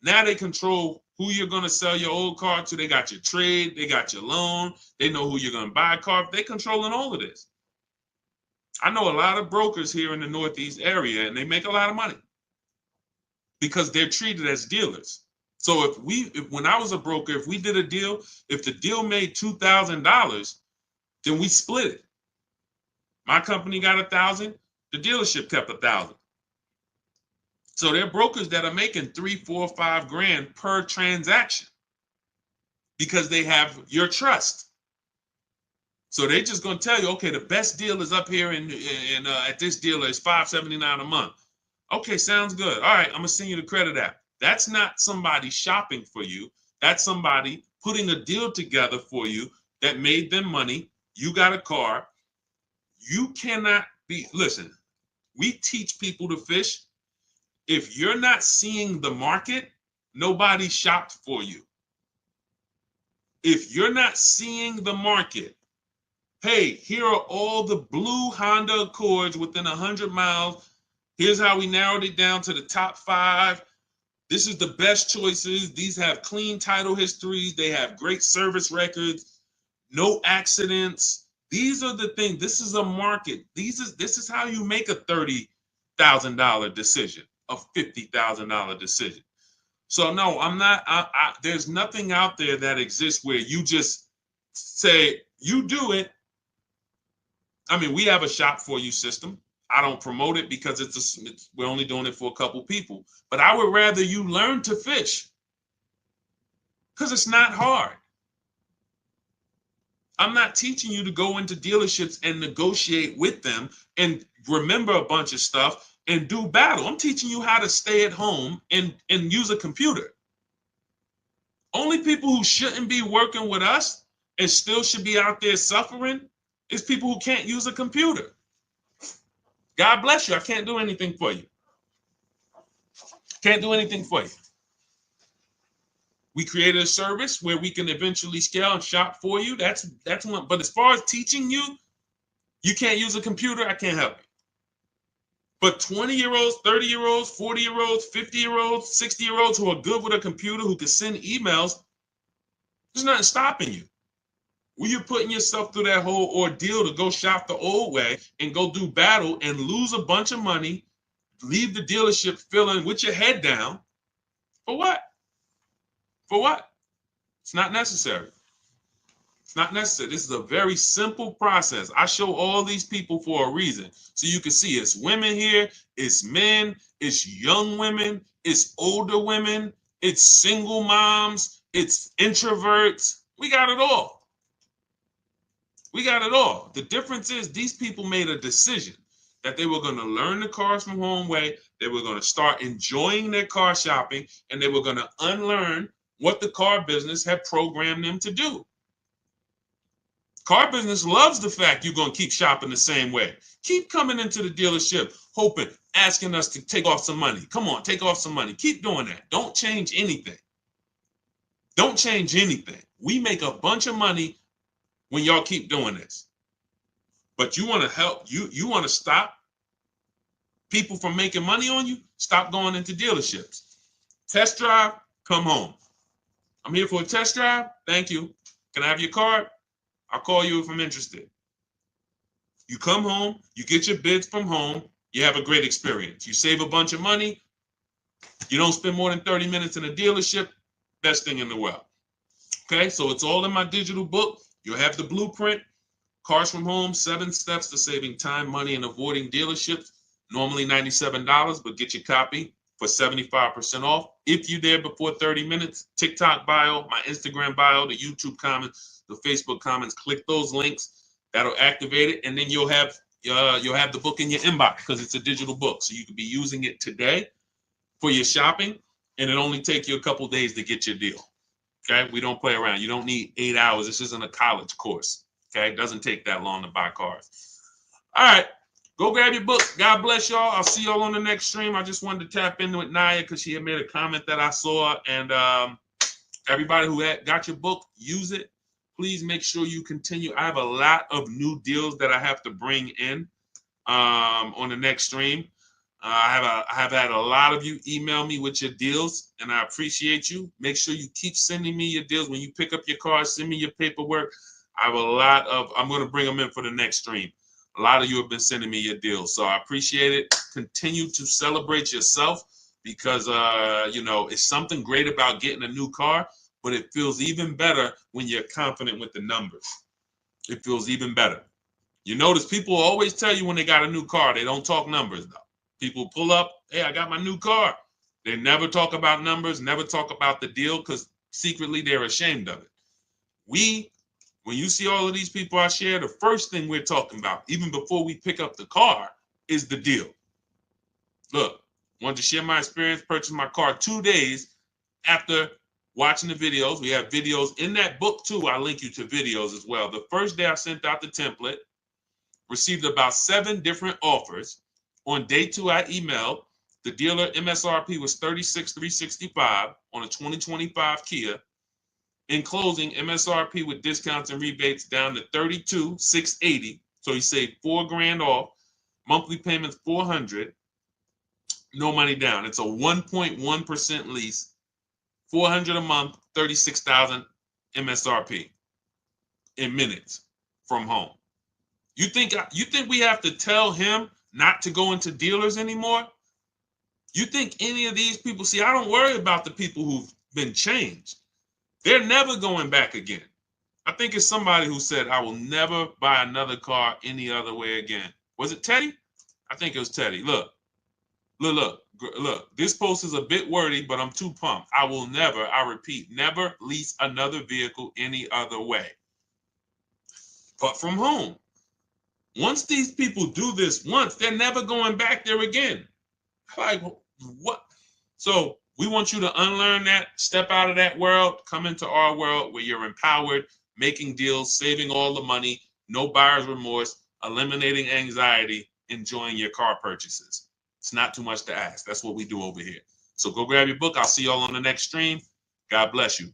Now they control who you're going to sell your old car to. They got your trade, they got your loan, they know who you're going to buy a car. They're controlling all of this. I know a lot of brokers here in the Northeast area, and they make a lot of money because they're treated as dealers. So if when I was a broker, if we did a deal, if the deal made $2,000, then we split it. My company got 1,000, the dealership kept 1,000. So they're brokers that are making 3, 4, 5 grand per transaction because they have your trust. So they're just going to tell you, okay, the best deal is up here at this dealer is $579 a month. Okay, sounds good. All right, I'm going to send you the credit app. That's not somebody shopping for you. That's somebody putting a deal together for you that made them money. You got a car. You cannot listen, we teach people to fish. If you're not seeing the market, nobody shopped for you. If you're not seeing the market, hey, here are all the blue Honda Accords within 100 miles. Here's how we narrowed it down to the top 5. This is the best choices. These have clean title histories. They have great service records, no accidents. These are the things. This is a market. This is how you make a $30,000 decision, a $50,000 decision. So no, I'm not. There's nothing out there that exists where you just say you do it. I mean, we have a shop for you system. I don't promote it because we're only doing it for a couple people. But I would rather you learn to fish because it's not hard. I'm not teaching you to go into dealerships and negotiate with them and remember a bunch of stuff and do battle. I'm teaching you how to stay at home and use a computer. Only people who shouldn't be working with us and still should be out there suffering is people who can't use a computer. God bless you. I can't do anything for you. Can't do anything for you. We created a service where we can eventually scale and shop for you. That's one. But as far as teaching you, you can't use a computer. I can't help you. But 20-year-olds, 30-year-olds, 40-year-olds, 50-year-olds, 60-year-olds who are good with a computer, who can send emails, there's nothing stopping you. Well, you're putting yourself through that whole ordeal to go shop the old way and go do battle and lose a bunch of money, leave the dealership feeling with your head down. For what? For what? It's not necessary. It's not necessary. This is a very simple process. I show all these people for a reason. So you can see it's women here, it's men, it's young women, it's older women, it's single moms, it's introverts. We got it all. We got it all. The difference is these people made a decision that they were going to learn the cars from home way. They were going to start enjoying their car shopping, and they were going to unlearn what the car business had programmed them to do. Car business loves the fact you're going to keep shopping the same way. Keep coming into the dealership, hoping, asking us to take off some money. Come on, take off some money. Keep doing that. Don't change anything. Don't change anything. We make a bunch of money when y'all keep doing this. But you want to help, you want to stop people from making money on you? Stop going into dealerships. Test drive, come home. I'm here for a test drive. Thank you. Can I have your card? I'll call you if I'm interested. You come home, you get your bids from home, you have a great experience. You save a bunch of money. You don't spend more than 30 minutes in a dealership. Best thing in the world. Okay, so it's all in my digital book. You'll have the blueprint, Cars from Home, 7 steps to saving time, money, and avoiding dealerships. Normally $97, but get your copy for 75% off. If you're there before 30 minutes, TikTok bio, my Instagram bio, the YouTube comments, the Facebook comments, click those links. That'll activate it, and then you'll have the book in your inbox because it's a digital book. So you can be using it today for your shopping, and it only take you a couple days to get your deal. Okay, we don't play around. You don't need 8 hours. This isn't a college course. Okay, it doesn't take that long to buy cars. All right, go grab your book. God bless y'all. I'll see y'all on the next stream. I just wanted to tap in with Naya because she had made a comment that I saw. And everybody who got your book, use it. Please make sure you continue. I have a lot of new deals that I have to bring in on the next stream. I have had a lot of you email me with your deals, and I appreciate you. Make sure you keep sending me your deals. When you pick up your car, send me your paperwork. I have a lot of, I'm going to bring them in for the next stream. A lot of you have been sending me your deals, so I appreciate it. Continue to celebrate yourself because, you know, it's something great about getting a new car, but it feels even better when you're confident with the numbers. It feels even better. You notice people always tell you when they got a new car, they don't talk numbers, though. People pull up, hey, I got my new car. They never talk about numbers, never talk about the deal because secretly they're ashamed of it. When you see all of these people I share, the first thing we're talking about, even before we pick up the car, is the deal. Look, wanted to share my experience, purchased my car 2 days after watching the videos. We have videos in that book too. I link you to videos as well. The first day I sent out the template, received about 7 different offers. On day 2, I emailed. The dealer MSRP was $36,365 on a 2025 Kia. In closing, MSRP with discounts and rebates down to $32,680. So he saved $4,000 off. Monthly payments $400. No money down. It's a 1.1% lease. $400 a month, $36,000 MSRP in minutes from home. You think we have to tell him not to go into dealers anymore? You think any of these people, see, I don't worry about the people who've been changed. They're never going back again. I think it's somebody who said, I will never buy another car any other way again. Was it Teddy? I think it was Teddy. Look. This post is a bit wordy, but I'm too pumped. I will never, I repeat, never lease another vehicle any other way but from home. Once these people do this once, they're never going back there again. Like, what? So we want you to unlearn that, step out of that world, come into our world where you're empowered, making deals, saving all the money, no buyer's remorse, eliminating anxiety, enjoying your car purchases. It's not too much to ask. That's what we do over here. So go grab your book. I'll see y'all on the next stream. God bless you.